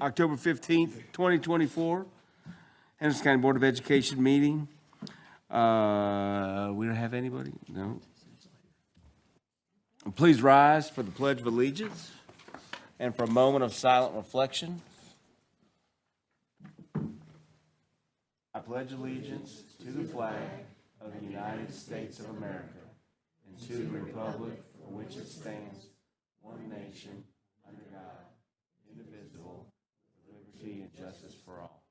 October 15th, 2024, Henderson County Board of Education meeting. We don't have anybody? No. Please rise for the Pledge of Allegiance and for a moment of silent reflection. I pledge allegiance to the flag of the United States of America and to the republic for which it stands, one nation, under God, indivisible, with liberty and justice for all.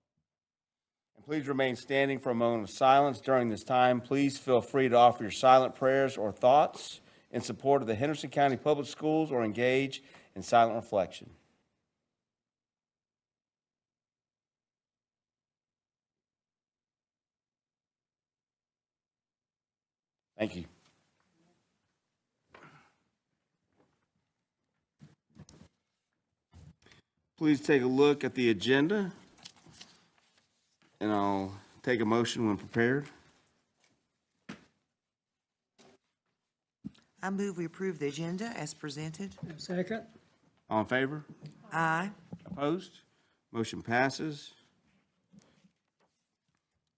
And please remain standing for a moment of silence during this time. Please feel free to offer your silent prayers or thoughts in support of the Henderson County Public Schools or engage in silent reflection. Thank you. Please take a look at the agenda, and I'll take a motion when prepared. I move we approve the agenda as presented. Second. All in favor? Aye. Opposed? Motion passes.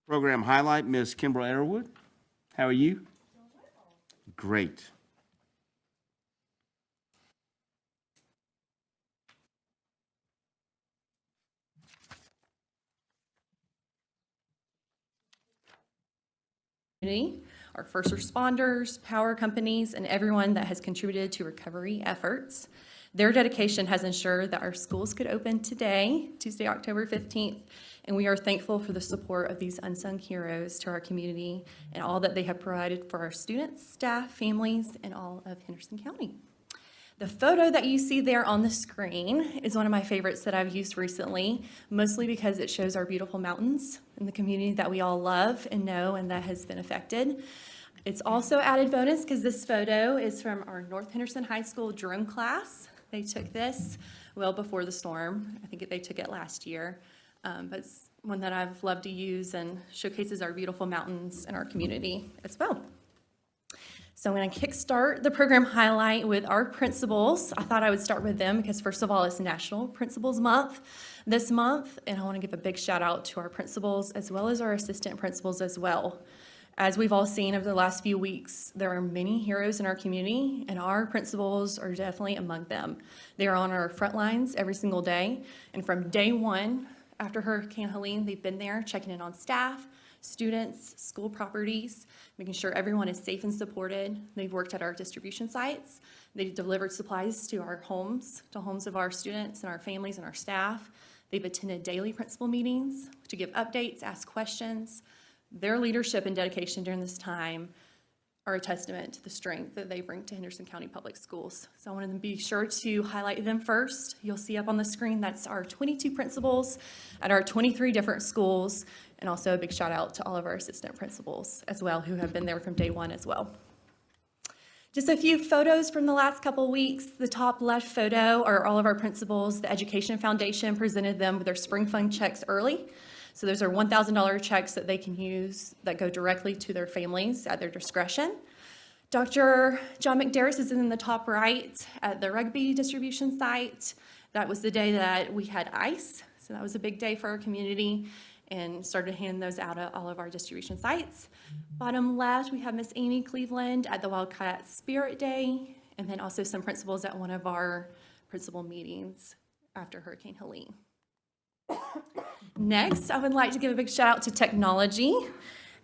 Program highlight, Ms. Kimberly Arrowood. How are you? Great. Our first responders, power companies, and everyone that has contributed to recovery efforts. Their dedication has ensured that our schools could open today, Tuesday, October 15th, and we are thankful for the support of these unsung heroes to our community and all that they have provided for our students, staff, families, and all of Henderson County. The photo that you see there on the screen is one of my favorites that I've used recently, mostly because it shows our beautiful mountains in the community that we all love and know and that has been affected. It's also added bonus because this photo is from our North Henderson High School drone class. They took this well before the storm. I think they took it last year, but it's one that I've loved to use and showcases our beautiful mountains in our community as well. So I'm going to kickstart the program highlight with our principals. I thought I would start with them because first of all, it's National Principals Month this month, and I want to give a big shout out to our principals as well as our assistant principals as well. As we've all seen over the last few weeks, there are many heroes in our community, and our principals are definitely among them. They are on our front lines every single day, and from day one after Hurricane Helene, they've been there checking in on staff, students, school properties, making sure everyone is safe and supported. They've worked at our distribution sites. They've delivered supplies to our homes, to homes of our students and our families and our staff. They've attended daily principal meetings to give updates, ask questions. Their leadership and dedication during this time are a testament to the strength that they bring to Henderson County Public Schools. So I wanted to be sure to highlight them first. You'll see up on the screen, that's our 22 principals at our 23 different schools, and also a big shout out to all of our assistant principals as well, who have been there from day one as well. Just a few photos from the last couple weeks. The top left photo are all of our principals. The Education Foundation presented them with their spring fund checks early. So those are $1,000 checks that they can use that go directly to their families at their discretion. Dr. John McDarris is in the top right at the rugby distribution site. That was the day that we had ice, so that was a big day for our community, and started handing those out at all of our distribution sites. Bottom left, we have Miss Amy Cleveland at the Wildcat Spirit Day, and then also some principals at one of our principal meetings after Hurricane Helene. Next, I would like to give a big shout out to technology.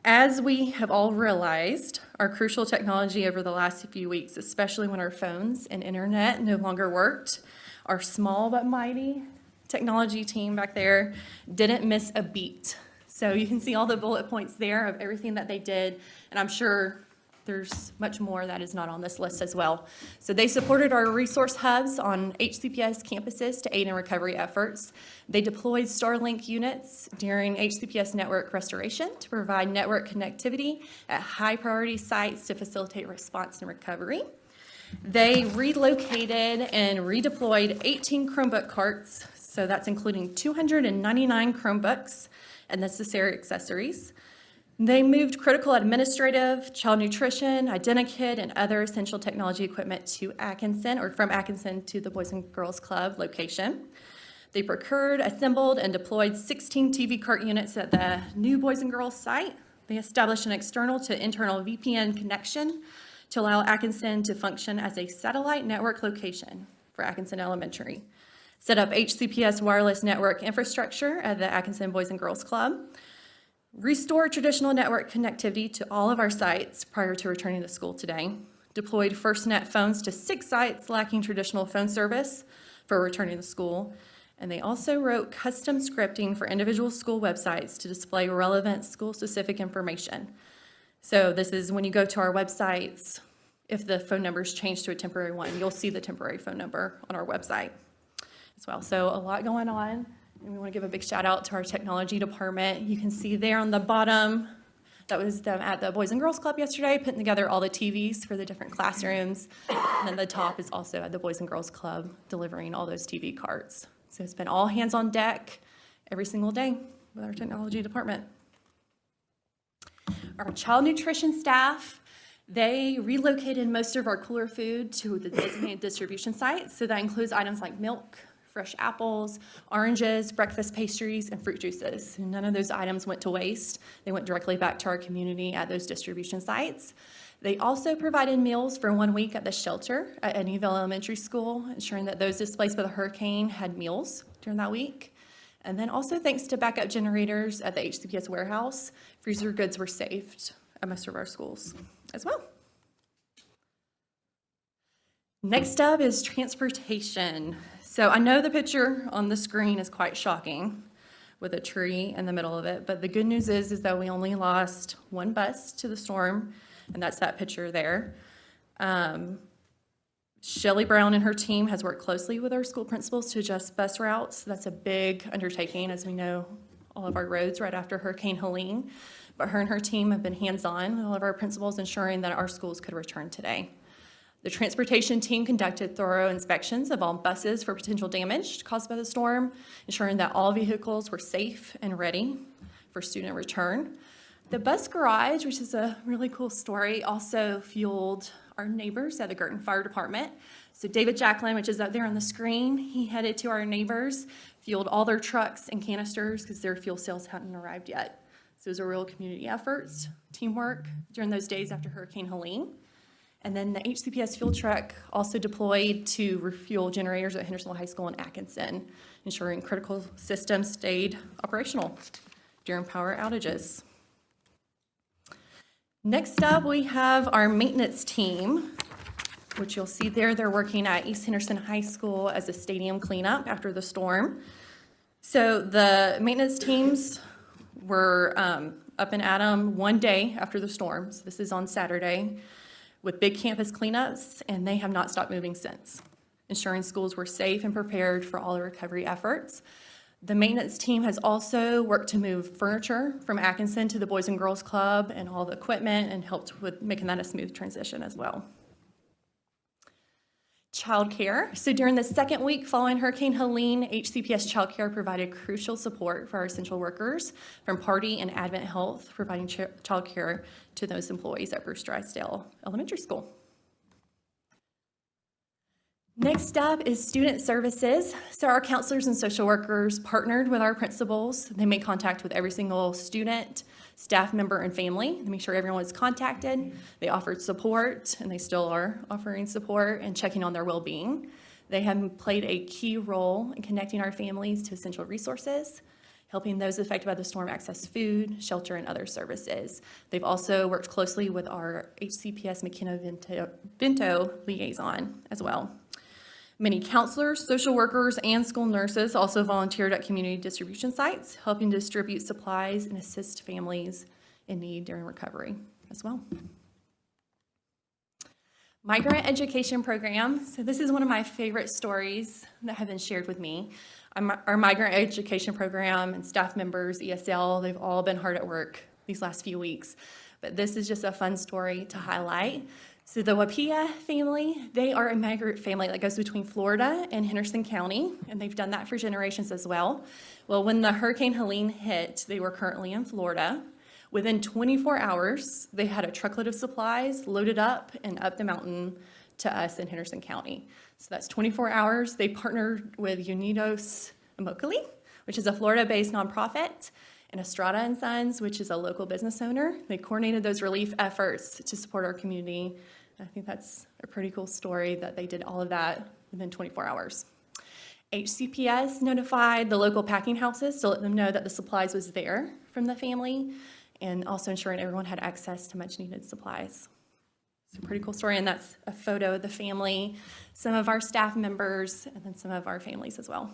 As we have all realized, our crucial technology over the last few weeks, especially when our phones and internet no longer worked, our small but mighty technology team back there didn't miss a beat. So you can see all the bullet points there of everything that they did, and I'm sure there's much more that is not on this list as well. So they supported our resource hubs on HCPS campuses to aid in recovery efforts. They deployed Starlink units during HCPS network restoration to provide network connectivity at high priority sites to facilitate response and recovery. They relocated and redeployed 18 Chromebook carts, so that's including 299 Chromebooks and necessary accessories. They moved critical administrative, child nutrition, Identikit, and other essential technology equipment to Atkinson, or from Atkinson to the Boys and Girls Club location. They procured, assembled, and deployed 16 TV cart units at the new Boys and Girls site. They established an external to internal VPN connection to allow Atkinson to function as a satellite network location for Atkinson Elementary. Set up HCPS wireless network infrastructure at the Atkinson Boys and Girls Club. Restore traditional network connectivity to all of our sites prior to returning to school today. Deployed FirstNet phones to 6 sites lacking traditional phone service for returning to school. And they also wrote custom scripting for individual school websites to display relevant school-specific information. So this is when you go to our websites, if the phone number is changed to a temporary one, you'll see the temporary phone number on our website as well. So a lot going on, and we want to give a big shout out to our technology department. You can see there on the bottom, that was them at the Boys and Girls Club yesterday, putting together all the TVs for the different classrooms. And then the top is also at the Boys and Girls Club, delivering all those TV carts. So it's been all hands on deck every single day with our technology department. Our child nutrition staff, they relocated most of our cooler food to the designated distribution sites. So that includes items like milk, fresh apples, oranges, breakfast pastries, and fruit juices. And none of those items went to waste. They went directly back to our community at those distribution sites. They also provided meals for 1 week at the shelter at Eddyville Elementary School, ensuring that those displaced by the hurricane had meals during that week. And then also thanks to backup generators at the HCPS warehouse, freezer goods were saved at most of our schools as well. Next up is transportation. So I know the picture on the screen is quite shocking with a tree in the middle of it, but the good news is that we only lost 1 bus to the storm, and that's that picture there. Shelley Brown and her team has worked closely with our school principals to adjust bus routes. That's a big undertaking, as we know all of our roads right after Hurricane Helene. But her and her team have been hands-on with all of our principals, ensuring that our schools could return today. The transportation team conducted thorough inspections of all buses for potential damage caused by the storm, ensuring that all vehicles were safe and ready for student return. The bus garage, which is a really cool story, also fueled our neighbors at the Girton Fire Department. So David Jacklin, which is up there on the screen, he headed to our neighbors, fueled all their trucks and canisters because their fuel cells hadn't arrived yet. So it was a real community effort, teamwork during those days after Hurricane Helene. And then the HCPS fuel truck also deployed to refuel generators at Hendersonville High School in Atkinson, ensuring critical systems stayed operational during power outages. Next up, we have our maintenance team, which you'll see there. They're working at East Henderson High School as a stadium cleanup after the storm. So the maintenance teams were up and at 'em 1 day after the storm. So this is on Saturday with big campus cleanups, and they have not stopped moving since, ensuring schools were safe and prepared for all the recovery efforts. The maintenance team has also worked to move furniture from Atkinson to the Boys and Girls Club and all the equipment, and helped with making that a smooth transition as well. Childcare. So during the second week following Hurricane Helene, HCPS Childcare provided crucial support for our essential workers from Party and Advent Health, providing childcare to those employees at Bruce Drysdale Elementary School. Next up is student services. So our counselors and social workers partnered with our principals. They made contact with every single student, staff member, and family to make sure everyone was contacted. They offered support, and they still are offering support and checking on their well-being. They have played a key role in connecting our families to essential resources, helping those affected by the storm access food, shelter, and other services. They've also worked closely with our HCPS McKenna-Vento liaison as well. Many counselors, social workers, and school nurses also volunteered at community distribution sites, helping distribute supplies and assist families in need during recovery as well. Migrant education program. So this is one of my favorite stories that have been shared with me. Our migrant education program and staff members, ESL, they've all been hard at work these last few weeks. But this is just a fun story to highlight. So the Wapia family, they are a migrant family that goes between Florida and Henderson County, and they've done that for generations as well. Well, when the Hurricane Helene hit, they were currently in Florida. Within 24 hours, they had a truckload of supplies loaded up and up the mountain to us in Henderson County. So that's 24 hours. They partnered with Unidos Immokalee, which is a Florida-based nonprofit, and Estrada and Sons, which is a local business owner. They coordinated those relief efforts to support our community. I think that's a pretty cool story that they did all of that within 24 hours. HCPS notified the local packing houses to let them know that the supplies was there from the family, and also ensuring everyone had access to much needed supplies. It's a pretty cool story, and that's a photo of the family, some of our staff members, and then some of our families as well.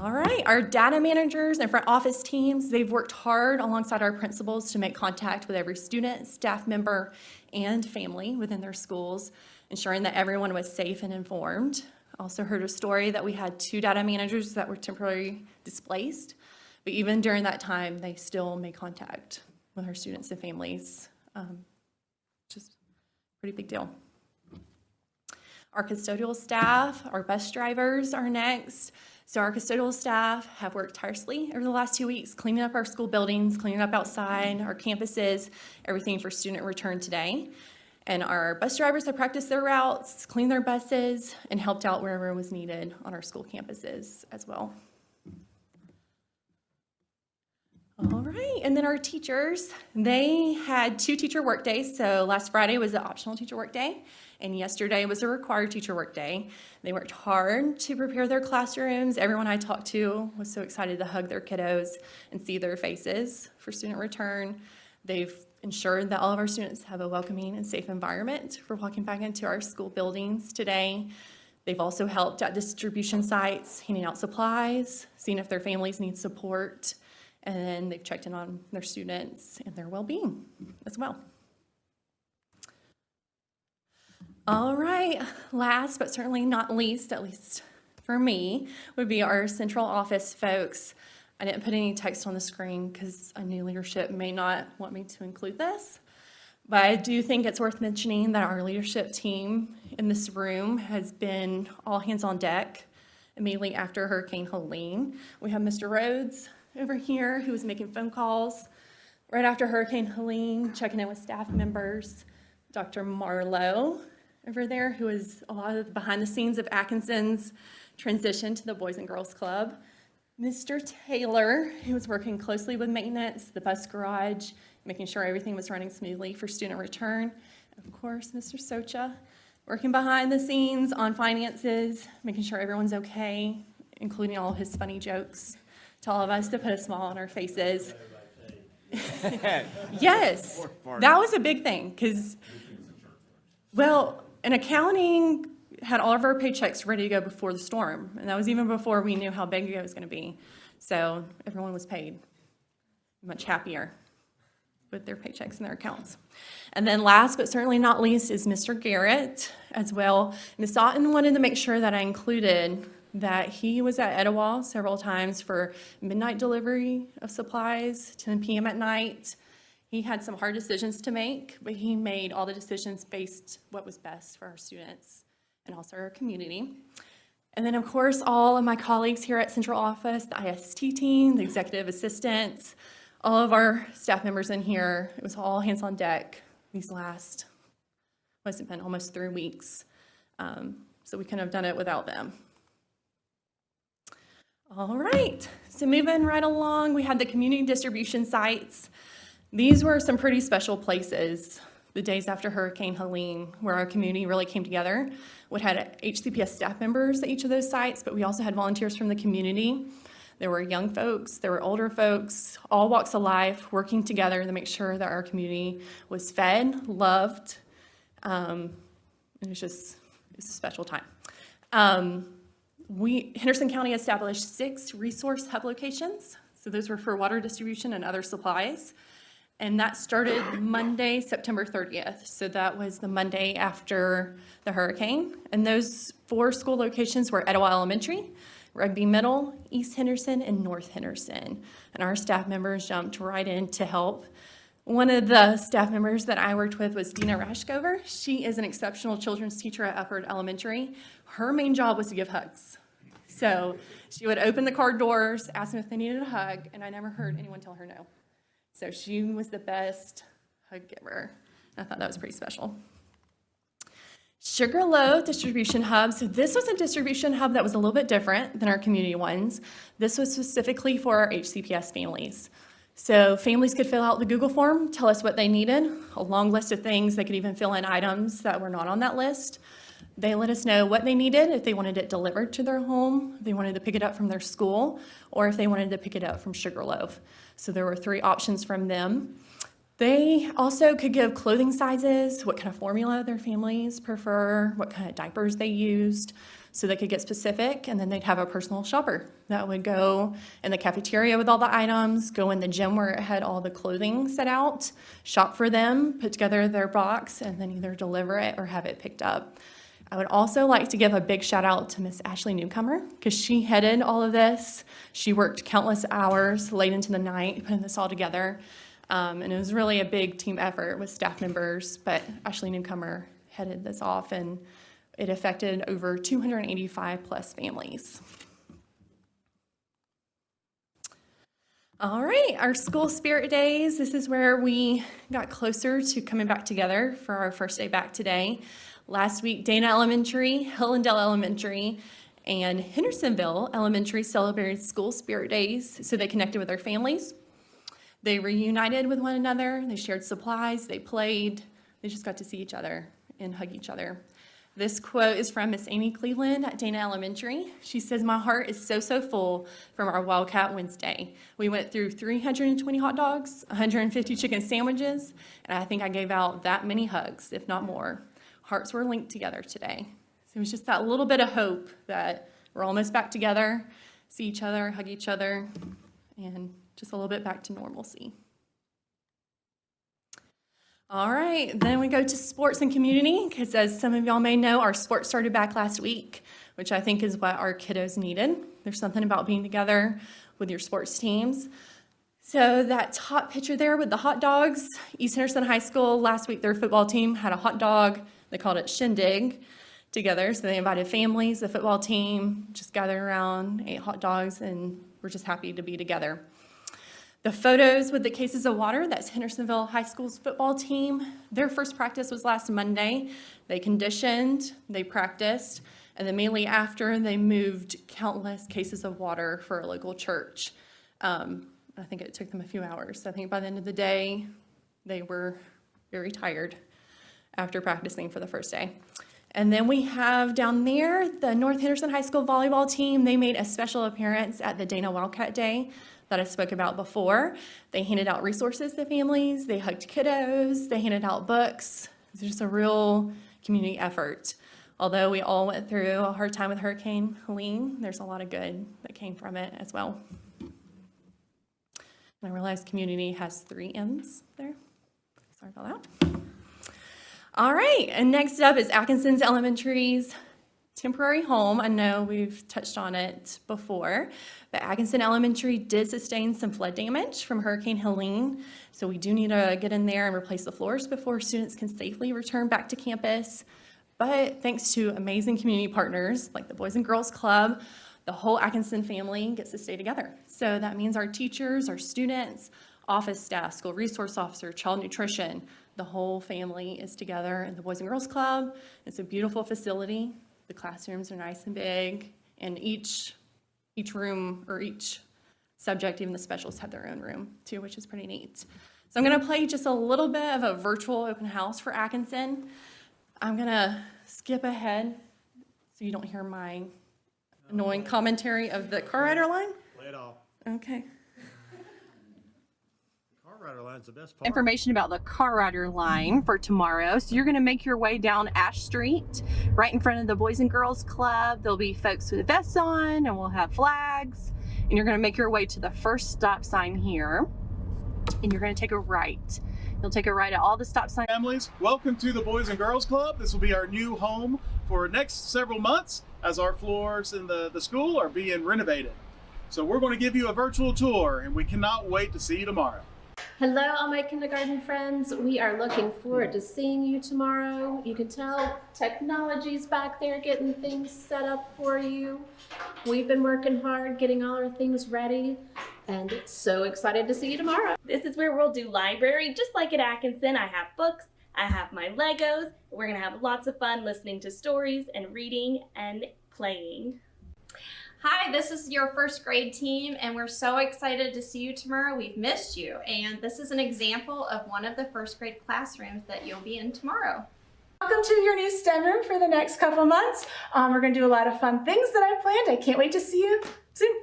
All right, our data managers and front office teams, they've worked hard alongside our principals to make contact with every student, staff member, and family within their schools, ensuring that everyone was safe and informed. I also heard a story that we had 2 data managers that were temporarily displaced, but even during that time, they still made contact with our students and families, which is a pretty big deal. Our custodial staff, our bus drivers are next. So our custodial staff have worked tirelessly over the last 2 weeks, cleaning up our school buildings, cleaning up outside, our campuses, everything for student return today. And our bus drivers have practiced their routes, cleaned their buses, and helped out wherever was needed on our school campuses as well. All right, and then our teachers, they had 2 teacher work days. So last Friday was the optional teacher work day, and yesterday was a required teacher work day. They worked hard to prepare their classrooms. Everyone I talked to was so excited to hug their kiddos and see their faces for student return. They've ensured that all of our students have a welcoming and safe environment for walking back into our school buildings today. They've also helped at distribution sites, handing out supplies, seeing if their families need support, and then they've checked in on their students and their well-being as well. All right, last but certainly not least, at least for me, would be our central office folks. I didn't put any text on the screen because I knew leadership may not want me to include this, but I do think it's worth mentioning that our leadership team in this room has been all hands on deck immediately after Hurricane Helene. We have Mr. Rhodes over here who was making phone calls right after Hurricane Helene, checking in with staff members. Dr. Marlowe over there, who is a lot of the behind the scenes of Atkinson's transition to the Boys and Girls Club. Mr. Taylor, who was working closely with maintenance, the bus garage, making sure everything was running smoothly for student return. Of course, Mr. Socha, working behind the scenes on finances, making sure everyone's okay, including all his funny jokes to all of us to put a smile on our faces. Yes, that was a big thing because, well, in accounting, had all of our paychecks ready to go before the storm, and that was even before we knew how big it was going to be. So everyone was paid much happier with their paychecks and their accounts. And then last but certainly not least is Mr. Garrett as well. Ms. Otten wanted to make sure that I included that he was at Etowah several times for midnight delivery of supplies, 10 p.m. at night. He had some hard decisions to make, but he made all the decisions based what was best for our students and also our community. And then, of course, all of my colleagues here at Central Office, the IST team, the executive assistants, all of our staff members in here, it was all hands on deck these last, must have been almost 3 weeks. So we couldn't have done it without them. All right, so moving right along, we had the community distribution sites. These were some pretty special places the days after Hurricane Helene, where our community really came together. We had HCPS staff members at each of those sites, but we also had volunteers from the community. There were young folks, there were older folks, all walks of life working together to make sure that our community was fed, loved. It was a special time. Henderson County established 6 resource hub locations. So those were for water distribution and other supplies. And that started Monday, September 30th. So that was the Monday after the hurricane. And those 4 school locations were Etowah Elementary, Rugby Middle, East Henderson, and North Henderson. And our staff members jumped right in to help. One of the staff members that I worked with was Dina Rashkover. She is an exceptional children's teacher at Upward Elementary. Her main job was to give hugs. So she would open the car doors, ask them if they needed a hug, and I never heard anyone tell her no. So she was the best hug giver. I thought that was pretty special. Sugarloaf Distribution Hub. So this was a distribution hub that was a little bit different than our community ones. This was specifically for our HCPS families. So families could fill out the Google form, tell us what they needed, a long list of things. They could even fill in items that were not on that list. They let us know what they needed, if they wanted it delivered to their home, if they wanted to pick it up from their school, or if they wanted to pick it up from Sugarloaf. So there were 3 options from them. They also could give clothing sizes, what kind of formula their families prefer, what kind of diapers they used, so they could get specific, and then they'd have a personal shopper that would go in the cafeteria with all the items, go in the gym where it had all the clothing set out, shop for them, put together their box, and then either deliver it or have it picked up. I would also like to give a big shout out to Miss Ashley Newcomer, because she headed all of this. She worked countless hours late into the night putting this all together. And it was really a big team effort with staff members, but Ashley Newcomer headed this off, and it affected over 285 plus families. All right, our school spirit days. This is where we got closer to coming back together for our first day back today. Last week, Dana Elementary, Hillendale Elementary, and Hendersonville Elementary celebrated school spirit days, so they connected with their families. They reunited with one another, they shared supplies, they played, they just got to see each other and hug each other. This quote is from Miss Amy Cleveland at Dana Elementary. She says, "My heart is so full from our Wildcat Wednesday. We went through 320 hot dogs, 150 chicken sandwiches, and I think I gave out that many hugs, if not more. Hearts were linked together today." So it was just that little bit of hope that we're almost back together, see each other, hug each other, and just a little bit back to normalcy. All right, then we go to sports and community, because as some of y'all may know, our sports started back last week, which I think is what our kiddos needed. There's something about being together with your sports teams. So that top picture there with the hot dogs, East Henderson High School, last week their football team had a hot dog, they called it Shindig, together. So they invited families, the football team, just gathered around, ate hot dogs, and we're just happy to be together. The photos with the cases of water, that's Hendersonville High School's football team. Their first practice was last Monday. They conditioned, they practiced, and then immediately after, they moved countless cases of water for a local church. I think it took them a few hours. I think by the end of the day, they were very tired after practicing for the first day. And then we have down there, the North Henderson High School volleyball team. They made a special appearance at the Dana Wildcat Day that I spoke about before. They handed out resources to families, they hugged kiddos, they handed out books. It's just a real community effort. Although we all went through a hard time with Hurricane Helene, there's a lot of good that came from it as well. And I realize community has 3 M's there. Sorry about that. All right, and next up is Atkinson's Elementary's temporary home. I know we've touched on it before, but Atkinson Elementary did sustain some flood damage from Hurricane Helene, so we do need to get in there and replace the floors before students can safely return back to campus. But thanks to amazing community partners like the Boys and Girls Club, the whole Atkinson family gets to stay together. So that means our teachers, our students, office staff, school resource officer, child nutrition, the whole family is together in the Boys and Girls Club. It's a beautiful facility. The classrooms are nice and big, and each room or each subject, even the specials, have their own room too, which is pretty neat. So I'm gonna play just a little bit of a virtual open house for Atkinson. I'm gonna skip ahead so you don't hear my annoying commentary of the car rider line. Play it off. Okay. Car rider line's the best part. Information about the car rider line for tomorrow. So you're going to make your way down Ash Street, right in front of the Boys and Girls Club. There'll be folks with vests on, and we'll have flags. And you're going to make your way to the first stop sign here, and you're going to take a right. You'll take a right at all the stop signs. Families, welcome to the Boys and Girls Club. This will be our new home for the next several months as our floors in the school are being renovated. So we're going to give you a virtual tour, and we cannot wait to see you tomorrow. Hello, all my kindergarten friends. We are looking forward to seeing you tomorrow. You can tell technology's back there getting things set up for you. We've been working hard getting all our things ready, and so excited to see you tomorrow. This is where we'll do library, just like at Atkinson. I have books, I have my Legos. We're gonna have lots of fun listening to stories and reading and playing. Hi, this is your first grade team, and we're so excited to see you tomorrow. We've missed you, and this is an example of one of the first grade classrooms that you'll be in tomorrow. Welcome to your new STEM room for the next couple months. We're going to do a lot of fun things that I've planned. I can't wait to see you soon.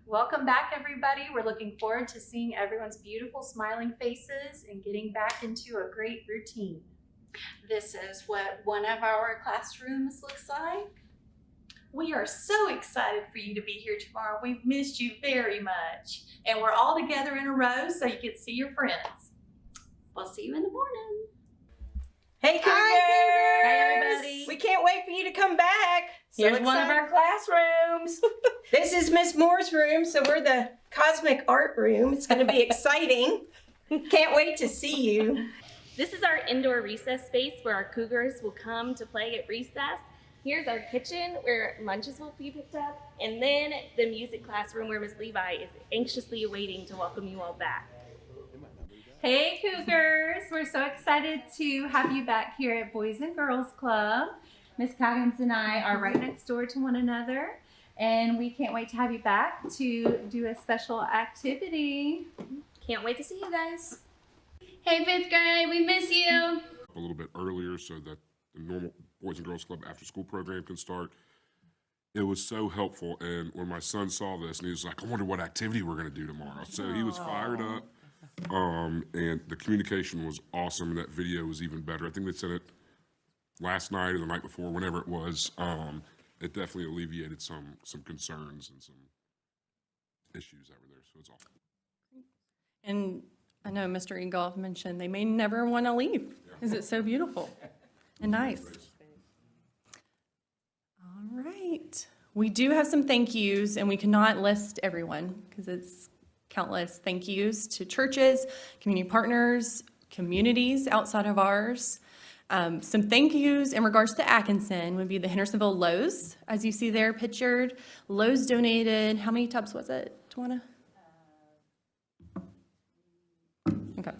Welcome back, everybody. We're looking forward to seeing everyone's beautiful smiling faces and getting back into a great routine. This is what one of our classrooms looks like. We are so excited for you to be here tomorrow. We've missed you very much. And we're all together in a row so you can see your friends. We'll see you in the morning. Hey, Cougars! Hi, everybody. We can't wait for you to come back. Here's one of our classrooms. This is Miss Moore's room, so we're the Cosmic Art Room. It's going to be exciting. Can't wait to see you. This is our indoor recess space where our Cougars will come to play at recess. Here's our kitchen where lunches will be picked up. And then the music classroom where Miss Levi is anxiously awaiting to welcome you all back. Hey, Cougars! We're so excited to have you back here at Boys and Girls Club. Miss Coggins and I are right next door to one another, and we can't wait to have you back to do a special activity. Can't wait to see you guys. Hey, fifth grade, we miss you. A little bit earlier so that the normal Boys and Girls Club after school program can start. It was so helpful, and when my son saw this, and he was like, I wonder what activity we're going to do tomorrow. So he was fired up. And the communication was awesome, and that video was even better. I think they sent it last night or the night before, whenever it was. It definitely alleviated some concerns and some issues that were there, so it's awesome. And I know Mr. Egoff mentioned they may never want to leave because it's so beautiful and nice. All right. We do have some thank yous, and we cannot list everyone because it's countless thank yous to churches, community partners, communities outside of ours. Some thank yous in regards to Atkinson would be the Hendersonville Lowe's, as you see there pictured. Lowe's donated, how many tubs was it, Tawana? Okay.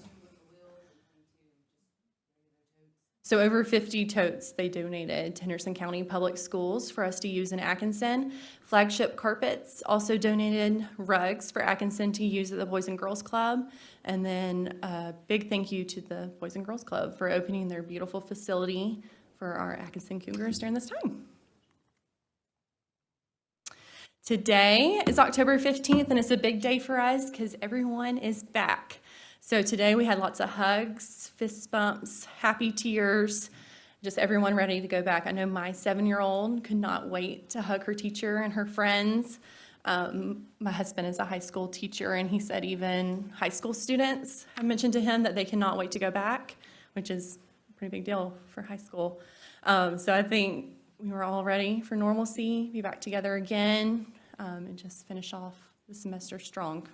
So over 50 totes they donated to Henderson County Public Schools for us to use in Atkinson. Flagship Carpets also donated rugs for Atkinson to use at the Boys and Girls Club. And then a big thank you to the Boys and Girls Club for opening their beautiful facility for our Atkinson Cougars during this time. Today is October 15th, and it's a big day for us because everyone is back. So today we had lots of hugs, fist bumps, happy tears, just everyone ready to go back. I know my 7-year-old could not wait to hug her teacher and her friends. My husband is a high school teacher, and he said even high school students have mentioned to him that they cannot wait to go back, which is a pretty big deal for high school. So I think we were all ready for normalcy, be back together again, and just finish off the semester strong.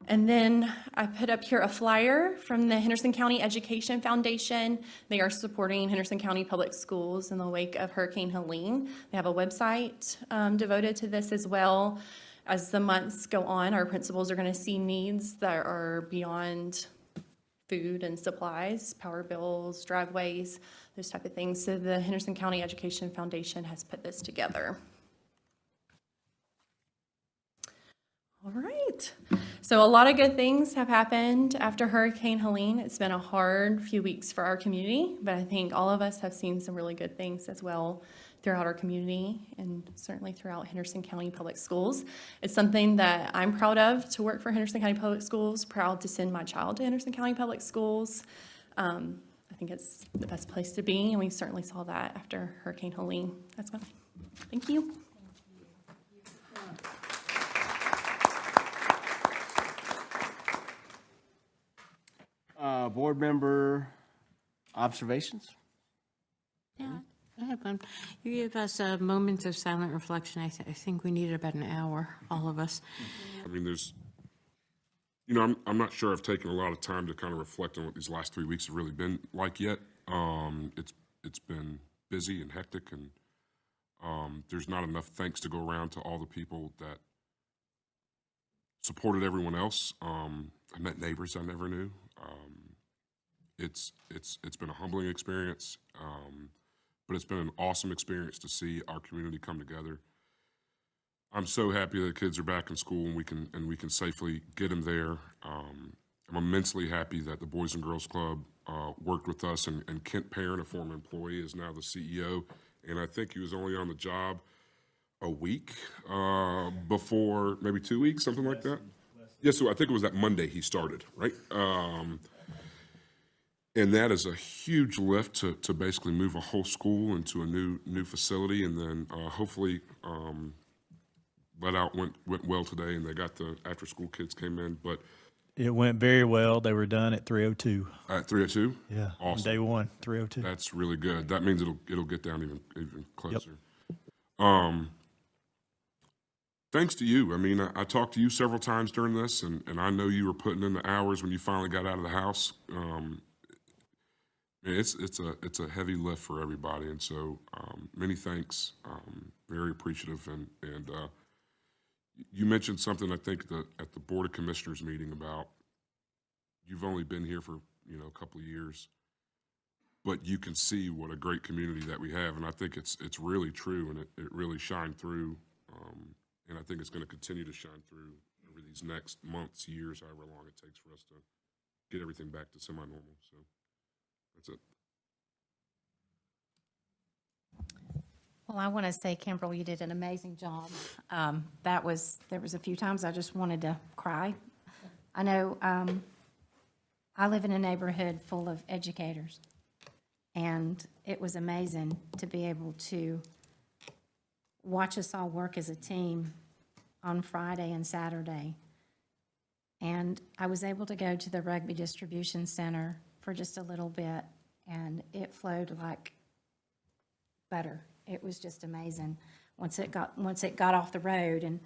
And then I put up here a flyer from the Henderson County Education Foundation. They are supporting Henderson County Public Schools in the wake of Hurricane Helene. They have a website devoted to this as well. As the months go on, our principals are going to see needs that are beyond food and supplies, power bills, driveways, those type of things. So the Henderson County Education Foundation has put this together. All right. So a lot of good things have happened after Hurricane Helene. It's been a hard few weeks for our community, but I think all of us have seen some really good things as well throughout our community and certainly throughout Henderson County Public Schools. It's something that I'm proud of to work for Henderson County Public Schools, proud to send my child to Henderson County Public Schools. I think it's the best place to be, and we certainly saw that after Hurricane Helene. That's my thing. Thank you. Board member observations? Yeah, I have one. You gave us a moment of silent reflection. I think we needed about an hour, all of us. I mean, there's, you know, I'm not sure I've taken a lot of time to kind of reflect on what these last 3 weeks have really been like yet. It's been busy and hectic, and there's not enough thanks to go around to all the people that supported everyone else. I met neighbors I never knew. It's been a humbling experience, but it's been an awesome experience to see our community come together. I'm so happy that kids are back in school and we can safely get them there. I'm immensely happy that the Boys and Girls Club worked with us, and Kent Parent, a former employee, is now the CEO, and I think he was only on the job a week before, maybe 2 weeks, something like that. Yes, so I think it was that Monday he started, right? And that is a huge lift to basically move a whole school into a new facility, and then hopefully let out went well today, and they got the after-school kids came in, but it went very well. They were done at 3:02. At 3:02? Yeah, awesome. Day one, 3:02. That's really good. That means it'll get down even closer. Yep. Thanks to you. I mean, I talked to you several times during this, and I know you were putting in the hours when you finally got out of the house. It's a heavy lift for everybody, and so many thanks. Very appreciative, and you mentioned something, I think, at the Board of Commissioners meeting about you've only been here for a couple of years, but you can see what a great community that we have, and I think it's really true, and it really shined through, and I think it's going to continue to shine through over these next months, years, however long it takes for us to get everything back to semi-normal. So that's it. Well, I want to say, Kimberly, you did an amazing job. There was a few times I just wanted to cry. I know I live in a neighborhood full of educators, and it was amazing to be able to watch us all work as a team on Friday and Saturday. And I was able to go to the Rugby Distribution Center for just a little bit, and it flowed like butter. It was just amazing once it got off the road, and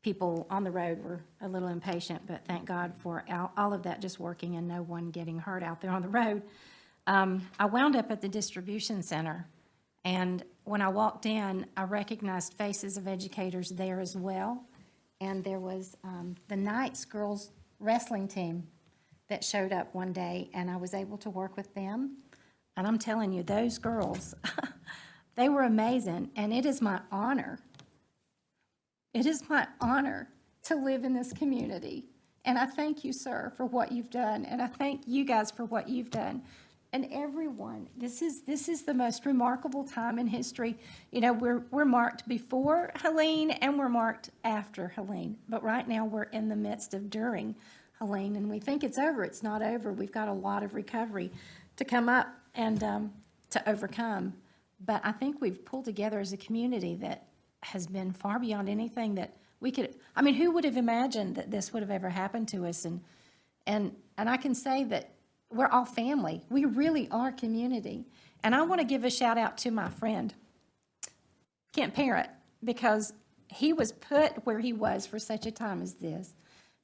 people on the road were a little impatient, but thank God for all of that just working and no one getting hurt out there on the road. I wound up at the distribution center, and when I walked in, I recognized faces of educators there as well, and there was the Knights girls wrestling team that showed up one day, and I was able to work with them. And I'm telling you, those girls, they were amazing. And it is my honor. It is my honor to live in this community. And I thank you, sir, for what you've done. And I thank you guys for what you've done. And everyone, this is the most remarkable time in history. You know, we're marked before Helene and we're marked after Helene. But right now we're in the midst of during Helene. And we think it's over. It's not over. We've got a lot of recovery to come up and to overcome. But I think we've pulled together as a community that has been far beyond anything that we could. I mean, who would have imagined that this would have ever happened to us? And I can say that we're all family. We really are community. And I want to give a shout out to my friend, Kent Parent, because he was put where he was for such a time as this,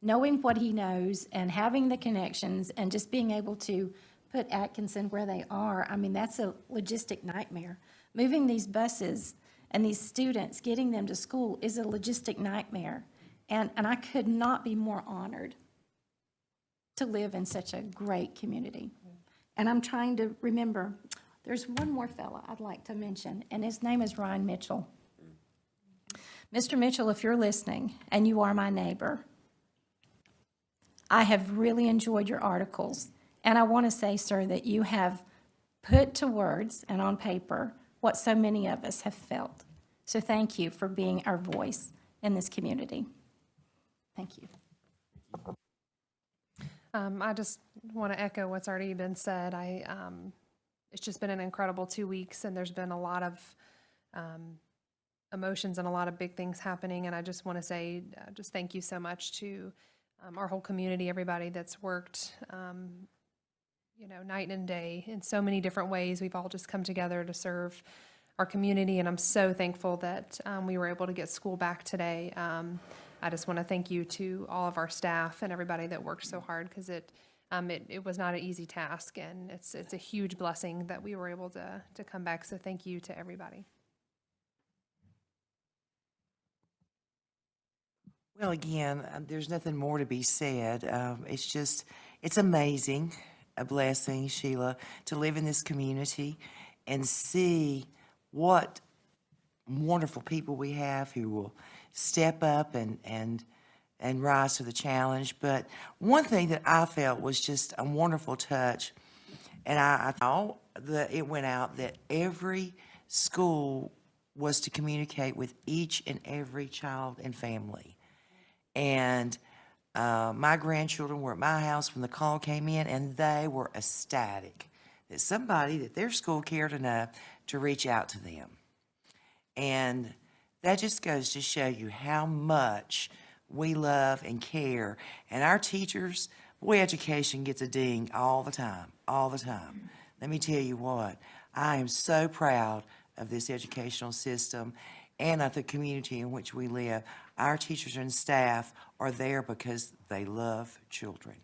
knowing what he knows and having the connections and just being able to put Atkinson where they are. I mean, that's a logistic nightmare. Moving these buses and these students, getting them to school is a logistic nightmare. And I could not be more honored to live in such a great community. And I'm trying to remember, there's one more fella I'd like to mention, and his name is Ryan Mitchell. Mr. Mitchell, if you're listening, and you are my neighbor, I have really enjoyed your articles. And I want to say, sir, that you have put to words and on paper what so many of us have felt. So thank you for being our voice in this community. Thank you. I just want to echo what's already been said. It's just been an incredible 2 weeks, and there's been a lot of emotions and a lot of big things happening. And I just want to say just thank you so much to our whole community, everybody that's worked night and day in so many different ways. We've all just come together to serve our community, and I'm so thankful that we were able to get school back today. I just want to thank you to all of our staff and everybody that worked so hard, because it was not an easy task, and it's a huge blessing that we were able to come back. So thank you to everybody. Well, again, there's nothing more to be said. It's amazing, a blessing, Sheila, to live in this community and see what wonderful people we have who will step up and rise to the challenge. But one thing that I felt was just a wonderful touch, and I thought that it went out that every school was to communicate with each and every child and family. And my grandchildren were at my house when the call came in, and they were ecstatic that somebody that their school cared enough to reach out to them. And that just goes to show you how much we love and care. And our teachers, boy, education gets a ding all the time, all the time. Let me tell you what, I am so proud of this educational system and of the community in which we live. Our teachers and staff are there because they love children.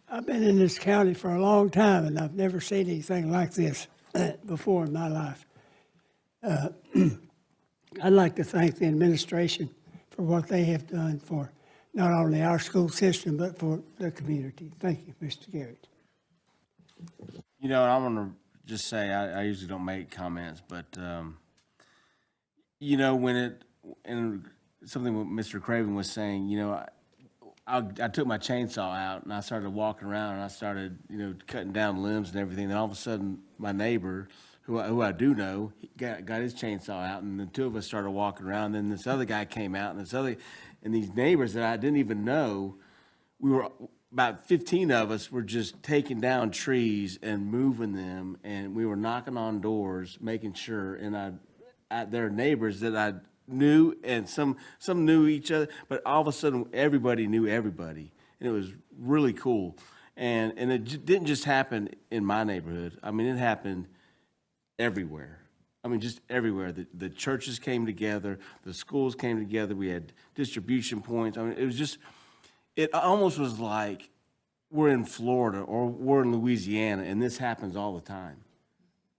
I've been in this county for a long time, and I've never seen anything like this before in my life. I'd like to thank the administration for what they have done for not only our school system, but for the community. Thank you, Mr. Garrett. You know, I want to just say, I usually don't make comments, but, you know, and something what Mr. Craven was saying, you know, I took my chainsaw out and I started walking around and I started, you know, cutting down limbs and everything. And all of a sudden, my neighbor, who I do know, he got his chainsaw out, and the two of us started walking around. Then this other guy came out, and these neighbors that I didn't even know, we were about 15 of us were just taking down trees and moving them, and we were knocking on doors, making sure. And their neighbors that I knew, and some knew each other, but all of a sudden everybody knew everybody, and it was really cool. And it didn't just happen in my neighborhood. I mean, it happened everywhere. I mean, just everywhere. The churches came together, the schools came together, we had distribution points. I mean, it almost was like we're in Florida or we're in Louisiana, and this happens all the time.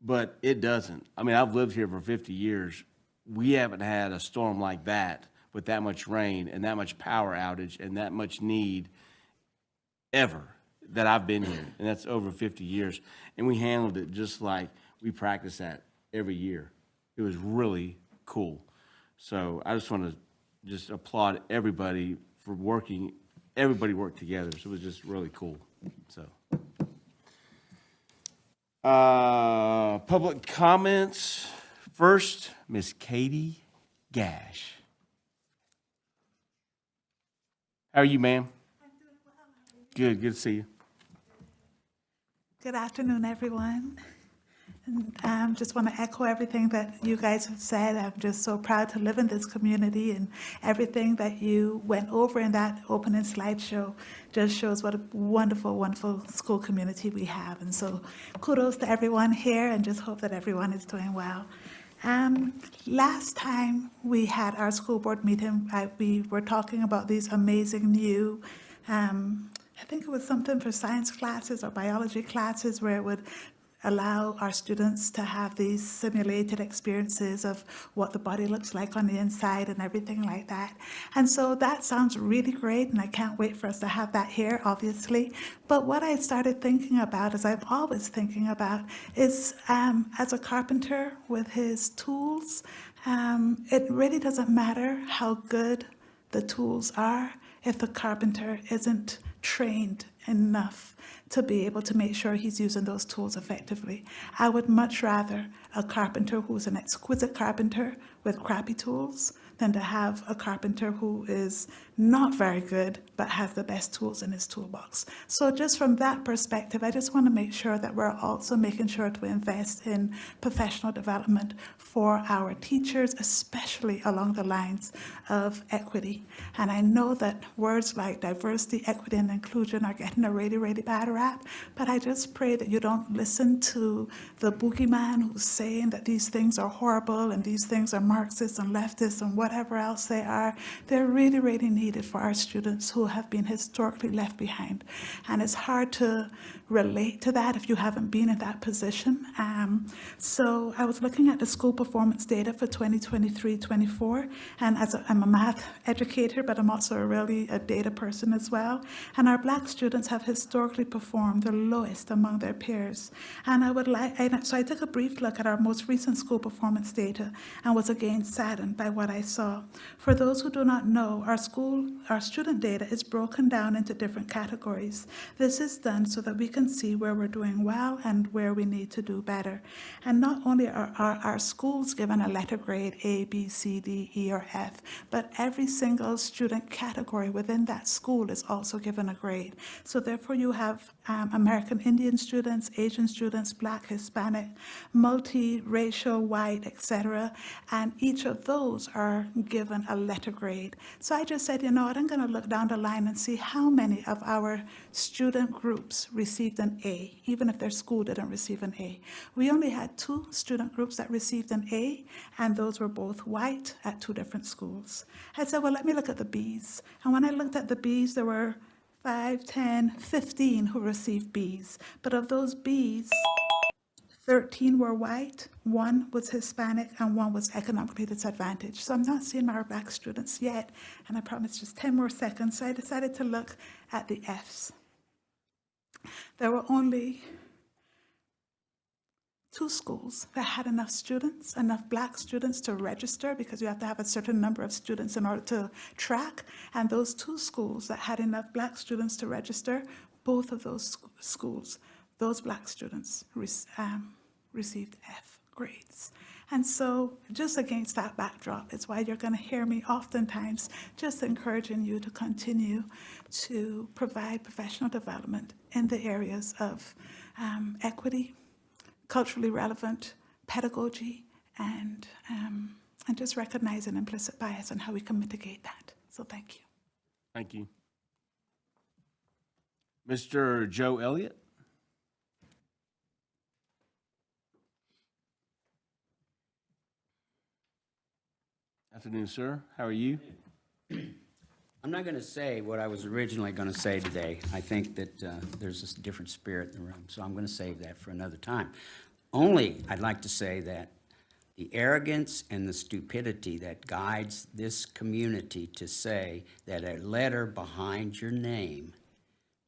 But it doesn't. I mean, I've lived here for 50 years. We haven't had a storm like that with that much rain and that much power outage and that much need ever that I've been here. And that's over 50 years. And we handled it just like we practice that every year. It was really cool. So I just want to just applaud everybody for working. Everybody worked together. So it was just really cool. So, public comments. First, Miss Katie Gash. How are you, ma'am? I'm doing well. How are you? Good. Good to see you. Good afternoon, everyone. And just want to echo everything that you guys have said. I'm just so proud to live in this community, and everything that you went over in that opening slideshow just shows what a wonderful, wonderful school community we have. And so kudos to everyone here, and just hope that everyone is doing well. Last time we had our school board meeting, we were talking about these amazing new, I think it was something for science classes or biology classes, where it would allow our students to have these simulated experiences of what the body looks like on the inside and everything like that. And so that sounds really great, and I can't wait for us to have that here, obviously. But what I started thinking about, as I'm always thinking about, is as a carpenter with his tools, it really doesn't matter how good the tools are if the carpenter isn't trained enough to be able to make sure he's using those tools effectively. I would much rather a carpenter who's an exquisite carpenter with crappy tools than to have a carpenter who is not very good but has the best tools in his toolbox. So just from that perspective, I just want to make sure that we're also making sure to invest in professional development for our teachers, especially along the lines of equity. And I know that words like diversity, equity, and inclusion are getting a really, really bad rap, but I just pray that you don't listen to the boogeyman who's saying saying that these things are horrible and these things are Marxist and leftist and whatever else they are, they're really, really needed for our students who have been historically left behind. And it's hard to relate to that if you haven't been in that position. So I was looking at the school performance data for 2023-24, and I'm a math educator, but I'm also really a data person as well. And our Black students have historically performed the lowest among their peers. And so I took a brief look at our most recent school performance data and was again saddened by what I saw. For those who do not know, our student data is broken down into different categories. This is done so that we can see where we're doing well and where we need to do better. And not only are our schools given a letter grade A, B, C, D, E, or F, but every single student category within that school is also given a grade. So therefore you have American Indian students, Asian students, Black, Hispanic, multiracial, white, etc. And each of those are given a letter grade. So I just said, you know what, I'm going to look down the line and see how many of our student groups received an A, even if their school didn't receive an A. We only had 2 student groups that received an A, and those were both white at 2 different schools. I said, well, let me look at the Bs. And when I looked at the Bs, there were 5, 10, 15 who received Bs. But of those Bs, 13 were white, 1 was Hispanic, and 1 was economically disadvantaged. So I'm not seeing our Black students yet, and I promise just 10 more seconds. So I decided to look at the Fs. There were only 2 schools that had enough students, enough Black students to register, because you have to have a certain number of students in order to track. And those 2 schools that had enough Black students to register, both of those schools, those Black students received F grades. And so just against that backdrop is why you're going to hear me oftentimes just encouraging you to continue to provide professional development in the areas of equity, culturally relevant pedagogy, and just recognizing implicit bias and how we can mitigate that. So thank you. Thank you. Mr. Joe Elliott. Afternoon, sir. How are you? I'm not going to say what I was originally going to say today. I think that there's a different spirit in the room, so I'm going to save that for another time. Only, I'd like to say that the arrogance and the stupidity that guides this community to say that a letter behind your name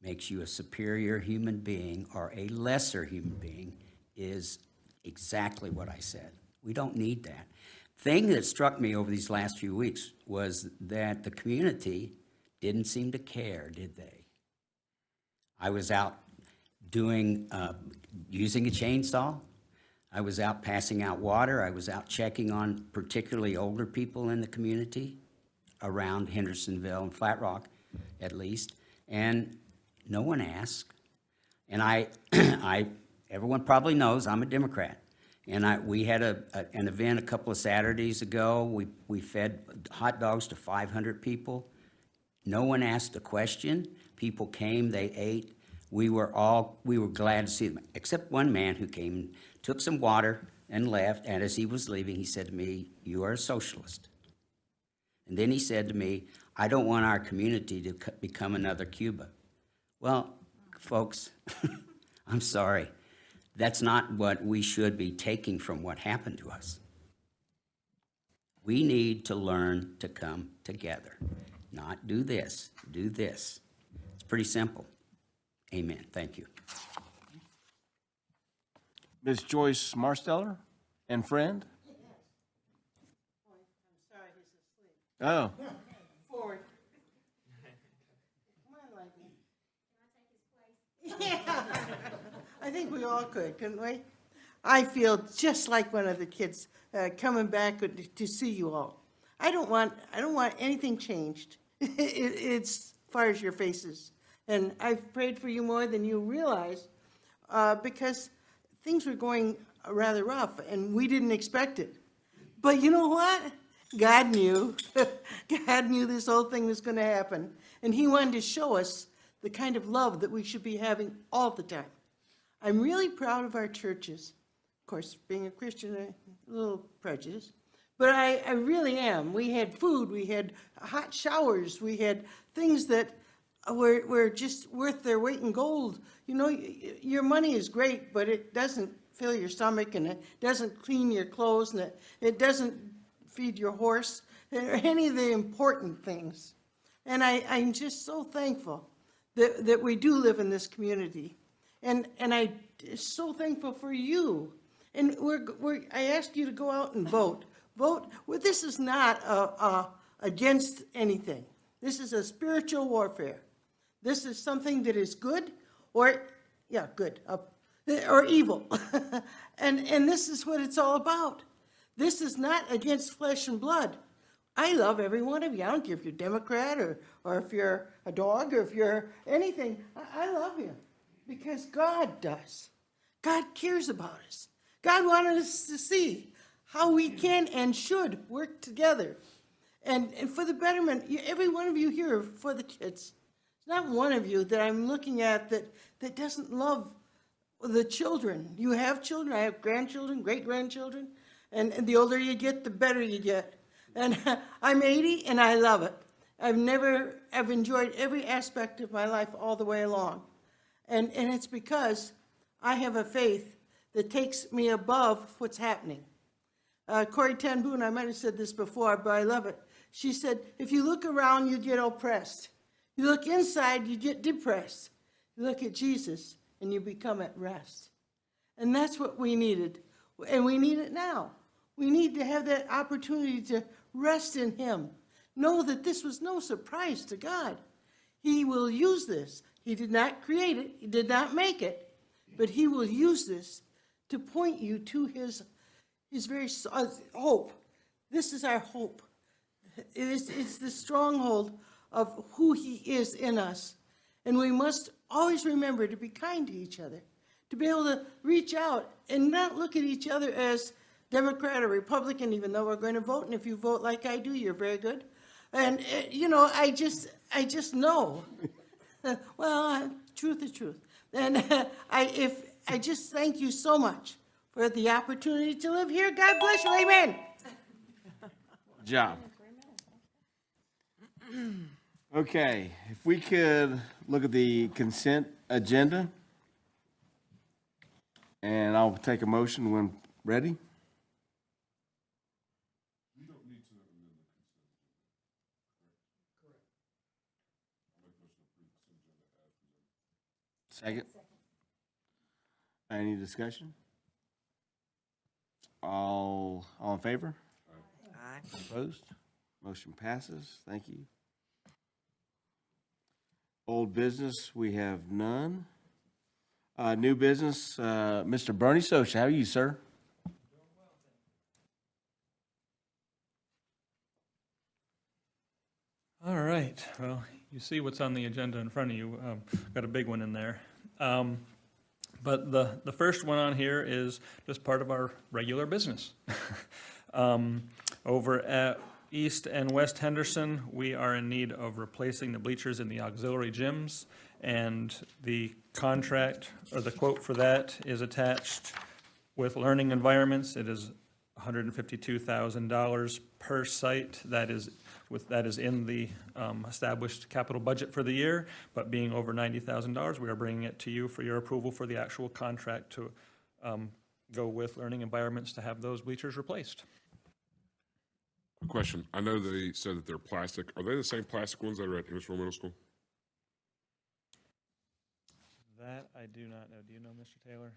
makes you a superior human being or a lesser human being is exactly what I said. We don't need that. Thing that struck me over these last few weeks was that the community didn't seem to care, did they? I was out doing, using a chainsaw. I was out passing out water. I was out checking on particularly older people in the community around Hendersonville and Flat Rock, at least, and no one asked. And everyone probably knows I'm a Democrat. And we had an event a couple of Saturdays ago. We fed hot dogs to 500 people. No one asked a question. People came, they ate. We were glad to see them, except one man who came, took some water and left. And as he was leaving, he said to me, "You are a socialist." And then he said to me, "I don't want our community to become another Cuba." Well, folks, I'm sorry. That's not what we should be taking from what happened to us. We need to learn to come together, not do this, do this. It's pretty simple. Amen. Thank you. Ms. Joyce Marsteller and friend? Oh. Forward. Come on, Lightning. Yeah. I think we all could, couldn't we? I feel just like one of the kids coming back to see you all. I don't want anything changed. It's as far as your faces. And I've prayed for you more than you realize because things were going rather rough and we didn't expect it. But you know what? God knew. God knew this whole thing was going to happen. And he wanted to show us the kind of love that we should be having all the time. I'm really proud of our churches course, being a Christian, a little prejudice, but I really am. We had food, we had hot showers, we had things that were just worth their weight in gold. You know, your money is great, but it doesn't fill your stomach, and it doesn't clean your clothes, and it doesn't feed your horse, or any of the important things. And I'm just so thankful that we do live in this community. And I'm so thankful for you. And I ask you to go out and vote. Vote. Well, this is not against anything. This is a spiritual warfare. This is something that is good, or evil. and this is what it's all about. This is not against flesh and blood. I love every one of you. I don't care if you're Democrat or if you're a dog or if you're anything. I love you because God does. God cares about us. God wanted us to see how we can and should work together. And for the betterment, every one of you here for the kids. There's not one of you that I'm looking at that doesn't love the children. You have children. I have grandchildren, great-grandchildren. And the older you get, the better you get. And I'm 80, and I love it. I've enjoyed every aspect of my life all the way along. And it's because I have a faith that takes me above what's happening. Corrie ten Boom, I might have said this before, but I love it. She said, if you look around, you get oppressed. You look inside, you get depressed. You look at Jesus, and you become at rest. And that's what we needed. And we need it now. We need to have that opportunity to rest in Him. Know that this was no surprise to God. He will use this. He did not create it. He did not make it. But He will use this to point you to His very hope. This is our hope. It's the stronghold of who He is in us. And we must always remember to be kind to each other, to be able to reach out and not look at each other as Democrat or Republican, even though we're going to vote. And if you vote like I do, you're very good. And, I just know. Well, truth is truth. And I just thank you so much for the opportunity to live here. God bless you. Amen. Job. Okay, if we could look at the consent agenda, and I'll take a motion when ready. Second. Any discussion? All in favor? Aye. Opposed? Motion passes. Thank you. Old business, we have none. New business, Mr. Bernie Socha, how are you, sir? All right, well, you see what's on the agenda in front of you. Got a big one in there. But the first one on here is just part of our regular business. Over at East and West Henderson, we are in need of replacing the bleachers in the auxiliary gyms, and the contract, or the quote for that, is attached with Learning Environments. It is $152,000 per site. That is in the established capital budget for the year, but being over $90,000, we are bringing it to you for your approval for the actual contract to go with Learning Environments to have those bleachers replaced. Question. I know they said that they're plastic. Are they the same plastic ones that are at Innisfil Middle School? That I do not know. Do you know, Mr. Taylor?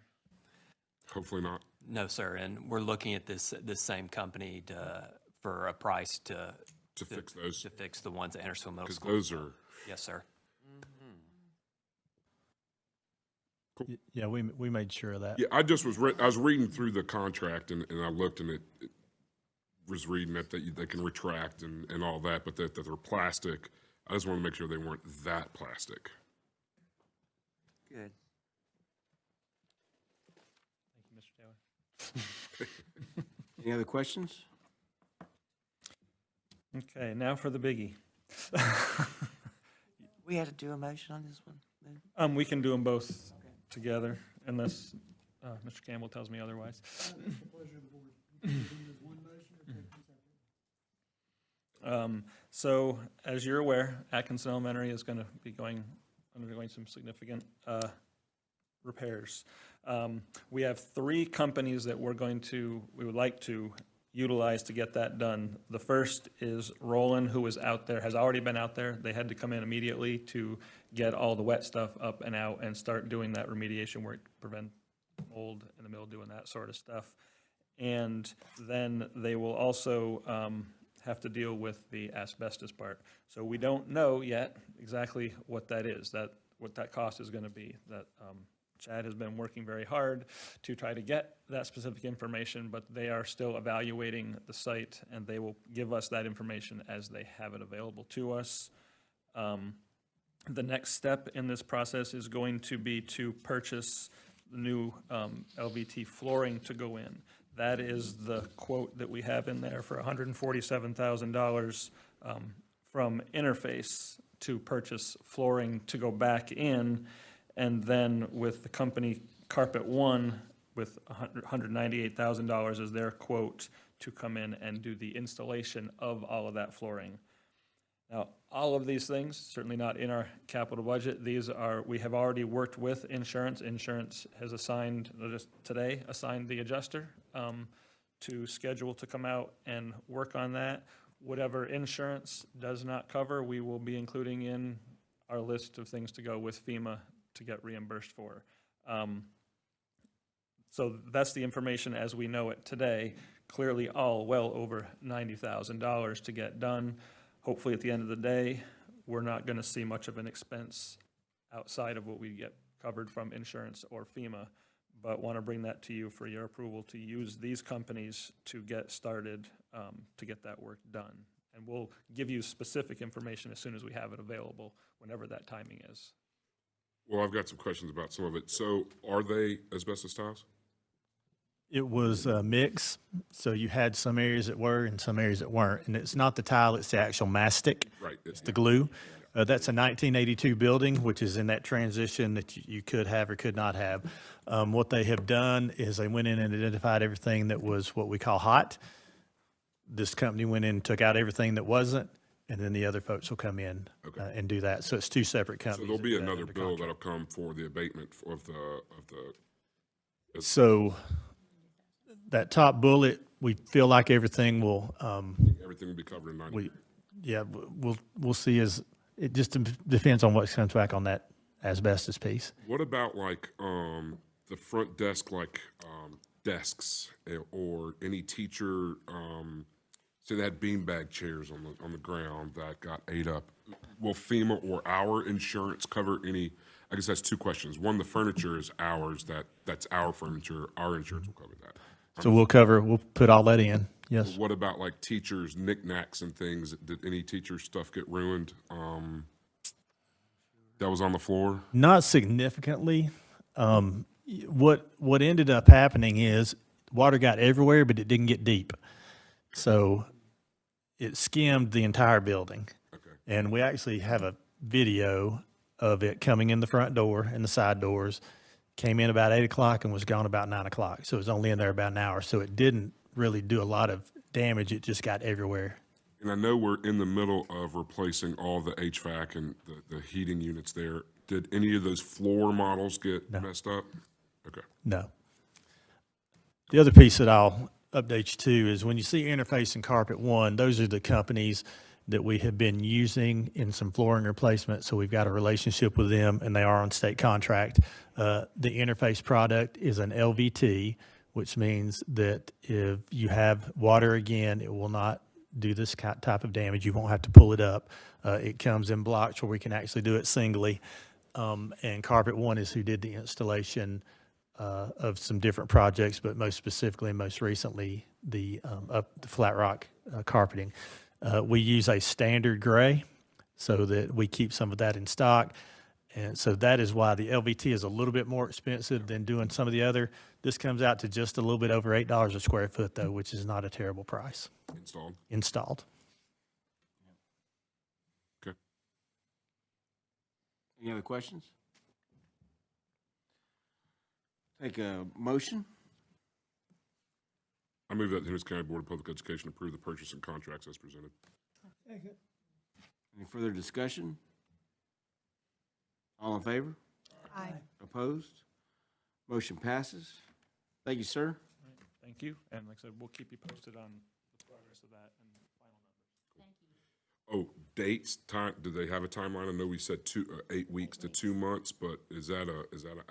Hopefully not. No, sir. And we're looking at this same company for a price to fix those. To fix the ones at Innisfil Middle School. Because those are. Yes, sir. Cool. Yeah, we made sure of that. Yeah, I just I was reading through the contract and I looked and it was reading that they can retract and all that, but that they're plastic. I just want to make sure they weren't that plastic. Good. Thank you, Mr. Taylor. Any other questions? Okay, now for the biggie. We had to do a motion on this one. We can do them both together unless Mr. Campbell tells me otherwise. So, as you're aware, Atkinson Elementary is going to be undergoing some significant repairs. We have 3 companies that we would like to utilize to get that done. The first is Roland, who is out there, has already been out there. They had to come in immediately to get all the wet stuff up and out and start doing that remediation work, prevent mold in the mildew and that sort of stuff. And then they will also have to deal with the asbestos part. So we don't know yet exactly what that is, what that cost is going to be. That Chad has been working very hard to try to get that specific information, but they are still evaluating the site, and they will give us that information as they have it available to us. The next step in this process is going to be to purchase the new LVT flooring to go in. That is the quote that we have in there for $147,000 from Interface to purchase flooring to go back in, and then with the company Carpet One with $198,000 as their quote to come in and do the installation of all of that flooring. Now, all of these things, certainly not in our capital budget, we have already worked with insurance. Insurance has just today assigned the adjuster to schedule to come out and work on that. Whatever insurance does not cover, we will be including in our list of things to go with FEMA to get reimbursed for. So that's the information as we know it today. Clearly all well over $90,000 to get done. Hopefully at the end of the day, we're not going to see much of an expense outside of what we get covered from insurance or FEMA, but want to bring that to you for your approval to use these companies to get started to get that work done. And we'll give you specific information as soon as we have it available, whenever that timing is. Well, I've got some questions about some of it. So are they asbestos tiles? It was a mix, so you had some areas that were and some areas that weren't. And it's not the tile, it's the actual mastic. Right. It's the glue. That's a 1982 building, which is in that transition that you could have or could not have. What they have done is they went in and identified everything that was what we call hot. This company went in and took out everything that wasn't, and then the other folks will come in and do that. So it's 2 separate companies. So there'll be another bill that'll come for the abatement of the. So that top bullet, we feel like everything will. Everything will be covered in 90. We'll see as it just depends on what comes back on that asbestos piece. What about like the front desk, like desks or any teacher? Say they had beanbag chairs on the ground that got ate up. Will FEMA or our insurance cover any? I guess that's 2 questions. One, the furniture is ours. That's our furniture. Our insurance will cover that. So we'll put all that in. Yes. What about like teachers' knickknacks and things? Did any teacher stuff get ruined? That was on the floor? Not significantly. What ended up happening is water got everywhere, but it didn't get deep. So it skimmed the entire building. Okay. And we actually have a video of it coming in the front door and the side doors. Came in about 8 o'clock and was gone about 9 o'clock. So it was only in there about an hour. So it didn't really do a lot of damage. It just got everywhere. And I know we're in the middle of replacing all the HVAC and the heating units there. Did any of those floor models get messed up? Okay. No. The other piece that I'll update you to is when you see Interface and Carpet One, those are the companies that we have been using in some flooring replacement. So we've got a relationship with them and they are on state contract. The Interface product is an LVT, which means that if you have water again, it will not do this type of damage. You won't have to pull it up. It comes in blocks where we can actually do it singly. And Carpet One is who did the installation of some different projects, but most specifically, most recently, the flat rock carpeting. We use a standard gray so that we keep some of that in stock. And so that is why the LVT is a little bit more expensive than doing some of the other. This comes out to just a little bit over $8 a square foot, though, which is not a terrible price. Installed. Okay. Any other questions? Take a motion. I move that the Henry County Board of Public Education approve the purchase and contracts as presented. Any further discussion? All in favor? Aye. Opposed? Motion passes. Thank you, sir. Thank you, and like I said, we'll keep you posted on the progress of that and final numbers. Oh, dates, time, do they have a timeline? I know we said 8 weeks to 2 months, but is that an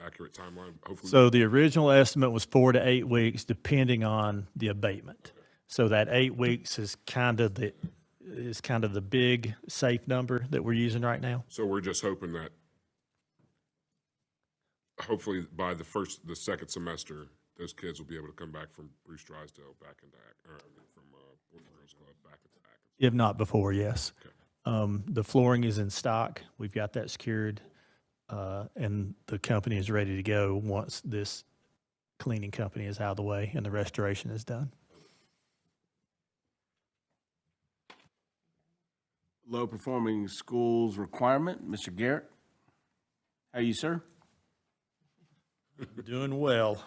accurate timeline? Hopefully. So the original estimate was 4 to 8 weeks, depending on the abatement. So that 8 weeks is kind of the big safe number that we're using right now. So we're just hoping that hopefully by the second semester, those kids will be able to come back from Bruce Drysdale back into, from Boys and Girls Club back into Atkins. If not before, yes. Okay. The flooring is in stock. We've got that secured, and the company is ready to go once this cleaning company is out of the way and the restoration is done. Low performing schools requirement, Mr. Garrett. How are you, sir? Doing well.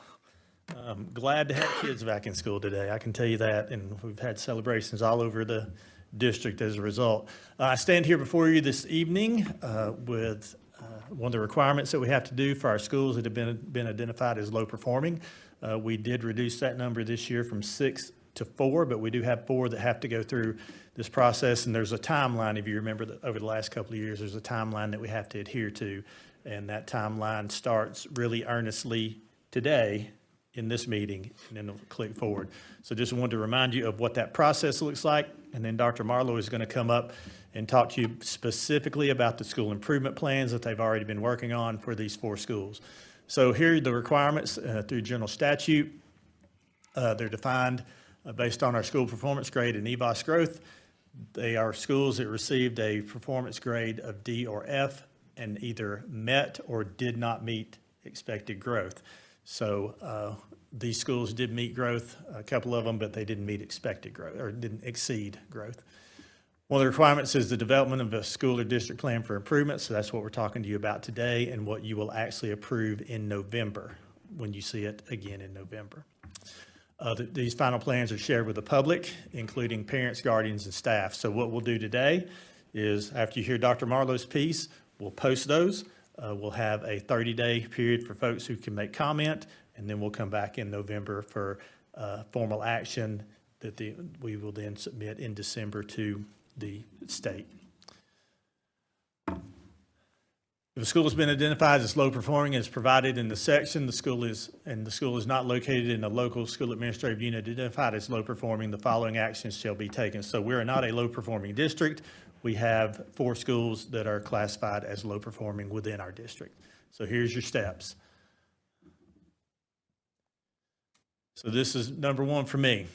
Glad to have kids back in school today. I can tell you that, and we've had celebrations all over the district as a result. I stand here before you this evening with one of the requirements that we have to do for our schools that have been identified as low performing. We did reduce that number this year from 6 to 4, but we do have 4 that have to go through this process, and there's a timeline. If you remember that over the last couple of years, there's a timeline that we have to adhere to, and that timeline starts really earnestly today in this meeting, and then it'll click forward. So just wanted to remind you of what that process looks like, and then Dr. Marlowe is going to come up and talk to you specifically about the school improvement plans that they've already been working on for these 4 schools. So here are the requirements through general statute. They're defined based on our school performance grade and EBOS growth. They are schools that received a performance grade of D or F and either met or did not meet expected growth. So these schools did meet growth, a couple of them, but they didn't meet expected growth or didn't exceed growth. One of the requirements is the development of a school or district plan for improvement. So that's what we're talking to you about today and what you will actually approve in November when you see it again in November. These final plans are shared with the public, including parents, guardians, and staff. So what we'll do today is after you hear Dr. Marlowe's piece, we'll post those. We'll have a 30-day period for folks who can make comment, and then we'll come back in November for formal action that we will then submit in December to the state. If a school has been identified as low performing as provided in the section, the school is not located in a local school administrative unit identified as low performing, the following actions shall be taken. So we are not a low performing district. We have 4 schools that are classified as low performing within our district. So here's your steps. So this is number 1 for me.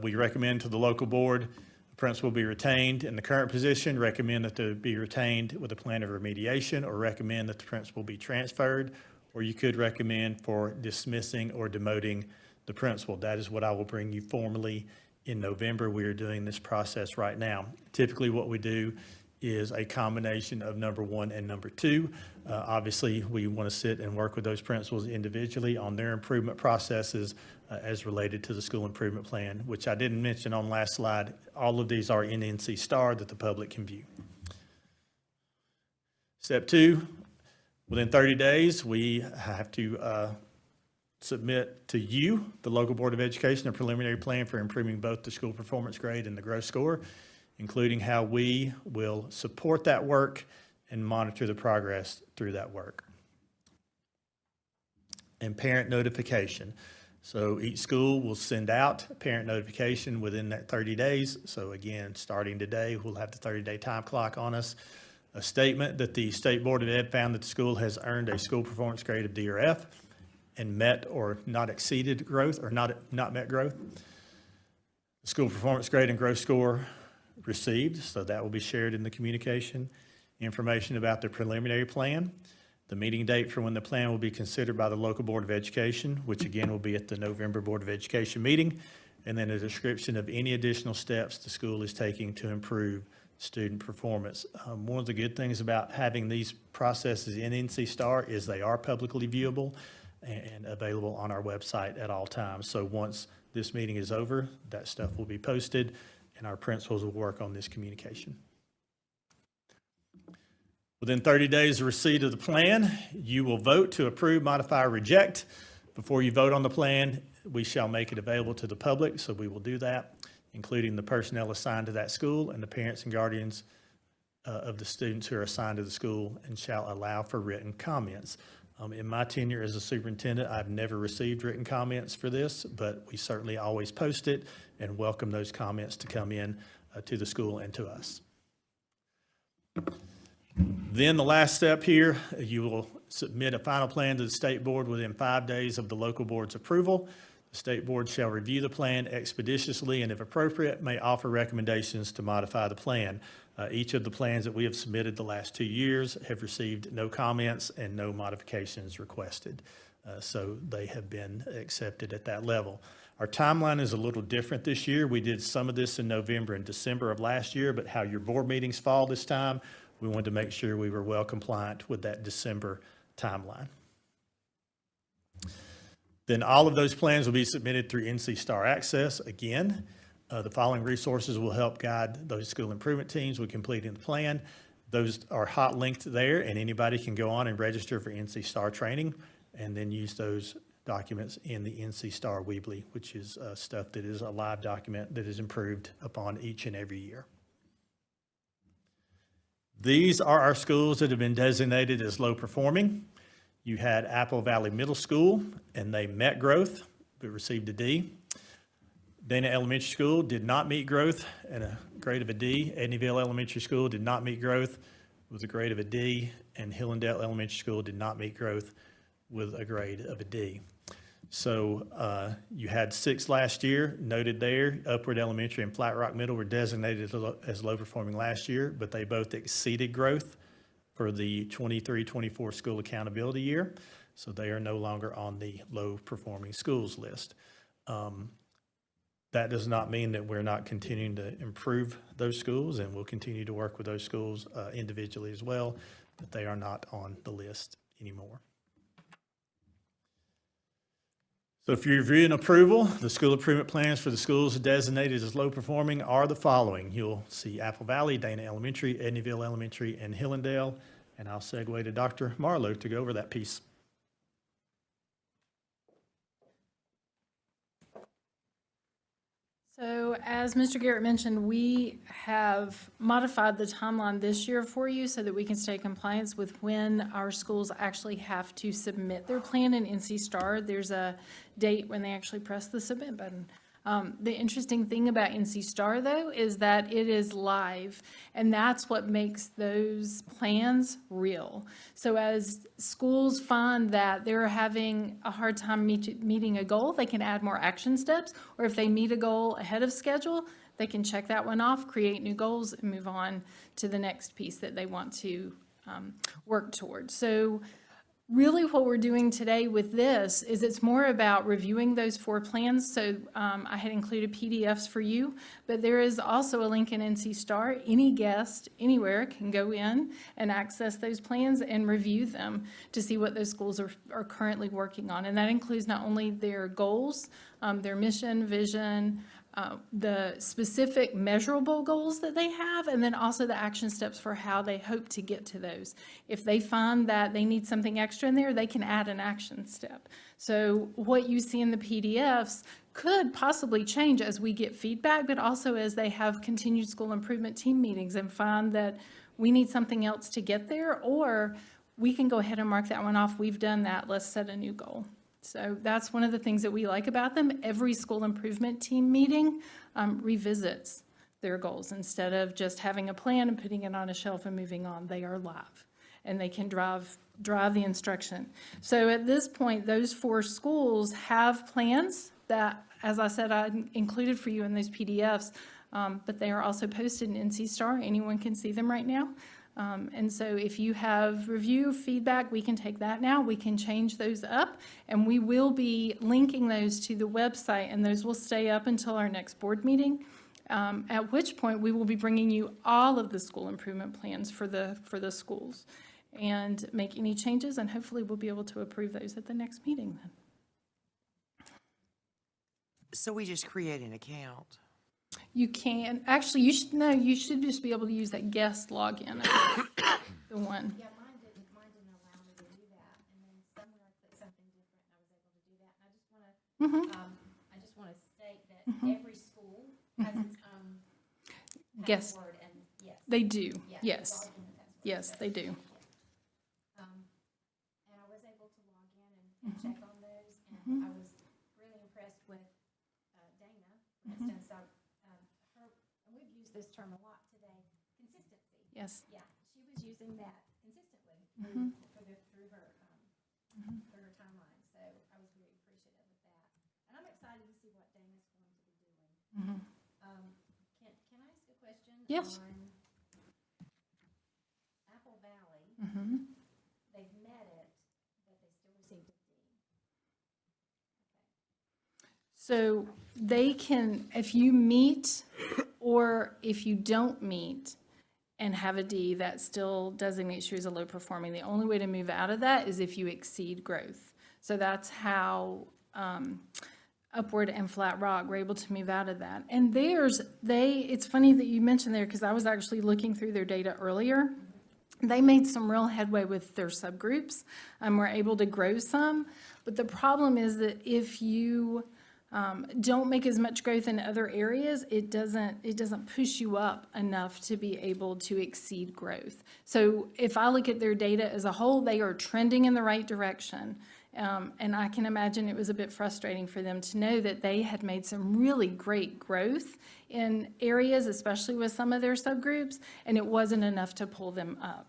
We recommend to the local board the principal be retained in the current position, recommend that they be retained with a plan of remediation, or recommend that the principal be transferred, or you could recommend for dismissing or demoting the principal. That is what I will bring you formally in November. We are doing this process right now. Typically what we do is a combination of number 1 and number 2. Obviously, we want to sit and work with those principals individually on their improvement processes as related to the school improvement plan, which I didn't mention on last slide. All of these are in NC STAR that the public can view. Step 2, within 30 days, we have to submit to you, the local Board of Education, a preliminary plan for improving both the school performance grade and the growth score, including how we will support that work and monitor the progress through that work. And parent notification. So each school will send out parent notification within that 30 days. So again, starting today, we'll have the 30-day time clock on us. A statement that the State Board of Ed found that the school has earned a school performance grade of D or F and met or not exceeded growth or not met growth. The school performance grade and growth score received, so that will be shared in the communication. Information about the preliminary plan, the meeting date for when the plan will be considered by the local Board of Education, which again will be at the November Board of Education meeting, and then a description of any additional steps the school is taking to improve student performance. One of the good things about having these processes in NC STAR is they are publicly viewable. and available on our website at all times. So once this meeting is over, that stuff will be posted, and our principals will work on this communication. Within 30 days of receipt of the plan, you will vote to approve, modify, or reject. Before you vote on the plan, we shall make it available to the public, so we will do that, including the personnel assigned to that school and the parents and guardians of the students who are assigned to the school, and shall allow for written comments. In my tenure as a superintendent, I've never received written comments for this, but we certainly always post it and welcome those comments to come in to the school and to us. Then the last step here, you will submit a final plan to the state board within 5 days of the local board's approval. The state board shall review the plan expeditiously and, if appropriate, may offer recommendations to modify the plan. Each of the plans that we have submitted the last 2 years have received no comments and no modifications requested. So they have been accepted at that level. Our timeline is a little different this year. We did some of this in November and December of last year, but how your board meetings fall this time, we wanted to make sure we were well compliant with that December timeline. Then all of those plans will be submitted through NC Star Access. Again, the following resources will help guide those school improvement teams with completing the plan. Those are hot linked there, and anybody can go on and register for NC Star training and then use those documents in the NC Star Weebly, which is stuff that is a live document that is improved upon each and every year. These are our schools that have been designated as low performing. You had Apple Valley Middle School, and they met growth, but received a D. Dana Elementary School did not meet growth at a grade of a D. Edneyville Elementary School did not meet growth with a grade of a D. And Hillendale Elementary School did not meet growth with a grade of a D. So you had 6 last year noted there. Upward Elementary and Flat Rock Middle were designated as low performing last year, but they both exceeded growth for the 23-24 school accountability year. So they are no longer on the low performing schools list. That does not mean that we're not continuing to improve those schools, and we'll continue to work with those schools individually as well, but they are not on the list anymore. So if you're reviewing approval, the school improvement plans for the schools designated as low performing are the following. You'll see Apple Valley, Dana Elementary, Edneyville Elementary, and Hillendale. And I'll segue to Dr. Marlowe to go over that piece. So as Mr. Garrett mentioned, we have modified the timeline this year for you so that we can stay in compliance with when our schools actually have to submit their plan in NC Star. There's a date when they actually press the submit button. The interesting thing about NC Star, though, is that it is live, and that's what makes those plans real. So as schools find that they're having a hard time meeting a goal, they can add more action steps, or if they meet a goal ahead of schedule, they can check that one off, create new goals, and move on to the next piece that they want to work towards. So really what we're doing today with this is it's more about reviewing those 4 plans. So I had included PDFs for you, but there is also a link in NC Star. Any guest anywhere can go in and access those plans and review them to see what those schools are currently working on. And that includes not only their goals, their mission, vision, the specific measurable goals that they have, and then also the action steps for how they hope to get to those. If they find that they need something extra in there, they can add an action step. So what you see in the PDFs could possibly change as we get feedback, but also as they have continued school improvement team meetings and find that we need something else to get there, or we can go ahead and mark that one off. We've done that. Let's set a new goal. So that's one of the things that we like about them. Every school improvement team meeting revisits their goals. Instead of just having a plan and putting it on a shelf and moving on, they are live and they can drive the instruction. So at this point, those 4 schools have plans that, as I said, I included for you in those PDFs, but they are also posted in NC Star. Anyone can see them right now. And so if you have review feedback, we can take that now. We can change those up, and we will be linking those to the website, and those will stay up until our next board meeting, at which point we will be bringing you all of the school improvement plans for the schools. and make any changes, and hopefully we'll be able to approve those at the next meeting then. So we just create an account. You can, actually, you should just be able to use that guest login, the one. Yeah, mine didn't allow me to do that, and then somewhere I put something different, and I was able to do that. And I just want to state that every school has its own Guest, password, and yes. they do, Yeah, yes. it's all in the password. Yes, they do. And I was able to log in and check on those, and I was really impressed with Dana, for instance. And we've used this term a lot today, consistency. Yes. Yeah, she was using that consistently through her timeline, so I was very appreciative of that. And I'm excited to see what Dana's going to be doing. Can I ask a question? Yes. On Apple Valley, they've met it, but they still received a D. So they can, if you meet or if you don't meet and have a D, that still designates you as a low performing. The only way to move out of that is if you exceed growth. So that's how Upward and Flat Rock were able to move out of that. And it's funny that you mentioned there, because I was actually looking through their data earlier. They made some real headway with their subgroups. Were able to grow some. But the problem is that if you don't make as much growth in other areas, it doesn't push you up enough to be able to exceed growth. So if I look at their data as a whole, they are trending in the right direction. And I can imagine it was a bit frustrating for them to know that they had made some really great growth in areas, especially with some of their subgroups, and it wasn't enough to pull them up.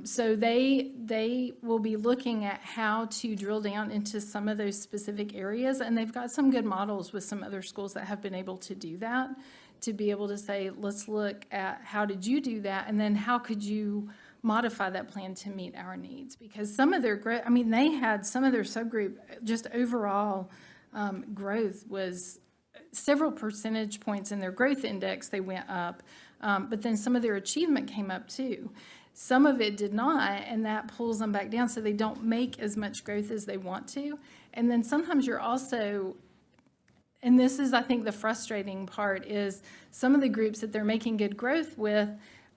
So they will be looking at how to drill down into some of those specific areas, and they've got some good models with some other schools that have been able to do that, to be able to say, let's look at how did you do that, and then how could you modify that plan to meet our needs? Because some of their growth, they had some of their subgroup, just overall growth was several percentage points in their growth index, they went up, but then some of their achievement came up too. Some of it did not, and that pulls them back down, so they don't make as much growth as they want to. And then sometimes you're also, and this is, I think, the frustrating part, is some of the groups that they're making good growth with,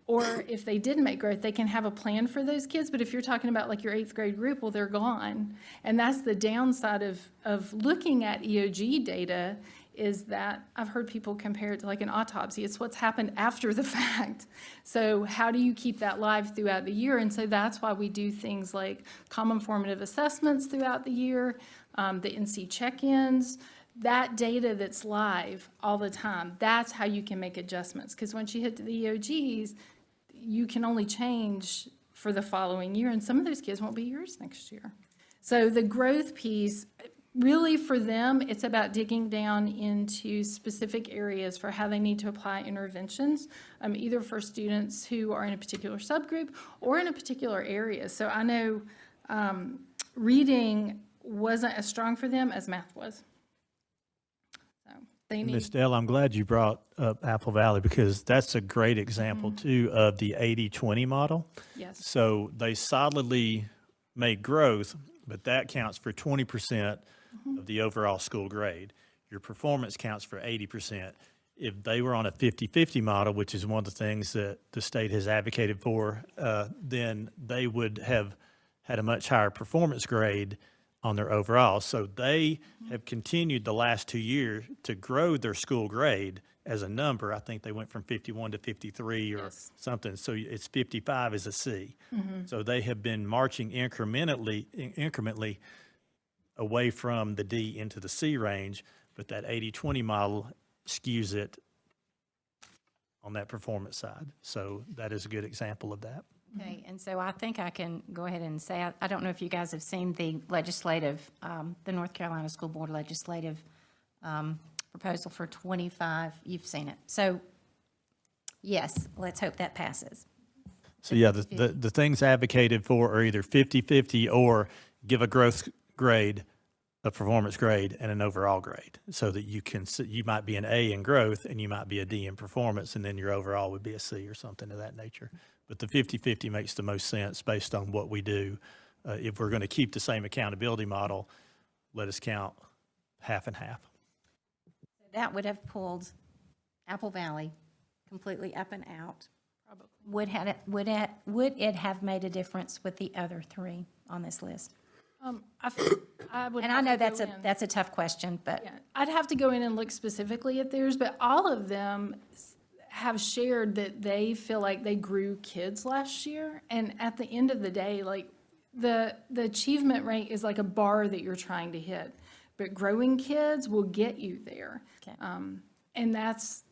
or if they did make growth, they can have a plan for those kids. But if you're talking about like your 8th grade group, well, they're gone. And that's the downside of looking at EOG data, is that I've heard people compare it to like an autopsy. It's what's happened after the fact. So how do you keep that live throughout the year? And so that's why we do things like common formative assessments throughout the year, the NC check-ins, that data that's live all the time. That's how you can make adjustments. Because once you hit the EOGs, you can only change for the following year, and some of those kids won't be yours next year. So the growth piece, really for them, it's about digging down into specific areas for how they need to apply interventions, either for students who are in a particular subgroup or in a particular area. So I know reading wasn't as strong for them as math was. So they need. Ms. Dell, I'm glad you brought up Apple Valley, because that's a great example too of the 80-20 model. Yes. So they solidly made growth, but that counts for 20% of the overall school grade. Your performance counts for 80%. If they were on a 50-50 model, which is one of the things that the state has advocated for, then they would have had a much higher performance grade on their overall. So they have continued the last 2 years to grow their school grade as a number. I think they went from 51 to 53 or something. So it's 55 as a C. So they have been marching incrementally away from the D into the C range, but that 80-20 model skews it on that performance side. So that is a good example of that. Okay, and so I think I can go ahead and say, I don't know if you guys have seen the legislative, the North Carolina School Board legislative proposal for 25. You've seen it. So yes, let's hope that passes. So yeah, the things advocated for are either 50-50 or give a growth grade a performance grade and an overall grade, so that you can, you might be an A in growth and you might be a D in performance, and then your overall would be a C or something of that nature. But the 50-50 makes the most sense based on what we do. If we're going to keep the same accountability model, let us count half and half. That would have pulled Apple Valley completely up and out. Probably. Would it have made a difference with the other three on this list? I would And I have know to go in. that's a tough question, but Yeah, I'd have to go in and look specifically at theirs, but all of them have shared that they feel like they grew kids last year. And at the end of the day, like the achievement rate is like a bar that you're trying to hit, but growing kids will get you there. Okay. And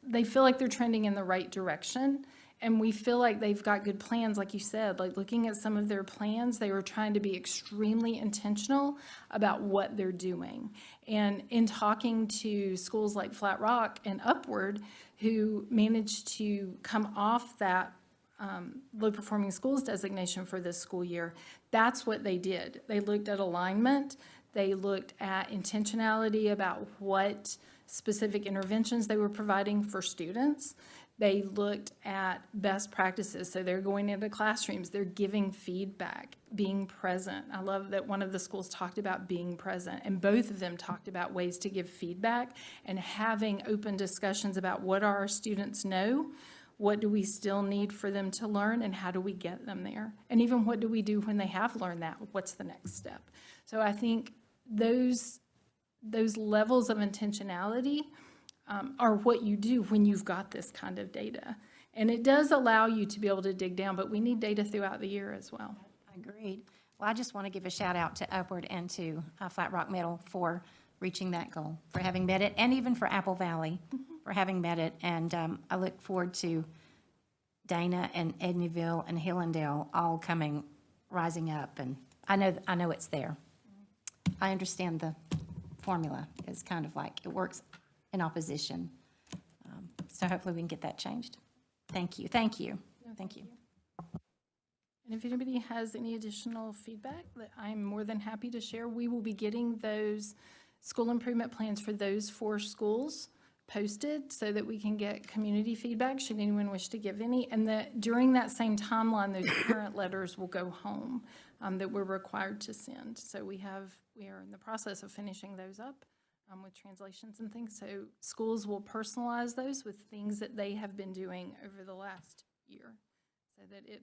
they feel like they're trending in the right direction. And we feel like they've got good plans, like you said, like looking at some of their plans, they were trying to be extremely intentional about what they're doing. And in talking to schools like Flat Rock and Upward, who managed to come off that low-performing schools designation for this school year, that's what they did. They looked at alignment, they looked at intentionality about what specific interventions they were providing for students. They looked at best practices, so they're going into classrooms, they're giving feedback, being present. I love that one of the schools talked about being present, and both of them talked about ways to give feedback and having open discussions about what our students know, what do we still need for them to learn, and how do we get them there? And even what do we do when they have learned that? What's the next step? So I think those levels of intentionality are what you do when you've got this kind of data. And it does allow you to be able to dig down, but we need data throughout the year as well. agreed. Well, I just want to give a shout out to Upward and to Flat Rock Middle for reaching that goal, for having met it, and even for Apple Valley for having met it. And I look forward to Dana and Edneyville and Hillendale all rising up. And I know it's there. I understand the formula is kind of like it works in opposition. So hopefully we can get that changed. Thank you. Thank you. Thank you. And if anybody has any additional feedback that I'm more than happy to share, we will be getting those school improvement plans for those 4 schools posted so that we can get community feedback should anyone wish to give any. And that during that same timeline, those parent letters will go home that we're required to send. So we are in the process of finishing those up with translations and things. So schools will personalize those with things that they have been doing over the last year so that it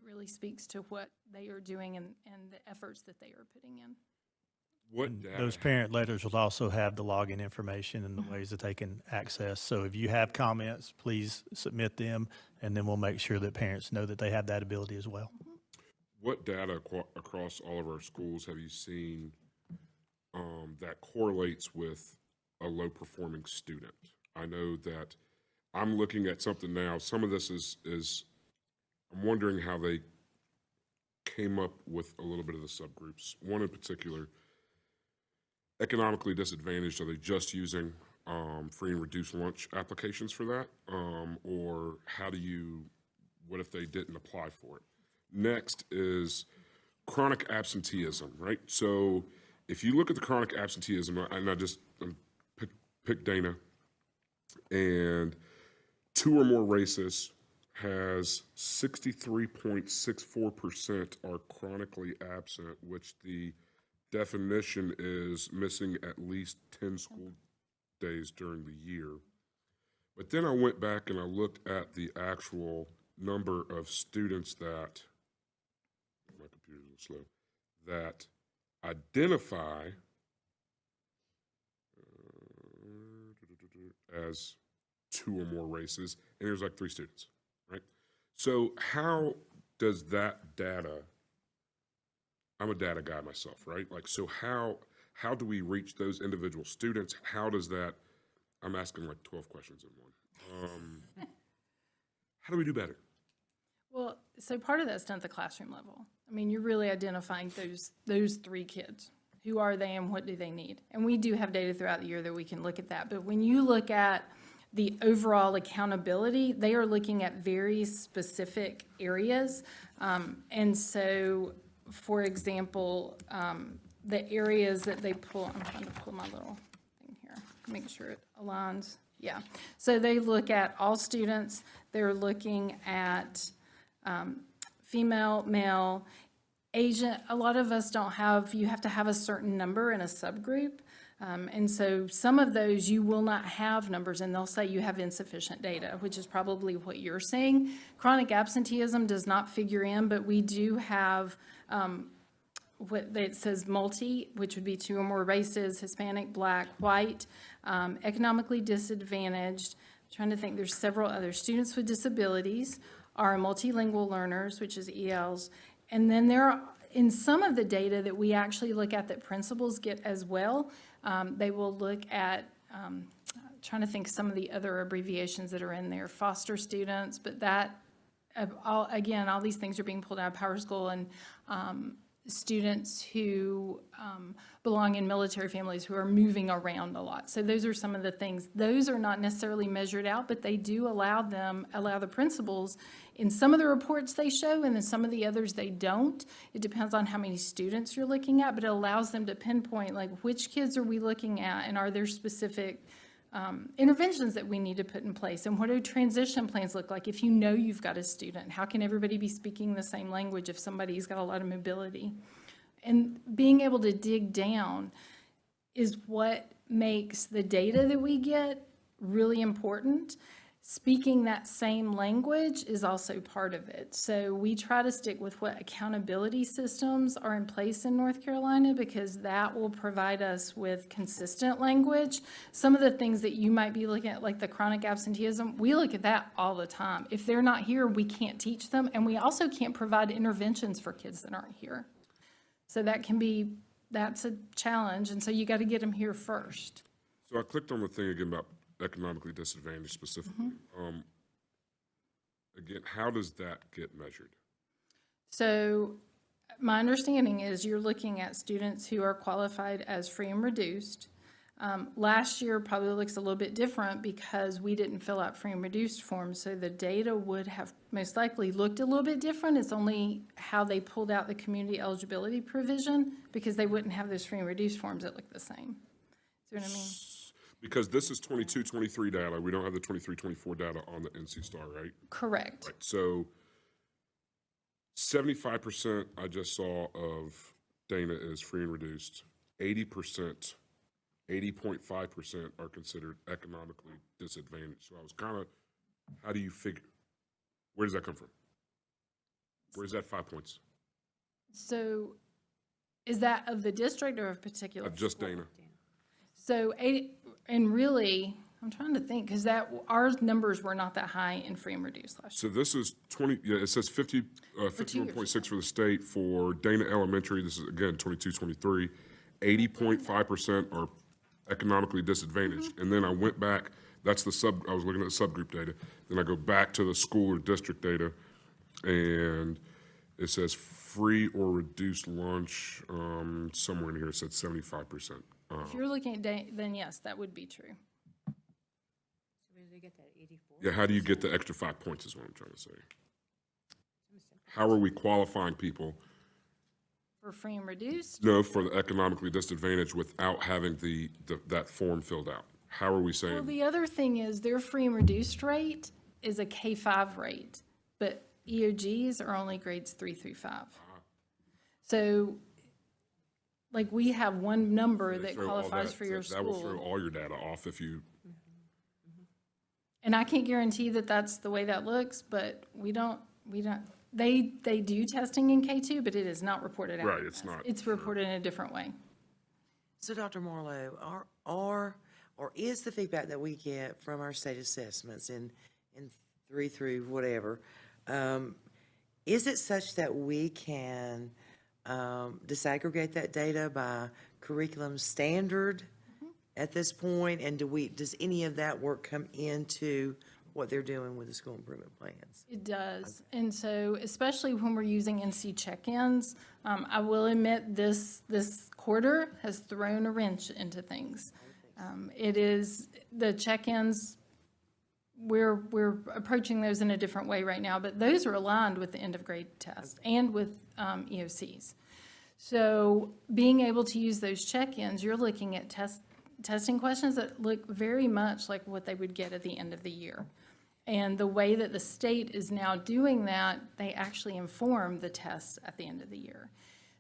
really speaks to what they are doing and the efforts that they are putting in. Those parent letters will also have the login information and the ways that they can access. So if you have comments, please submit them, and then we'll make sure that parents know that they have that ability as well. What data across all of our schools have you seen that correlates with a low-performing student? I know that I'm looking at something now. Some of this is I'm wondering how they came up with a little bit of the subgroups. One in particular, economically disadvantaged, are they just using free and reduced lunch applications for that? Or what if they didn't apply for it? Next is chronic absenteeism, right? So if you look at the chronic absenteeism, and I pick Dana, and 2 or more races has 63.64% are chronically absent, which the definition is missing at least 10 school days during the year. But then I went back and I looked at the actual number of students that, my computer's a little slow, that identify as 2 or more races, and there's like 3 students, right? So how does that data, I'm a data guy myself, right? Like, so how do we reach those individual students? How does that, I'm asking like 12 questions in one. How do we do better? Well, so part of that's done at the classroom level. I mean, you're really identifying those 3 kids. Who are they and what do they need? And we do have data throughout the year that we can look at that. But when you look at the overall accountability, they are looking at very specific areas. And so, for example, the areas that they pull, I'm trying to pull my little thing here, make sure it aligns. Yeah, so they look at all students, they're looking at female, male, Asian. A lot of us don't have, you have to have a certain number in a subgroup. And so some of those you will not have numbers, and they'll say you have insufficient data, which is probably what you're saying. Chronic absenteeism does not figure in, but we do have what it says multi, which would be 2 or more races, Hispanic, Black, white, economically disadvantaged. I'm trying to think, there's several other. Students with disabilities are multilingual learners, which is ELs. And then there are, in some of the data that we actually look at that principals get as well, they will look at, trying to think some of the other abbreviations that are in there, foster students, but that, again, all these things are being pulled out of Power School, and students who belong in military families who are moving around a lot. So those are some of the things. Those are not necessarily measured out, but they do allow the principals, in some of the reports they show, and then some of the others they don't. It depends on how many students you're looking at, but it allows them to pinpoint, like, which kids are we looking at, and are there specific interventions that we need to put in place, and what do transition plans look like if you know you've got a student? How can everybody be speaking the same language if somebody's got a lot of mobility? And being able to dig down is what makes the data that we get really important. Speaking that same language is also part of it. So we try to stick with what accountability systems are in place in North Carolina, because that will provide us with consistent language. Some of the things that you might be looking at, like the chronic absenteeism, we look at that all the time. If they're not here, we can't teach them, and we also can't provide interventions for kids that aren't here. So that's a challenge, and so you got to get them here first. So I clicked on the thing again about economically disadvantaged specifically. Again, how does that get measured? So my understanding is you're looking at students who are qualified as free and reduced. Last year probably looks a little bit different because we didn't fill out free and reduced forms, so the data would have most likely looked a little bit different. It's only how they pulled out the community eligibility provision, because they wouldn't have those free and reduced forms that look the same. See what I mean? Because this is 22-23 data. We don't have the 23-24 data on the NC STAR, right? Correct. Right. So 75% I just saw of Dana is free and reduced. 80%, 80.5% are considered economically disadvantaged. So I was kind of, how do you figure, where does that come from? Where's that 5 points? So is that of the district or of particular? Just Dana. So 80, and really, I'm trying to think, because our numbers were not that high in free and reduced last year. So this is 20, yeah, it says 51.6 for the state. For Dana Elementary, this is again 22-23. 80.5% are economically disadvantaged. And then I went back, that's I was looking at the subgroup data. Then I go back to the school or district data, and it says free or reduced lunch, somewhere in here it said 75%. If you're looking at then yes, that would be true. Yeah, how do you get the extra 5 points is what I'm trying to say. How are we qualifying people? For free and reduced? No, for the economically disadvantaged without having that form filled out. How are we saying? Well, the other thing is their free and reduced rate is a K-5 rate, but EOGs are only grades 3 through 5. So, like, we have one number that qualifies for your school. That will throw all your data off if you. And I can't guarantee that that's the way that looks, but we don't, they do testing in K2, but it is not reported out. Right, it's not. It's reported in a different way. So Dr. Marlowe, or is the feedback that we get from our state assessments in 3 through whatever, is it such that we can disaggregate that data by curriculum standard at this point? And does any of that work come into what they're doing with the school improvement plans? It does. And so especially when we're using NC check-ins, I will admit this quarter has thrown a wrench into things. It is the check-ins, we're approaching those in a different way right now, but those are aligned with the end of grade test and with EOCs. So being able to use those check-ins, you're looking at testing questions that look very much like what they would get at the end of the year. And the way that the state is now doing that, they actually inform the tests at the end of the year.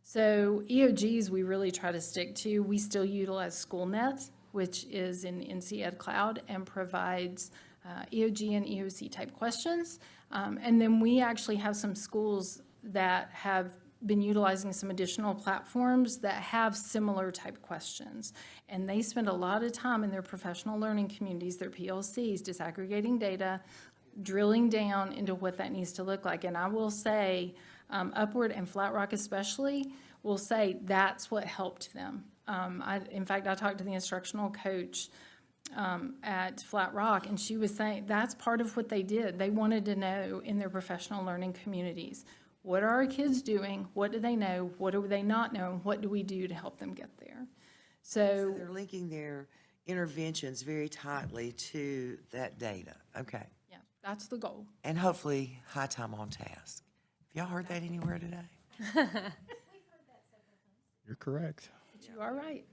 So EOGs, we really try to stick to. We still utilize SchoolNet, which is in NC Ed Cloud and provides EOG and EOC type questions. And then we actually have some schools that have been utilizing some additional platforms that have similar type questions. And they spend a lot of time in their professional learning communities, their PLCs, disaggregating data, drilling down into what that needs to look like. And I will say, Upward and Flat Rock especially, will say that's what helped them. In fact, I talked to the instructional coach at Flat Rock, and she was saying that's part of what they did. They wanted to know in their professional learning communities, what are our kids doing? What do they know? What do they not know? And what do we do to help them get there? So they're linking their interventions very tightly to that data. Okay. Yeah, that's the goal. And hopefully high time on task. Have y'all heard that anywhere today? You're correct. But you are right.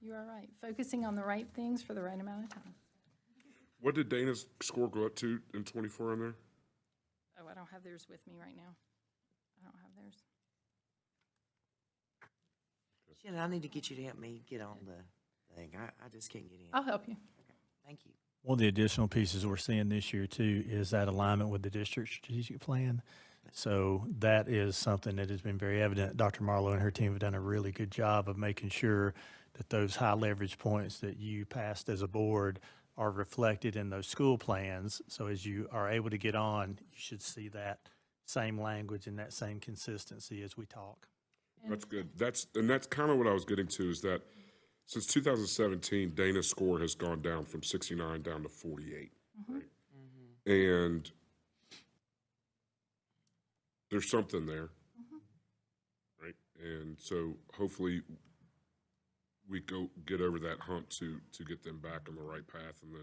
You are right. Focusing on the right things for the right amount of time. What did Dana's score go up to in 24 on there? Oh, I don't have theirs with me right now. I don't have theirs. Shannon, I need to get you to help me get on the thing. I just can't get in. I'll help you. Okay. Thank you. One of the additional pieces we're seeing this year too is that alignment with the district strategic plan. So that is something that has been very evident. Dr. Marlowe and her team have done a really good job of making sure that those high leverage points that you passed as a board are reflected in those school plans. So as you are able to get on, you should see that same language and that same consistency as we talk. That's good. That's kind of what I was getting to, is that since 2017, Dana's score has gone down from 69 down to 48, right? And there's something there, right? And so hopefully we get over that hump to get them back on the right path. And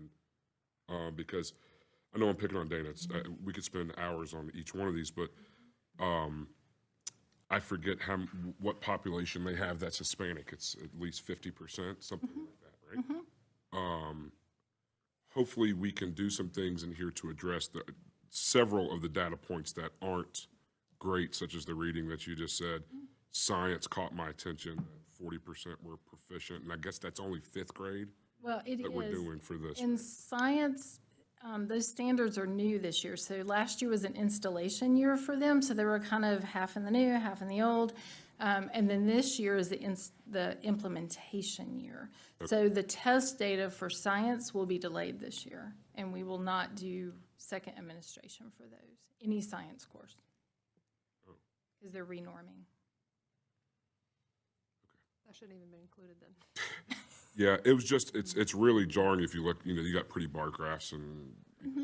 then because I know I'm picking on Dana, we could spend hours on each one of these, but I forget what population they have that's Hispanic. It's at least 50%, something like that, right? Hopefully we can do some things in here to address several of the data points that aren't great, such as the reading that you just said. Science caught my attention. 40% were proficient, and I guess that's only 5th grade. Well, it that is. We're doing for this. In science, those standards are new this year. So last year was an installation year for them, so they were kind of half in the new, half in the old. And then this year is the implementation year. Okay. So the test data for science will be delayed this year, and we will not do second administration for those, any science course, because they're renorming. That shouldn't even be included then. Yeah, it was just, it's really jarring if you look, you got pretty bar graphs and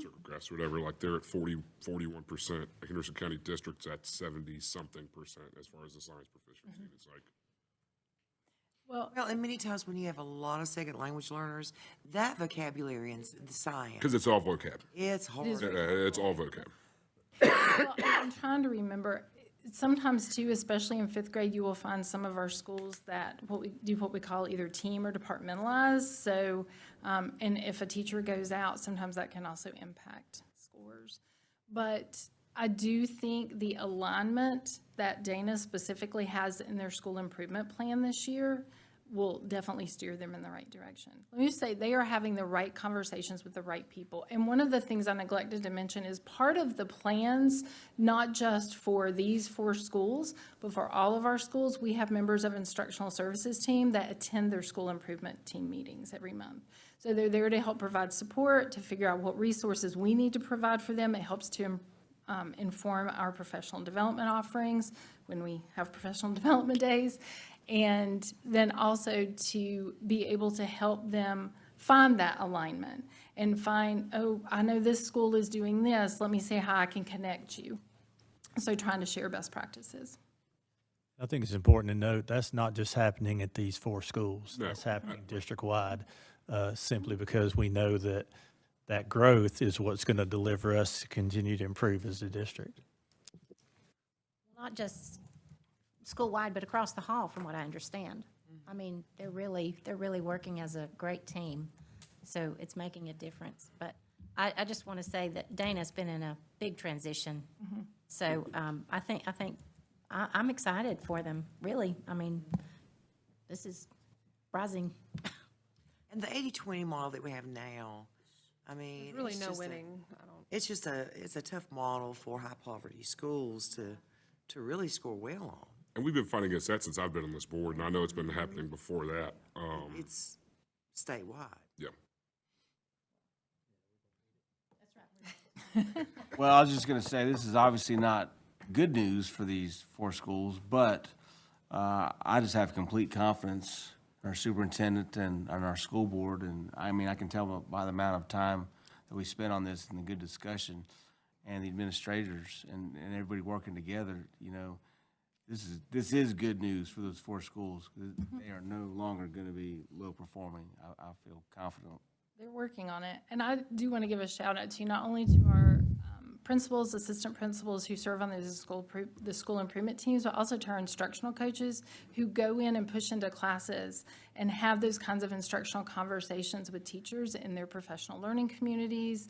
circle graphs or whatever, like they're at 41%. Henderson County District's at 70-something% as far as the science proficiency. It's like, Well, and many times when you have a lot of second language learners, that vocabulary in the science. because it's all vocab. It's hard. It's all vocab. Well, I'm trying to remember, sometimes too, especially in 5th grade, you will find some of our schools that what we call either team or departmentalized. So, and if a teacher goes out, sometimes that can also impact scores. But I do think the alignment that Dana specifically has in their school improvement plan this year will definitely steer them in the right direction. Let me just say, they are having the right conversations with the right people. And one of the things I neglected to mention is part of the plans, not just for these 4 schools, but for all of our schools, we have members of instructional services team that attend their school improvement team meetings every month. So they're there to help provide support, to figure out what resources we need to provide for them. It helps to inform our professional development offerings when we have professional development days. And then also to be able to help them find that alignment and find, oh, I know this school is doing this, let me see how I can connect you. So trying to share best practices. I think it's important to note that's not just happening at these 4 schools. No. That's happening district-wide, simply because we know that that growth is what's going to deliver us to continue to improve as a district. Not just school-wide, but across the hall, from what I understand. I mean, they're really working as a great team, so it's making a difference. But I just want to say that Dana's been in a big transition. So I'm excited for them, really. I mean, this is rising. And the 80-20 model that we have now, I mean. There's really it's no just winning. It's just it's a tough model for high-poverty schools to really score well on. And we've been fighting against that since I've been on this board, and I know it's been happening before that. It's statewide. Yeah. Well, I was just going to say, this is obviously not good news for these 4 schools, but I just have complete confidence in our superintendent and our school board. And I mean, I can tell by the amount of time that we spent on this and the good discussion and the administrators and everybody working together, you know, this is good news for those 4 schools. They are no longer going to be low performing. I feel confident. They're working on it. And I do want to give a shout out to not only to our principals, assistant principals who serve on the school improvement teams, but also to our instructional coaches who go in and push into classes and have those kinds of instructional conversations with teachers in their professional learning communities,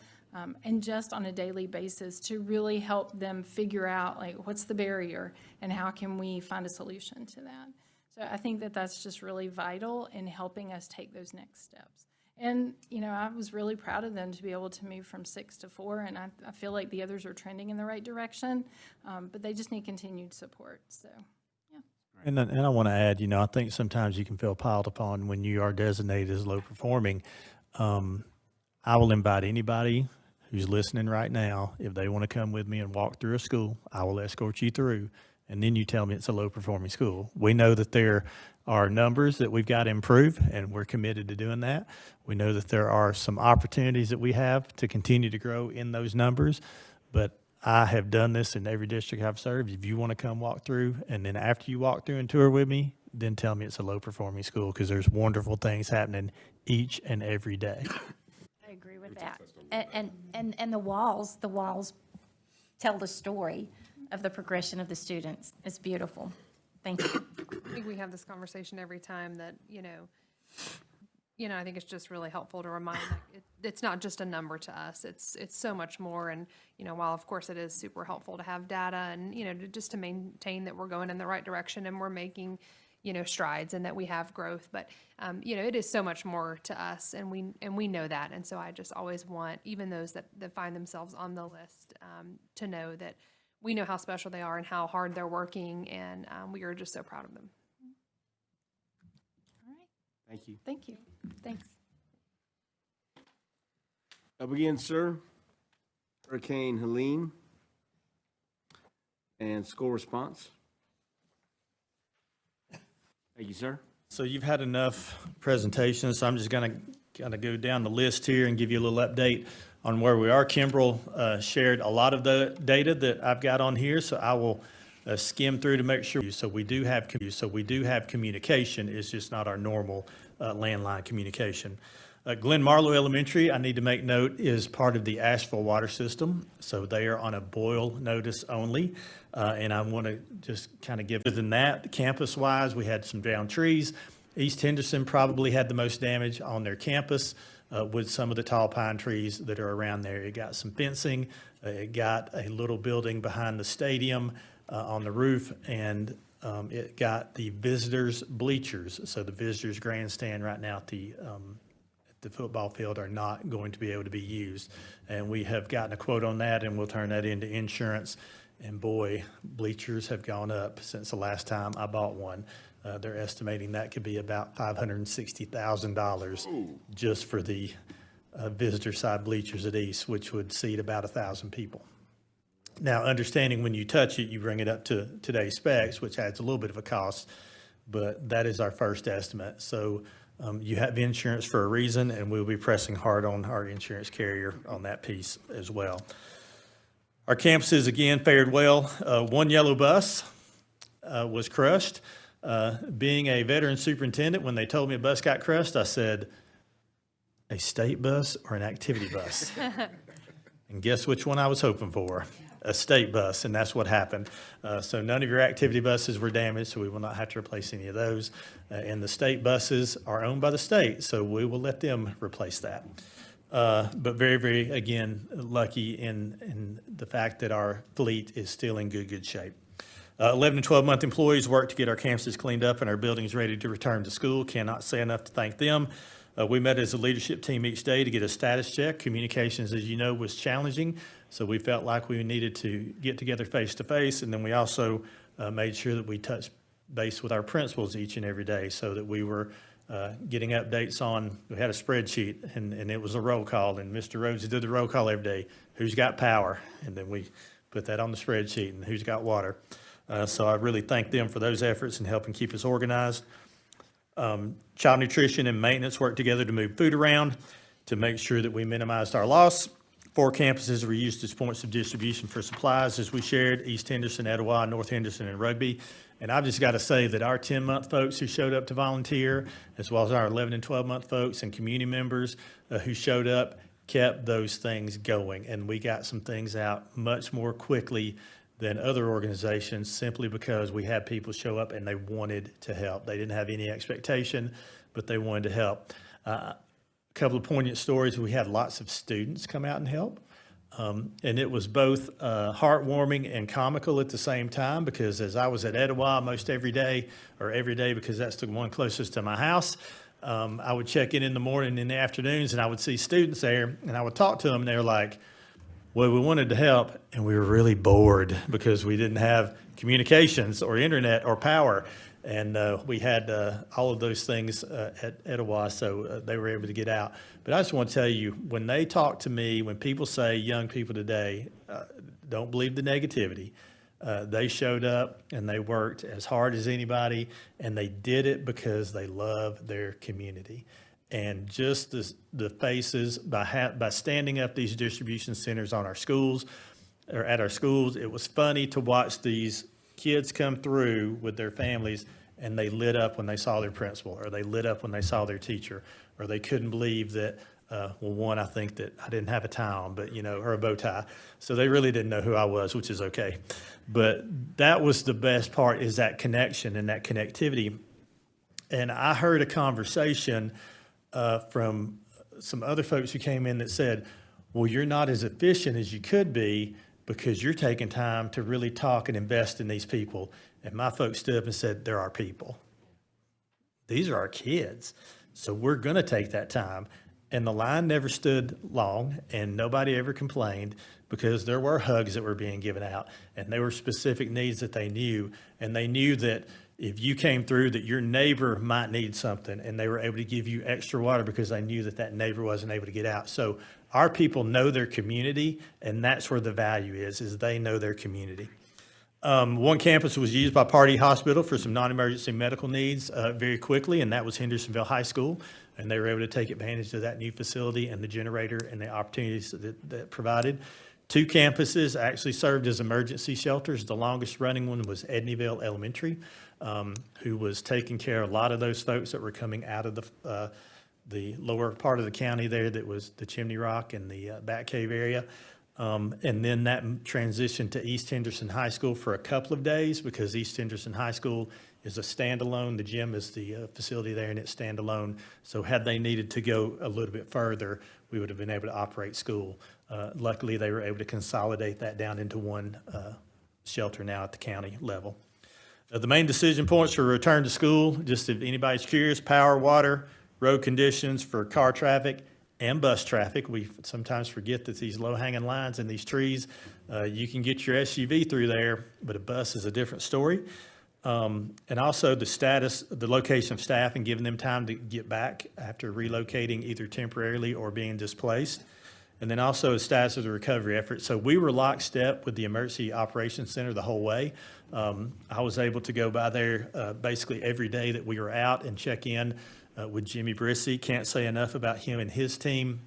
and just on a daily basis to really help them figure out, like, what's the barrier and how can we find a solution to that. So I think that that's just really vital in helping us take those next steps. And, you know, I was really proud of them to be able to move from 6 to 4, and I feel like the others are trending in the right direction, but they just need continued support, so, yeah. And I want to add, you know, I think sometimes you can feel piled upon when you are designated as low performing. I will invite anybody who's listening right now, if they want to come with me and walk through a school, I will escort you through, and then you tell me it's a low performing school. We know that there are numbers that we've got to improve, and we're committed to doing that. We know that there are some opportunities that we have to continue to grow in those numbers, but I have done this in every district I've served. If you want to come walk through, and then after you walk through and tour with me, then tell me it's a low performing school, because there's wonderful things happening each and every day. I agree with that. And the walls tell the story of the progression of the students. It's beautiful. Thank you. I think we have this conversation every time that, you know, I think it's just really helpful to remind, like, it's not just a number to us. It's so much more. And, you know, while of course it is super helpful to have data and, you know, just to maintain that we're going in the right direction and we're making, you know, strides and that we have growth. But, you know, it is so much more to us, and we know that. And so I just always want even those that find themselves on the list to know that we know how special they are and how hard they're working, and we are just so proud of them. All right. Thank you. Thank you. Thanks. Up again, sir. Hurricane Helene and school response. Thank you, sir. So you've had enough presentations, so I'm just going to kind of go down the list here and give you a little update on where we are. Kimbrell shared a lot of the data that I've got on here, so I will skim through to make sure. So we do have communication. It's just not our normal landline communication. Glen Marlowe Elementary, I need to make note, is part of the Asheville water system, so they are on a boil notice only. And I want to just kind of give, other than that, campus-wise, we had some downed trees. East Henderson probably had the most damage on their campus with some of the tall pine trees that are around there. It got some fencing, it got a little building behind the stadium on the roof, and it got the visitors' bleachers. So the visitors' grandstand right now at the football field are not going to be able to be used. And we have gotten a quote on that, and we'll turn that into insurance. And boy, bleachers have gone up since the last time I bought one. They're estimating that could be about $560,000 just for the visitor side bleachers at East, which would seat about 1,000 people. Now, understanding when you touch it, you bring it up to today's specs, which adds a little bit of a cost, but that is our first estimate. So you have insurance for a reason, and we'll be pressing hard on our insurance carrier on that piece as well. Our campuses, again, fared well. One yellow bus was crushed. Being a veteran superintendent, when they told me a bus got crushed, I said, a state bus or an activity bus? And guess which one I was hoping for? a state bus, and that's what happened. So none of your activity buses were damaged, so we will not have to replace any of those. And the state buses are owned by the state, so we will let them replace that. But very, very, again, lucky in the fact that our fleet is still in good shape. 11 and 12-month employees work to get our campuses cleaned up and our buildings ready to return to school. Cannot say enough to thank them. We met as a leadership team each day to get a status check. Communications, as you know, was challenging, so we felt like we needed to get together face-to-face, and then we also made sure that we touched base with our principals each and every day so that we were getting updates on, we had a spreadsheet, and it was a roll call, and Mr. Rhodes did the roll call every day. Who's got power? And then we put that on the spreadsheet, and who's got water. So I really thank them for those efforts in helping keep us organized. Child nutrition and maintenance worked together to move food around to make sure that we minimized our loss. 4 campuses were used as points of distribution for supplies, as we shared: East Henderson, Etowah, North Henderson, and Rugby. And I've just got to say that our 10-month folks who showed up to volunteer, as well as our 11 and 12-month folks and community members who showed up, kept those things going. And we got some things out much more quickly than other organizations, simply because we had people show up and they wanted to help. They didn't have any expectation, but they wanted to help. A couple of poignant stories. We had lots of students come out and help. And it was both heartwarming and comical at the same time, because as I was at Etowah most every day because that's the one closest to my house, I would check in the morning and in the afternoons, and I would see students there, and I would talk to them, and they were like, well, we wanted to help, and we were really bored because we didn't have communications or internet or power. And we had all of those things at Etowah, so they were able to get out. But I just want to tell you, when they talk to me, when people say, young people today, don't believe the negativity. They showed up and they worked as hard as anybody, and they did it because they love their community. And just the faces by standing up these distribution centers on our schools, or at our schools, it was funny to watch these kids come through with their families, and they lit up when they saw their principal, or they lit up when they saw their teacher, or they couldn't believe that, well, one, I think that I didn't have a tie on, but, or a bow tie. So they really didn't know who I was, which is okay. But that was the best part, is that connection and that connectivity. And I heard a conversation from some other folks who came in that said, well, you're not as efficient as you could be because you're taking time to really talk and invest in these people. And my folks stood up and said, they're our people. These are our kids. So we're going to take that time. And the line never stood long, and nobody ever complained, because there were hugs that were being given out, and there were specific needs that they knew. And they knew that if you came through, that your neighbor might need something, and they were able to give you extra water because they knew that that neighbor wasn't able to get out. So our people know their community, and that's where the value is they know their community. One campus was used by Pardee Hospital for some non-emergency medical needs very quickly, and that was Hendersonville High School. And they were able to take advantage of that new facility and the generator and the opportunities that provided. 2 campuses actually served as emergency shelters. The longest running one was Edneyville Elementary, who was taking care of a lot of those folks that were coming out of the lower part of the county there, that was the Chimney Rock and the Bat Cave area. And then that transitioned to East Henderson High School for a couple of days, because East Henderson High School is a standalone. The gym is the facility there, and it's standalone. So had they needed to go a little bit further, we would have been able to operate school. Luckily, they were able to consolidate that down into one shelter now at the county level. The main decision points for return to school, just if anybody's curious: power, water, road conditions for car traffic and bus traffic. We sometimes forget that these low-hanging lines and these trees, you can get your SUV through there, but a bus is a different story. And also the status, the location of staff, and giving them time to get back after relocating either temporarily or being displaced. And then also the status of the recovery effort. So we were lockstep with the Emergency Operations Center the whole way. I was able to go by there basically every day that we were out and check in with Jimmy Brissy. Can't say enough about him and his team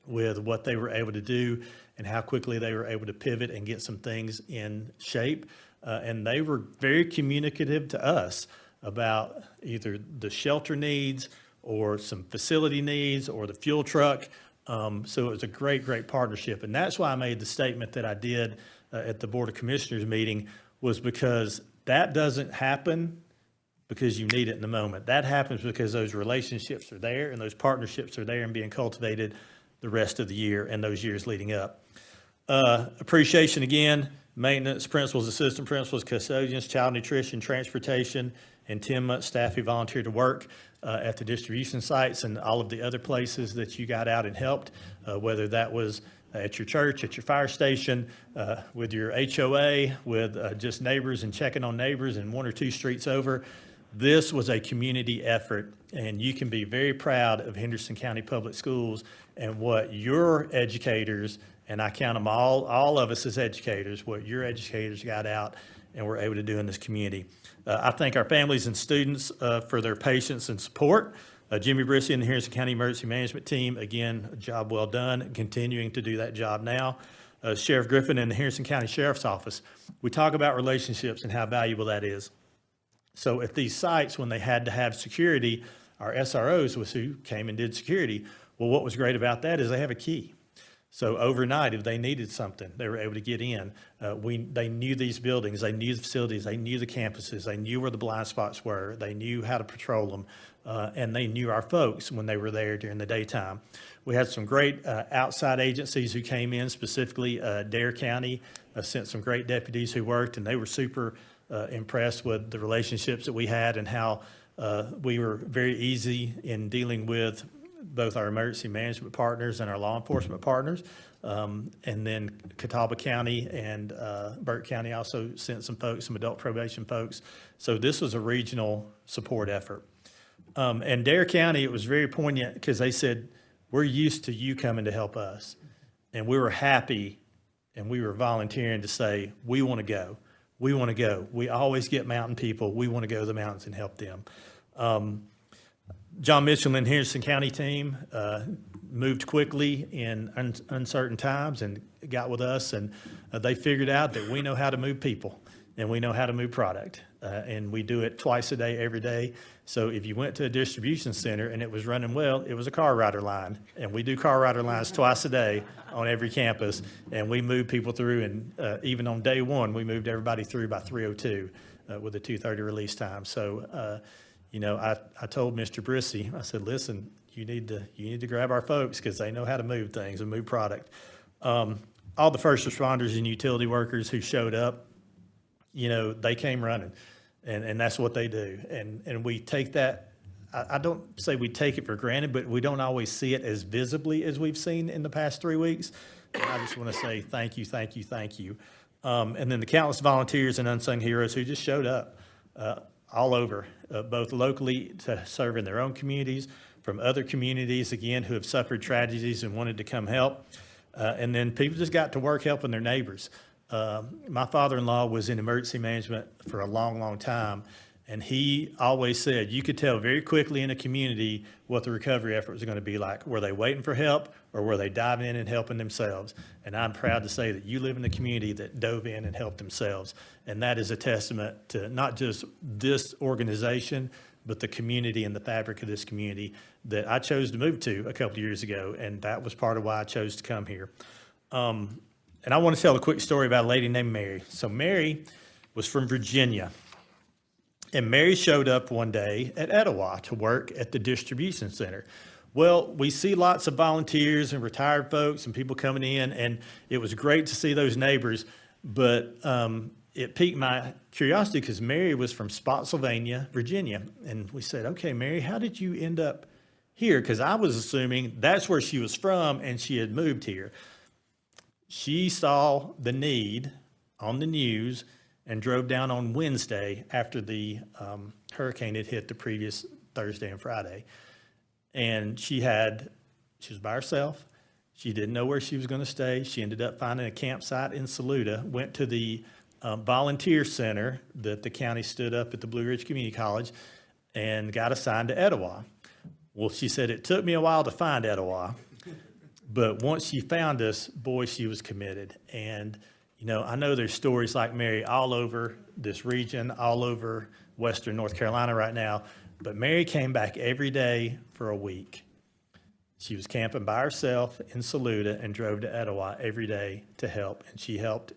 with what they were able to do and how quickly they were able to pivot and get some things in shape. And they were very communicative to us about either the shelter needs or some facility needs or the fuel truck. So it was a great, great partnership. And that's why I made the statement that I did at the Board of Commissioners meeting, was because that doesn't happen because you need it in the moment. That happens because those relationships are there and those partnerships are there and being cultivated the rest of the year and those years leading up. Appreciation again, maintenance, principals, assistant principals, custodians, child nutrition, transportation, and 10-month staff who volunteered to work at the distribution sites and all of the other places that you got out and helped, whether that was at your church, at your fire station, with your HOA, with just neighbors and checking on neighbors and 1 or 2 streets over. This was a community effort, and you can be very proud of Henderson County Public Schools and what your educators, and I count them all of us as educators, what your educators got out and were able to do in this community. I thank our families and students for their patience and support. Jimmy Brissy and the Henderson County Emergency Management Team, again, a job well done, continuing to do that job now. Sheriff Griffin and the Henderson County Sheriff's Office. We talk about relationships and how valuable that is. So at these sites, when they had to have security, our SROs was who came and did security. Well, what was great about that is they have a key. So overnight, if they needed something, they were able to get in. They knew these buildings, they knew the facilities, they knew the campuses, they knew where the blind spots were, they knew how to patrol them, and they knew our folks when they were there during the daytime. We had some great outside agencies who came in, specifically Dare County sent some great deputies who worked, and they were super impressed with the relationships that we had and how we were very easy in dealing with both our emergency management partners and our law enforcement partners. And then Catawba County and Burke County also sent some folks, some adult probation folks. So this was a regional support effort. And Dare County, it was very poignant because they said, we're used to you coming to help us. And we were happy and we were volunteering to say, we want to go. We want to go. We always get mountain people. We want to go to the mountains and help them. John Mitchell and Henderson County team moved quickly in uncertain times and got with us, and they figured out that we know how to move people and we know how to move product, and we do it twice a day, every day. So if you went to a distribution center and it was running well, it was a car rider line, and we do car rider lines twice a day on every campus, and we move people through, and even on day one, we moved everybody through by 3:02 with a 2:30 release time. So I told Mr. Brissy, I said, listen, you need to grab our folks because they know how to move things and move product. All the first responders and utility workers who showed up, they came running, and that's what they do. And we take that, I don't say we take it for granted, but we don't always see it as visibly as we've seen in the past 3 weeks. And I just want to say thank you, thank you, thank you. And then the countless volunteers and unsung heroes who just showed up all over, both locally to serve in their own communities, from other communities, again, who have suffered tragedies and wanted to come help. And then people just got to work helping their neighbors. My father-in-law was in emergency management for a long, long time, and he always said you could tell very quickly in a community what the recovery effort was going to be like. Were they waiting for help, or were they diving in and helping themselves? And I'm proud to say that you live in the community that dove in and helped themselves. And that is a testament to not just this organization, but the community and the fabric of this community that I chose to move to a couple of years ago. And that was part of why I chose to come here. And I want to tell a quick story about a lady named Mary. So Mary was from Virginia. And Mary showed up one day at Etowah to work at the distribution center. Well, we see lots of volunteers and retired folks and people coming in, and it was great to see those neighbors, but it piqued my curiosity because Mary was from Spotsylvania, Virginia. And we said, okay, Mary, how did you end up here? Because I was assuming that's where she was from and she had moved here. She saw the need on the news and drove down on Wednesday after the hurricane had hit the previous Thursday and Friday. And she was by herself. She didn't know where she was going to stay. She ended up finding a campsite in Saluda, went to the volunteer center that the county stood up at the Blue Ridge Community College, and got assigned to Etowah. Well, she said, it took me a while to find Etowah, but once she found us, boy, she was committed. And I know there's stories like Mary all over this region, all over Western North Carolina right now, but Mary came back every day for a week. She was camping by herself in Saluda and drove to Etowah every day to help, and she helped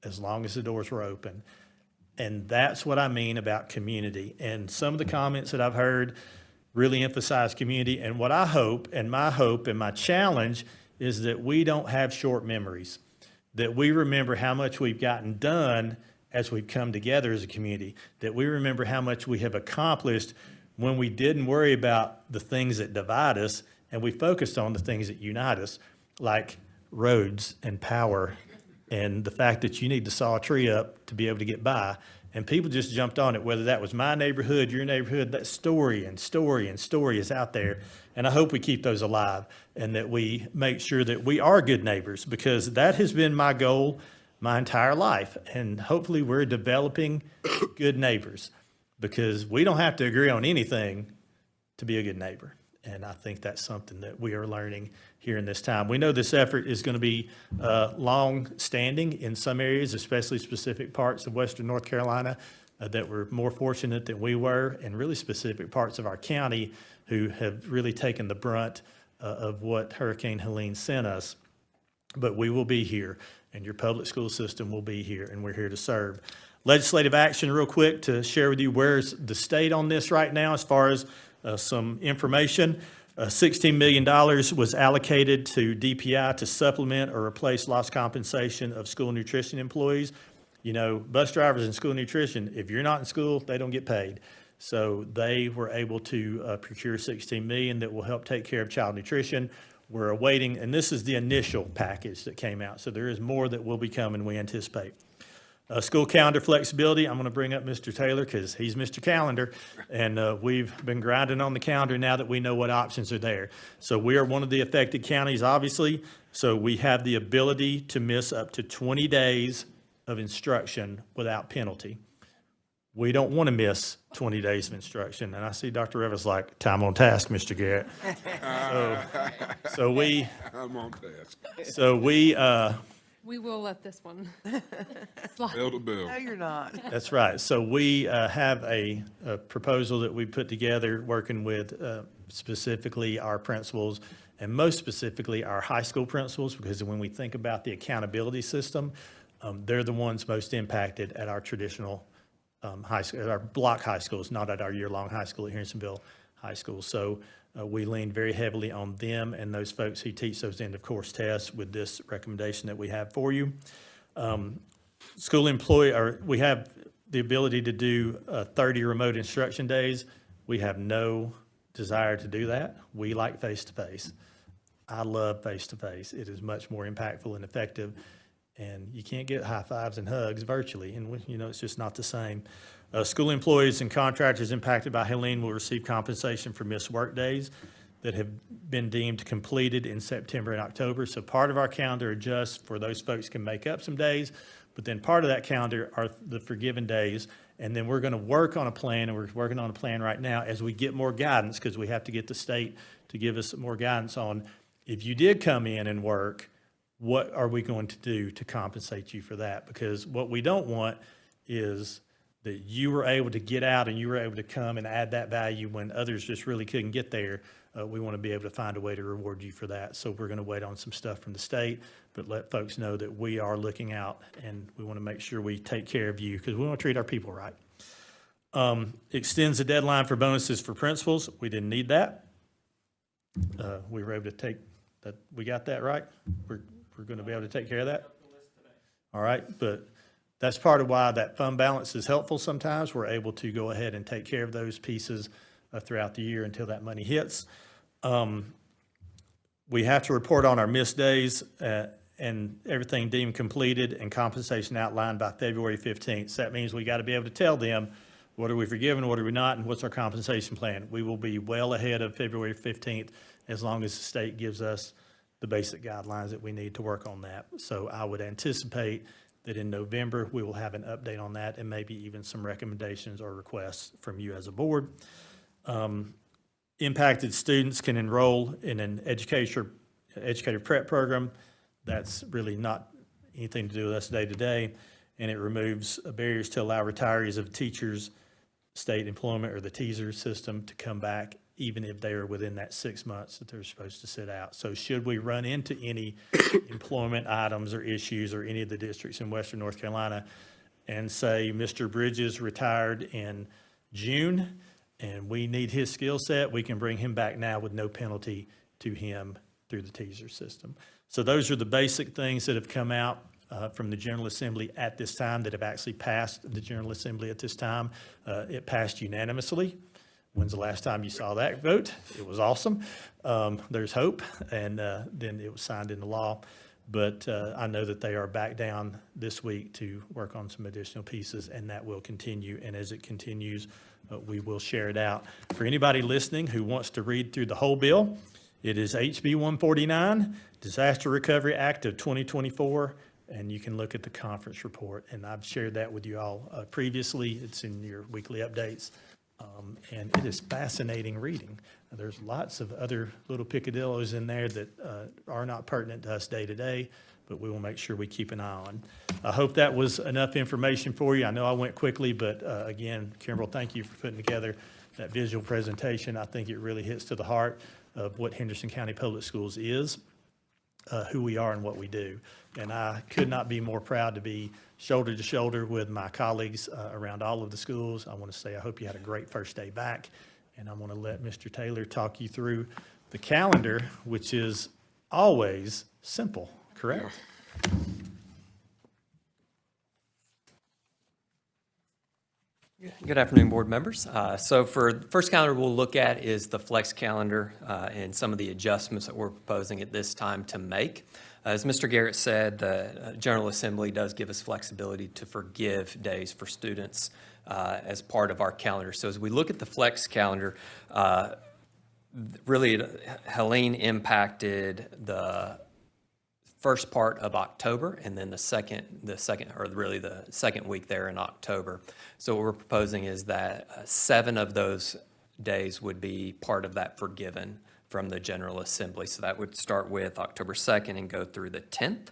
as long as the doors were open. And that's what I mean about community. And some of the comments that I've heard really emphasize community. And what I hope and my challenge is that we don't have short memories, that we remember how much we've gotten done as we've come together as a community, that we remember how much we have accomplished when we didn't worry about the things that divide us and we focused on the things that unite us, like roads and power and the fact that you need to saw a tree up to be able to get by. And people just jumped on it, whether that was my neighborhood, your neighborhood, that story is out there. And I hope we keep those alive and that we make sure that we are good neighbors, because that has been my goal my entire life. And hopefully we're developing good neighbors, because we don't have to agree on anything to be a good neighbor. And I think that's something that we are learning here in this time. We know this effort is going to be long-standing in some areas, especially specific parts of Western North Carolina that were more fortunate than we were, and really specific parts of our county who have really taken the brunt of what Hurricane Helene sent us. But we will be here, and your public school system will be here, and we're here to serve. Legislative action, real quick, to share with you where's the state on this right now as far as some information. $16 million was allocated to DPI to supplement or replace lost compensation of school nutrition employees. You know, bus drivers and school nutrition, if you're not in school, they don't get paid. So they were able to procure $16 million that will help take care of child nutrition. We're awaiting, and this is the initial package that came out. So there is more that will be coming, we anticipate. School calendar flexibility, I'm going to bring up Mr. Taylor because he's Mr. Calendar, and we've been grinding on the calendar now that we know what options are there. So we are one of the affected counties, obviously, so we have the ability to miss up to 20 days of instruction without penalty. We don't want to miss 20 days of instruction, and I see Dr. Revis like, time on task, Mr. Garrett. I'm on task. So We will let this one slide. Bell to bell. No, you're not. That's right. So we have a proposal that we put together working with specifically our principals, and most specifically our high school principals, because when we think about the accountability system, they're the ones most impacted at our traditional high school, at our block high schools, not at our year-long high school at Hendersonville High School. So we lean very heavily on them and those folks who teach those end-of-course tests with this recommendation that we have for you. School employee, or we have the ability to do 30 remote instruction days. We have no desire to do that. We like face-to-face. I love face-to-face. It is much more impactful and effective, and you can't get high fives and hugs virtually, and you know, it's just not the same. School employees and contractors impacted by Helene will receive compensation for missed work days that have been deemed completed in September and October. So part of our calendar adjusts for those folks can make up some days, but then part of that calendar are the forgiven days. And then we're going to work on a plan, and we're working on a plan right now as we get more guidance, because we have to get the state to give us more guidance on, if you did come in and work, what are we going to do to compensate you for that? Because what we don't want is that you were able to get out and you were able to come and add that value when others just really couldn't get there. We want to be able to find a way to reward you for that. So we're going to wait on some stuff from the state, but let folks know that we are looking out and we want to make sure we take care of you, because we want to treat our people right. Extends the deadline for bonuses for principals. We didn't need that. We were able to take that. We got that right. We're going to be able to take care of that. All right, but that's part of why that fund balance is helpful sometimes. We're able to go ahead and take care of those pieces throughout the year until that money hits. We have to report on our missed days and everything deemed completed and compensation outlined by February 15th. So that means we got to be able to tell them, what are we forgiven, what are we not, and what's our compensation plan. We will be well ahead of February 15th as long as the state gives us the basic guidelines that we need to work on that. So I would anticipate that in November, we will have an update on that and maybe even some recommendations or requests from you as a board. Impacted students can enroll in an educator prep program. That's really not anything to do with us day to day, and it removes barriers to allow retirees of teachers, state employment, or the teaser system to come back even if they are within that 6 months that they're supposed to sit out. So should we run into any employment items or issues or any of the districts in Western North Carolina and say Mr. Bridges retired in June and we need his skill set, we can bring him back now with no penalty to him through the teaser system. So those are the basic things that have come out from the General Assembly at this time that have actually passed the General Assembly at this time. It passed unanimously. When's the last time you saw that vote? It was awesome. There's hope, and then it was signed into law. But I know that they are back down this week to work on some additional pieces, and that will continue. And as it continues, we will share it out. For anybody listening who wants to read through the whole bill, it is HB 149, Disaster Recovery Act of 2024, and you can look at the conference report. And I've shared that with you all previously. It's in your weekly updates. And it is fascinating reading. There's lots of other little picadillos in there that are not pertinent to us day to day, but we will make sure we keep an eye on. I hope that was enough information for you. I know I went quickly, but again, Kimberly, thank you for putting together that visual presentation. I think it really hits to the heart of what Henderson County Public Schools is, who we are and what we do. And I could not be more proud to be shoulder to shoulder with my colleagues around all of the schools. I want to say I hope you had a great first day back. And I want to let Mr. Taylor talk you through the calendar, which is always simple, correct? Good afternoon, board members. So for the first calendar we'll look at is the flex calendar and some of the adjustments that we're proposing at this time to make. As Mr. Garrett said, the General Assembly does give us flexibility to forgive days for students as part of our calendar. So as we look at the flex calendar, really Helene impacted the first part of October and then the second week there in October. So what we're proposing is that 7 of those days would be part of that forgiven from the General Assembly. So that would start with October 2nd and go through the 10th.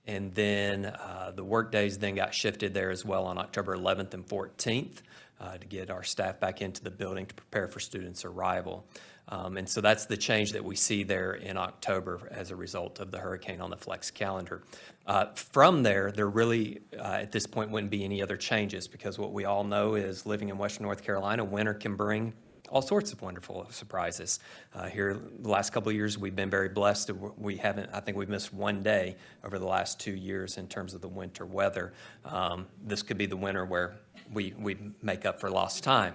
And then the work days then got shifted there as well on October 11th and 14th to get our staff back into the building to prepare for students' arrival. And so that's the change that we see there in October as a result of the hurricane on the flex calendar. From there really, at this point, wouldn't be any other changes because what we all know is living in Western North Carolina, winter can bring all sorts of wonderful surprises. Here, the last couple of years, we've been very blessed. I think we've missed one day over the last 2 years in terms of the winter weather. This could be the winter where we make up for lost time.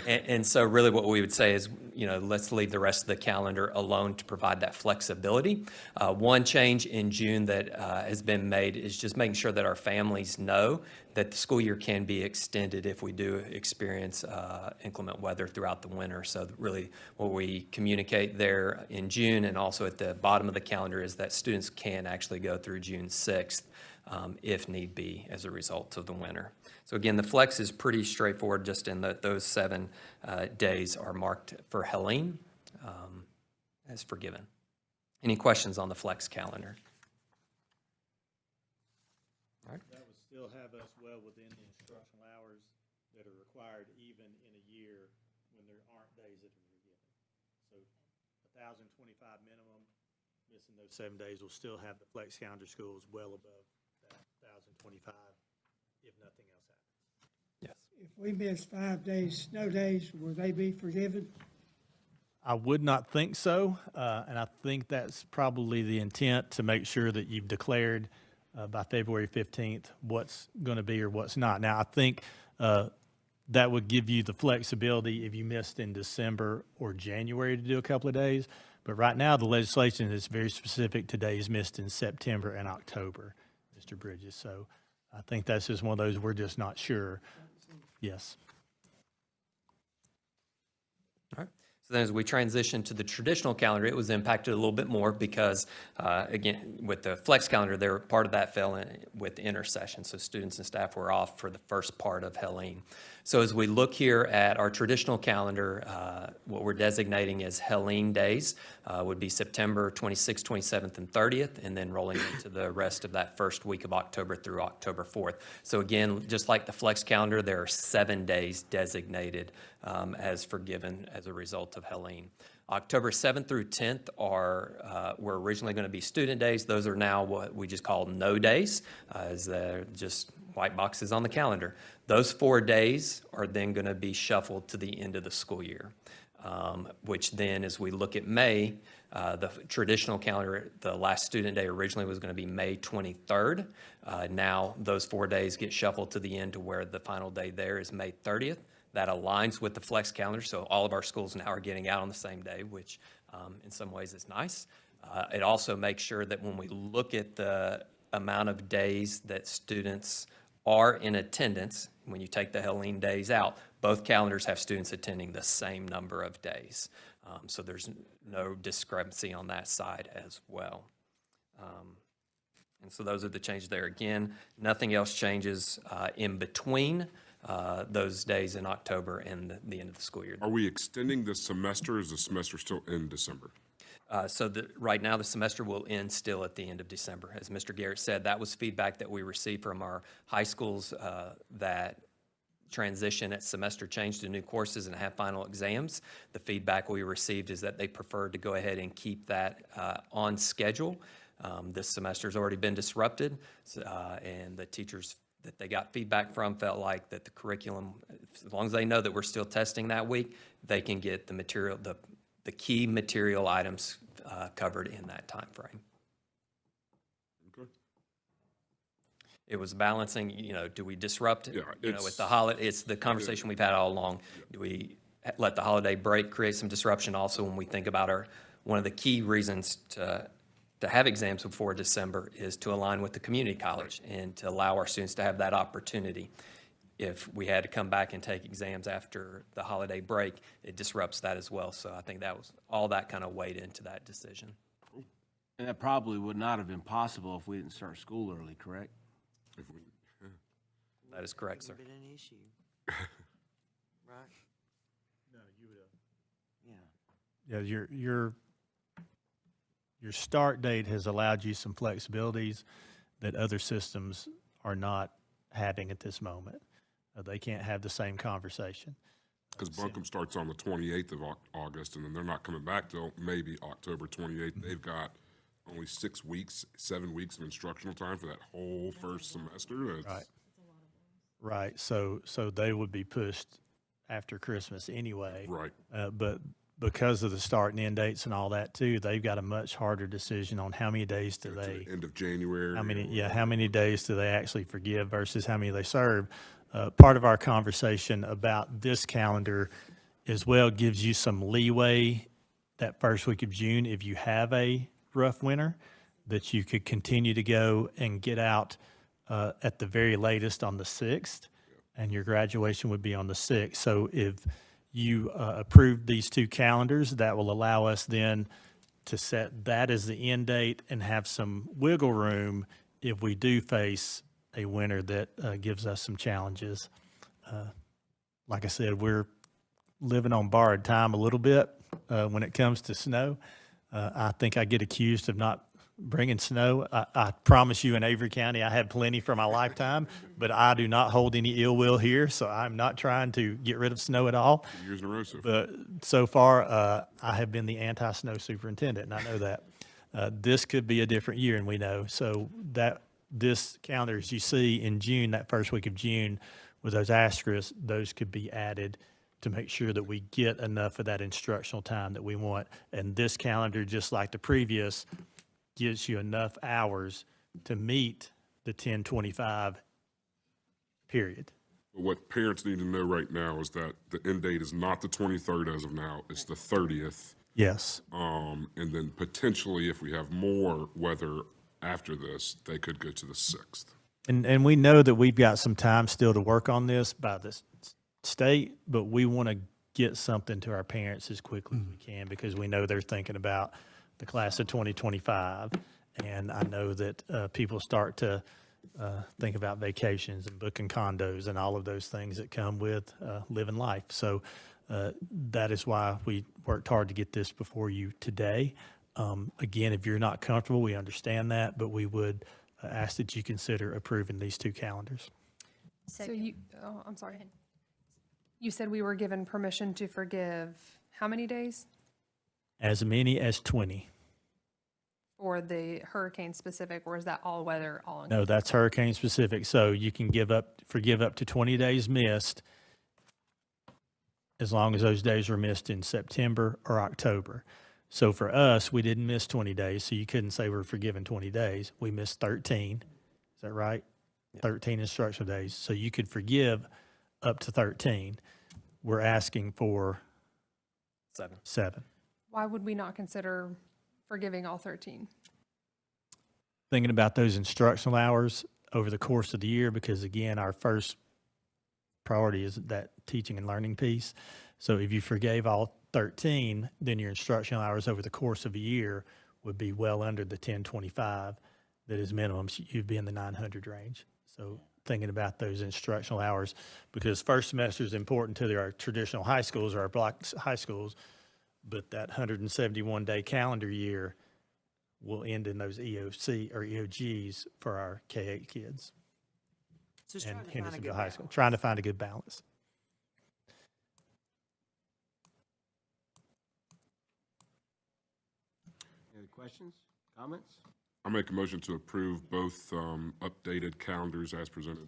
And so really what we would say is, let's leave the rest of the calendar alone to provide that flexibility. One change in June that has been made is just making sure that our families know that the school year can be extended if we do experience inclement weather throughout the winter. So really what we communicate there in June and also at the bottom of the calendar is that students can actually go through June 6th if need be as a result of the winter. So again, the flex is pretty straightforward, just in that those 7 days are marked for Helene as forgiven. Any questions on the flex calendar? All right. That would still have us well within the instructional hours that are required even in a year when there aren't days that are forgiven. So 1,025 minimum, missing those 7 days will still have the flex calendar schools well above that 1,025 if nothing else happens. Yes. If we miss 5 days, snow days, will they be forgiven? I would not think so, and I think that's probably the intent, to make sure that you've declared by February 15th what's going to be or what's not. Now, I think that would give you the flexibility if you missed in December or January to do a couple of days. But right now, the legislation is very specific to days missed in September and October, Mr. Bridges. So I think that's just one of those we're just not sure. Yes. All right. So then as we transition to the traditional calendar, it was impacted a little bit more because, again, with the flex calendar, part of that fell in with the intersession. So students and staff were off for the first part of Helene. So as we look here at our traditional calendar, what we're designating as Helene days would be September 26th, 27th, and 30th, and then rolling into the rest of that first week of October through October 4th. So again, just like the flex calendar, there are 7 days designated as forgiven as a result of Helene. October 7th through 10th were originally going to be student days. Those are now what we just call no days, as they're just white boxes on the calendar. Those 4 days are then going to be shuffled to the end of the school year, which then, as we look at May, the traditional calendar, the last student day originally was going to be May 23rd. Now those 4 days get shuffled to the end to where the final day there is May 30th. That aligns with the flex calendar, so all of our schools now are getting out on the same day, which in some ways is nice. It also makes sure that when we look at the amount of days that students are in attendance, when you take the Helene days out, both calendars have students attending the same number of days. So there's no discrepancy on that side as well. And so those are the changes there. Again, nothing else changes in between those days in October and the end of the school year. Are we extending the semester? Is the semester still in December? Right now, the semester will end still at the end of December. As Mr. Garrett said, that was feedback that we received from our high schools that transition at semester change to new courses and have final exams. The feedback we received is that they preferred to go ahead and keep that on schedule. This semester's already been disrupted, and the teachers that they got feedback from felt like that the curriculum, as long as they know that we're still testing that week, they can get the material, the key material items covered in that time frame. Okay. It was balancing, do we disrupt, Yeah, with the holiday? It's the conversation we've had all along. Do we let the holiday break create some disruption? Also, when we think about one of the key reasons to have exams before December is to align with the community college and to allow our students to have that opportunity. If we had to come back and take exams after the holiday break, it disrupts that as well. So I think that was all that kind of weighed into that decision. And that probably would not have been possible if we didn't start school early, correct? That is correct, sir. Been an issue. Right? No, you would. Yeah. Yeah, your start date has allowed you some flexibilities that other systems are not having at this moment. They can't have the same conversation. Because Buncombe starts on the 28th of August, and then they're not coming back till maybe October 28th. They've got only 6 weeks, 7 weeks of instructional time for that whole first semester. Right. Right. So they would be pushed after Christmas anyway. Right. But because of the start and end dates and all that too, they've got a much harder decision on how many days do they. End of January. How many days do they actually forgive versus how many they serve? Part of our conversation about this calendar as well gives you some leeway that first week of June if you have a rough winter, that you could continue to go and get out at the very latest on the 6th, and your graduation would be on the 6th. So if you approve these 2 calendars, that will allow us then to set that as the end date and have some wiggle room if we do face a winter that gives us some challenges. Like I said, we're living on borrowed time a little bit when it comes to snow. I think I get accused of not bringing snow. I promise you in Avery County, I have plenty for my lifetime, but I do not hold any ill will here, so I'm not trying to get rid of snow at all. 2 years in a row so far. But so far, I have been the anti-snow superintendent, and I know that. This could be a different year, and we know. So that this calendar, as you see in June, that first week of June, with those asterisks, those could be added to make sure that we get enough of that instructional time that we want. And this calendar, just like the previous, gives you enough hours to meet the 10-25 period. What parents need to know right now is that the end date is not the 23rd as of now, it's the 30th. Yes. And then potentially, if we have more weather after this, they could go to the 6th. And we know that we've got some time still to work on this by the state, but we want to get something to our parents as quickly as we can, because we know they're thinking about the class of 2025. And I know that people start to think about vacations and booking condos and all of those things that come with living life. So that is why we worked hard to get this before you today. Again, if you're not comfortable, we understand that, but we would ask that you consider approving these two calendars. So you, oh, I'm sorry. You said we were given permission to forgive how many days As many as 20. for the hurricane specific, or is that all weather, all? No, that's hurricane specific. So you can forgive up to 20 days missed as long as those days were missed in September or October. So for us, we didn't miss 20 days, so you couldn't say we're forgiven 20 days. We missed 13. Is that right? 13 instructional days. So you could forgive up to 13. We're asking for 7. Why would we not consider forgiving all 13? Thinking about those instructional hours over the course of the year, because again, our first priority is that teaching and learning piece. So if you forgave all 13, then your instructional hours over the course of a year would be well under the 1025 that is minimum. So you'd be in the 900 range. So thinking about those instructional hours, because first semester is important to our traditional high schools or our block high schools, but that 171-day calendar year will end in those EOC or EOGs for our K-8 kids. Just and trying to find a Hendersonville good High School. balance. Trying to find a good balance. Any other questions, comments? I make a motion to approve both updated calendars as presented.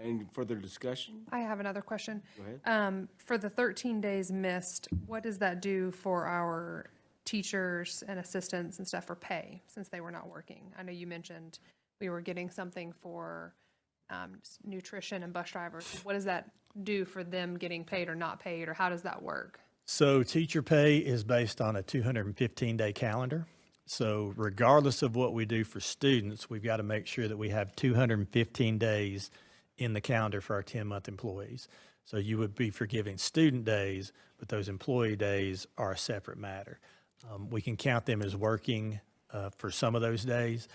Any further discussion? I have another question. Go ahead. For the 13 days missed, what does that do for our teachers and assistants and stuff for pay, since they were not working? I know you mentioned we were getting something for nutrition and bus drivers. What does that do for them getting paid or not paid, or how does that work? So teacher pay is based on a 215-day calendar. So regardless of what we do for students, we've got to make sure that we have 215 days in the calendar for our 10-month employees. So you would be forgiving student days, but those employee days are a separate matter. We can count them as working for some of those days,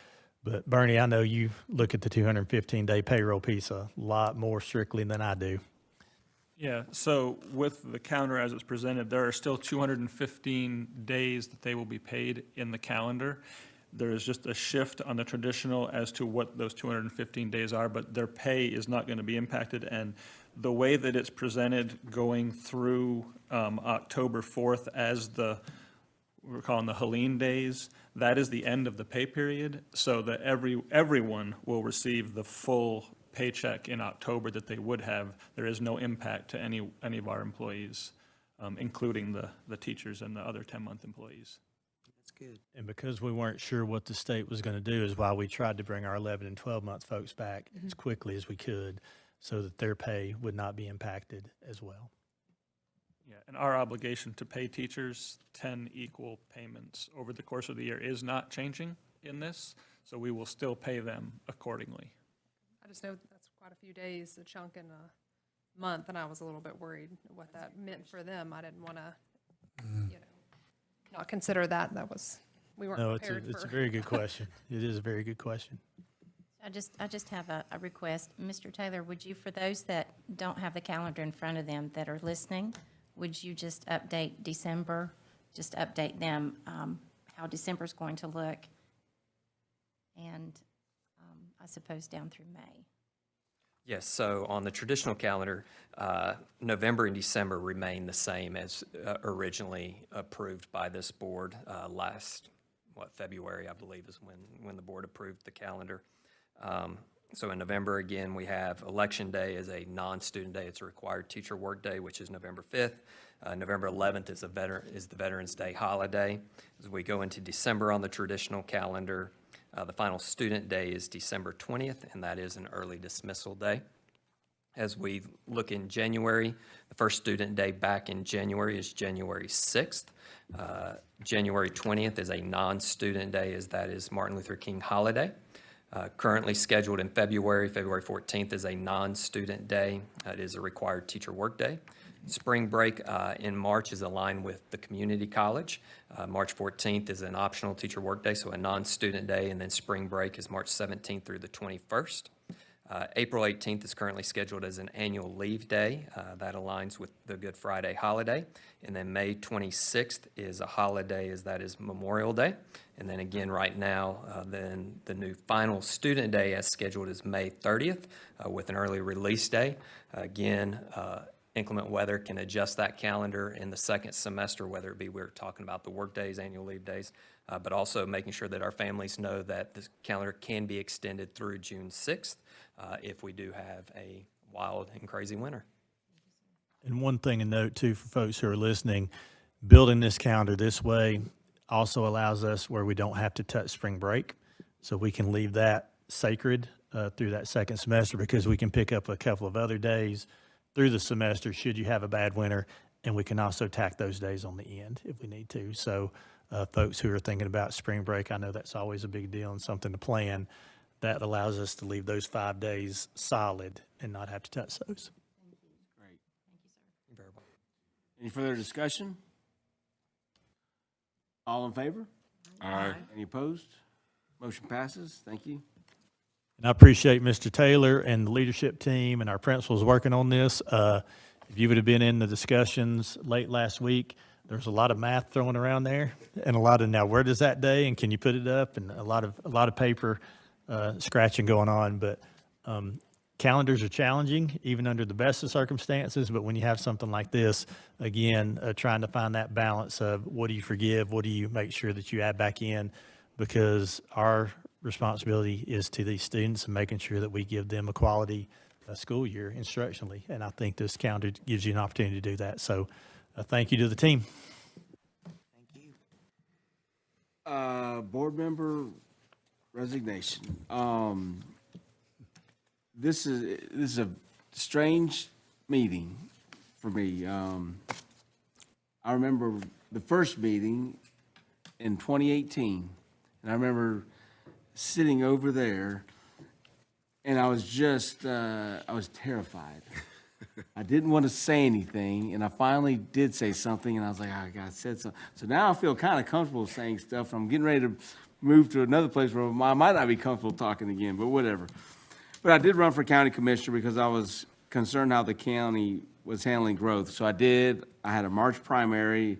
but Bernie, I know you look at the 215-day payroll piece a lot more strictly than I do. Yeah, so with the calendar as it's presented, there are still 215 days that they will be paid in the calendar. There is just a shift on the traditional as to what those 215 days are, but their pay is not going to be impacted. And the way that it's presented going through October 4th as we're calling the Helene days, that is the end of the pay period, so that everyone will receive the full paycheck in October that they would have. There is no impact to any of our employees, including the teachers and the other 10-month employees. That's good. And because we weren't sure what the state was going to do is why we tried to bring our 11 and 12-month folks back as quickly as we could so that their pay would not be impacted as well. Yeah, and our obligation to pay teachers 10 equal payments over the course of the year is not changing in this, so we will still pay them accordingly. I just know that's quite a few days, a chunk in a month, and I was a little bit worried what that meant for them. I didn't want to, not consider that. We weren't No, prepared for. it's a very good question. It is a very good question. I just have a request. Mr. Taylor, would you, for those that don't have the calendar in front of them that are listening, would you just update December, just update them how December's going to look, and I suppose down through May? Yes, so on the traditional calendar, November and December remain the same as originally approved by this board last, February, I believe, is when the board approved the calendar. So in November, again, we have Election Day as a non-student day. It's a required teacher work day, which is November 5th. November 11th is the Veterans Day holiday. As we go into December on the traditional calendar, the final student day is December 20th, and that is an early dismissal day. As we look in January, the first student day back in January is January 6th. January 20th is a non-student day, as that is Martin Luther King holiday. Currently scheduled in February 14th is a non-student day. It is a required teacher work day. Spring break in March is aligned with the community college. March 14th is an optional teacher workday, so a non-student day, and then spring break is March 17th through the 21st. April 18th is currently scheduled as an annual leave day. That aligns with the Good Friday holiday. And then May 26th is a holiday, as that is Memorial Day. And then again, right now, then the new final student day as scheduled is May 30th with an early release day. Again, inclement weather can adjust that calendar in the second semester, whether it be we're talking about the work days, annual leave days, but also making sure that our families know that the calendar can be extended through June 6th if we do have a wild and crazy winter. And one thing to note too for folks who are listening, building this calendar this way also allows us where we don't have to touch spring break. So we can leave that sacred through that second semester because we can pick up a couple of other days through the semester should you have a bad winter, and we can also tack those days on the end if we need to. So folks who are thinking about spring break, I know that's always a big deal and something to plan. That allows us to leave those 5 days solid and not have to touch those. Great. Any further discussion? All in favor? Aye. Any opposed? Motion passes. Thank you. And I appreciate Mr. Taylor and the leadership team and our principals working on this. If you would have been in the discussions late last week, there's a lot of math thrown around there and a lot of now where does that day and can you put it up and a lot of paper scratching going on. But calendars are challenging even under the best of circumstances. But when you have something like this, again, trying to find that balance of what do you forgive, what do you make sure that you add back in, because our responsibility is to these students and making sure that we give them a quality school year instructionally. And I think this calendar gives you an opportunity to do that. So thank you to the team. Thank you. Board member resignation. This is a strange meeting for me. I remember the first meeting in 2018, and I remember sitting over there, and I was just, I was terrified. I didn't want to say anything, and I finally did say something, and I was like, oh, God, I said something. So now I feel kind of comfortable saying stuff. I'm getting ready to move to another place where I might not be comfortable talking again, but whatever. But I did run for county commissioner because I was concerned how the county was handling growth. So I did. I had a March primary.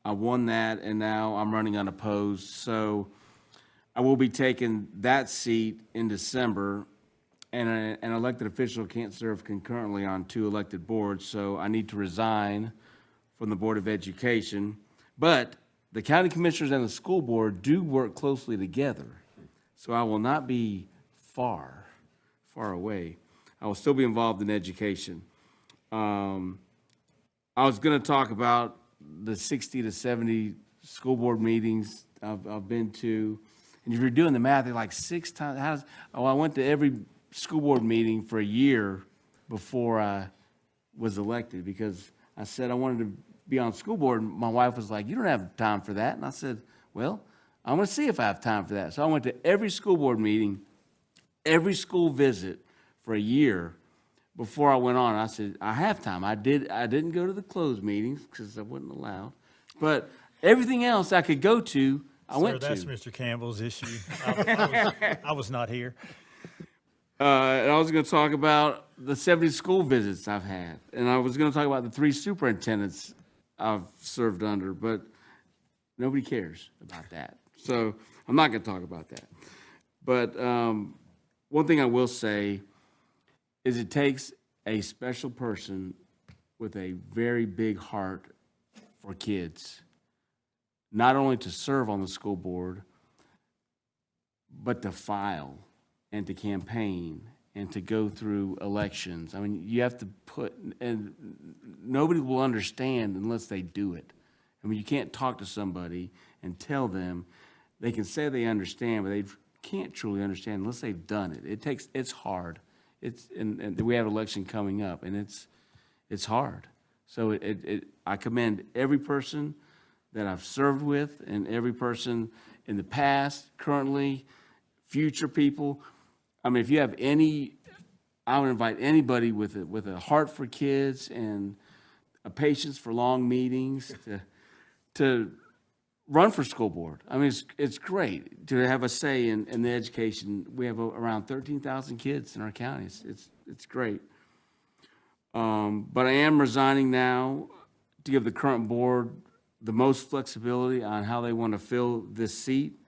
I won that, and now I'm running unopposed. So I will be taking that seat in December, and an elected official can't serve concurrently on 2 elected boards, so I need to resign from the Board of Education. But the county commissioners and the school board do work closely together, so I will not be far away. I will still be involved in education. I was going to talk about the 60 to 70 school board meetings I've been to. And if you're doing the math, they're like 6 times. I went to every school board meeting for a year before I was elected because I said I wanted to be on school board. And my wife was like, you don't have time for that. And I said, well, I'm going to see if I have time for that. So I went to every school board meeting, every school visit for a year before I went on. I said, I have time. I didn't go to the closed meetings because I wasn't allowed. But everything else I could go to, I went to. That's Mr. Campbell's issue. I was not here. And I was going to talk about the 70 school visits I've had. And I was going to talk about the 3 superintendents I've served under, but nobody cares about that. So I'm not going to talk about that. But one thing I will say is it takes a special person with a very big heart for kids, not only to serve on the school board, but to file and to campaign and to go through elections. I mean, you have to put, and nobody will understand unless they do it. I mean, you can't talk to somebody and tell them, they can say they understand, but they can't truly understand unless they've done it. It's hard. And we have an election coming up, and it's hard. So I commend every person that I've served with and every person in the past, currently, future people. I mean, if you have I would invite anybody with a heart for kids and a patience for long meetings, to run for school board. I mean, it's great to have a say in the education. We have around 13,000 kids in our county. It's great. But I am resigning now to give the current board the most flexibility on how they want to fill this seat.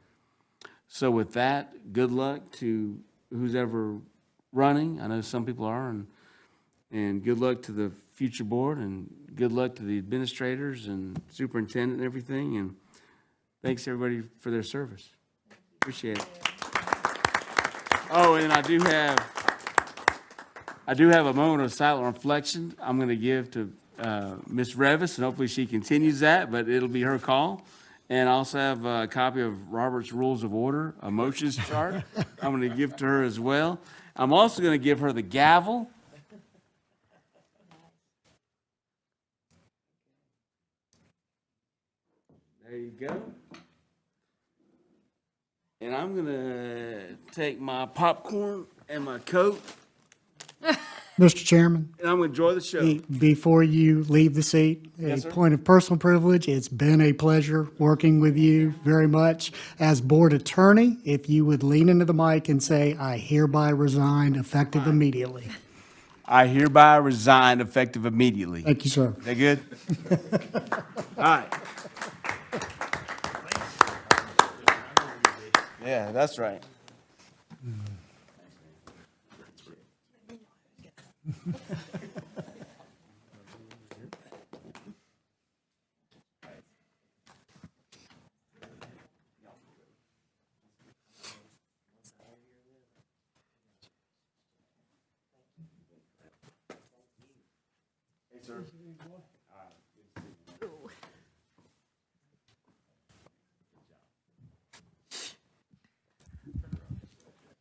So with that, good luck to who's ever running. I know some people are, and good luck to the future board, and good luck to the administrators and superintendent and everything. And thanks everybody for their service. Appreciate it. Oh, and I do have a moment of silent reflection I'm going to give to Ms. Revis, and hopefully she continues that, but it'll be her call. And I also have a copy of Robert's Rules of Order, a motions chart I'm going to give to her as well. I'm also going to give her the gavel. There you go. And I'm going to take my popcorn and my Coke, Mr. Chairman, and I'm going to enjoy the show. before you leave the seat, Yes, a sir. point of personal privilege. It's been a pleasure working with you very much. As board attorney, if you would lean into the mic and say, "I hereby resign," effective immediately. I hereby resign effective immediately. Thank you, sir. That good? All right. Yeah, that's right.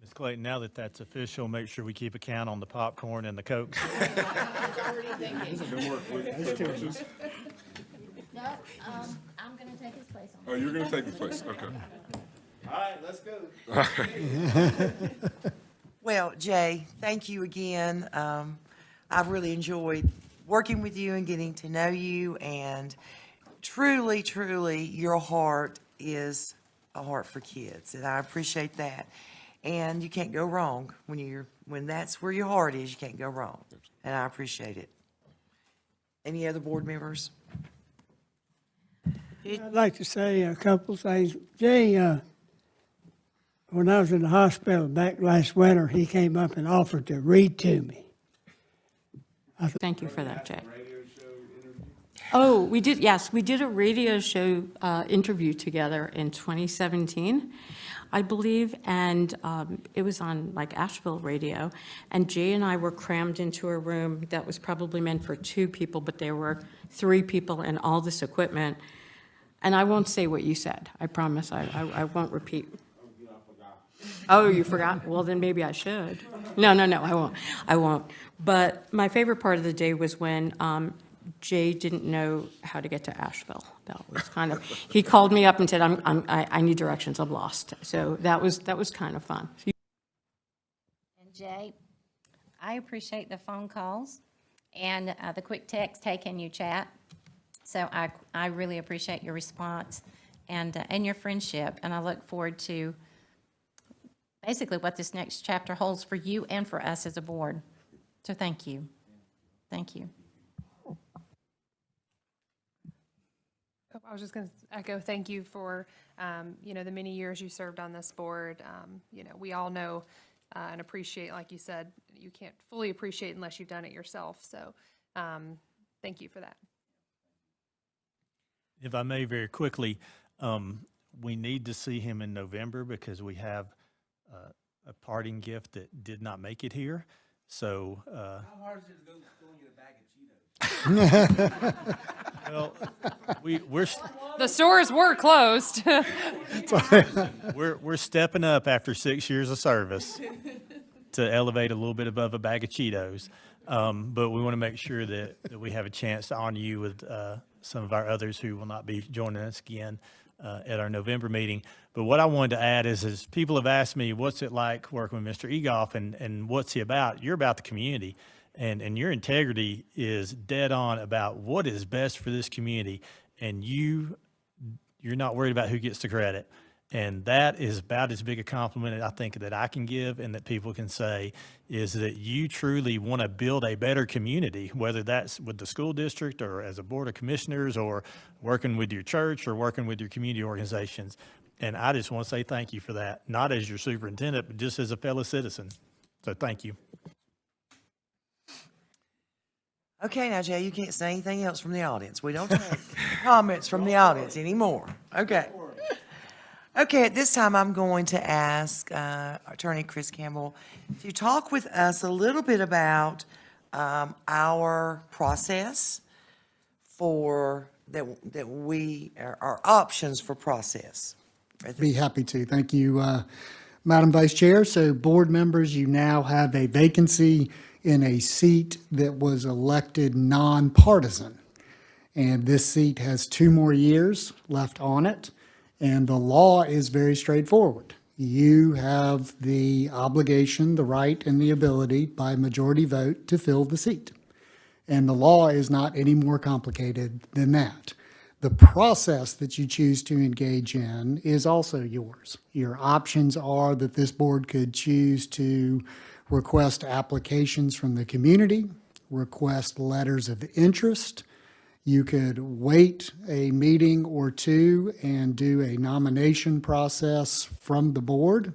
Ms. Clayton, now that that's official, make sure we keep a count on the popcorn and the Cokes. No, I'm gonna take his place on. Oh, you're going to take the place, okay. All right, let's go. Well, Jay, thank you again. I've really enjoyed working with you and getting to know you, and truly, truly, your heart is a heart for kids, and I appreciate that. And you can't go wrong when that's where your heart is, you can't go wrong, and I appreciate it. Any other board members? I'd like to say a couple things. Jay, when I was in the hospital back last winter, he came up and offered to read to me. Thank you for that, Jay. Oh, we did, yes, we did a radio show interview together in 2017, I believe, and it was on like Asheville radio, and Jay and I were crammed into a room that was probably meant for 2 people, but there were 3 people and all this equipment, and I won't say what you said, I promise, I won't repeat. Oh, you forgot? Well, then maybe I should. No, I won't. But my favorite part of the day was when Jay didn't know how to get to Asheville. That was kind of, he called me up and said, I need directions, I'm lost. So that was kind of fun. And Jay, I appreciate the phone calls and the quick text taken you chat. So I really appreciate your response and your friendship, and I look forward to basically what this next chapter holds for you and for us as a board. So thank you. Thank you. I was just going to echo, thank you for, the many years you served on this board. We all know and appreciate, like you said, you can't fully appreciate unless you've done it yourself. So thank you for that. If I may, very quickly, we need to see him in November because we have a parting gift that did not make it here. So, How hard is it to go and get a bag of Cheetos? well, we're The stores were closed. we're stepping up after 6 years of service to elevate a little bit above a bag of Cheetos. But we want to make sure that we have a chance to honor you with some of our others who will not be joining us again at our November meeting. But what I wanted to add is people have asked me, what's it like working with Mr. Egoff and what's he about? You're about the community. And your integrity is dead on about what is best for this community. And you're not worried about who gets the credit. And that is about as big a compliment I think that I can give and that people can say is that you truly want to build a better community, whether that's with the school district or as a board of commissioners or working with your church or working with your community organizations. And I just want to say thank you for that, not as your superintendent, but just as a fellow citizen. So thank you. Okay, now Jay, you can't say anything else from the audience. We don't take comments from the audience anymore. Okay. Okay, at this time, I'm going to ask Attorney Chris Campbell to talk with us a little bit about our process for our options for process. Be happy to. Thank you, Madam Vice Chair. So board members, you now have a vacancy in a seat that was elected nonpartisan. And this seat has 2 more years left on it. And the law is very straightforward. You have the obligation, the right, and the ability by majority vote to fill the seat. And the law is not any more complicated than that. The process that you choose to engage in is also yours. Your options are that this board could choose to request applications from the community, request letters of interest. You could wait a meeting or 2 and do a nomination process from the board.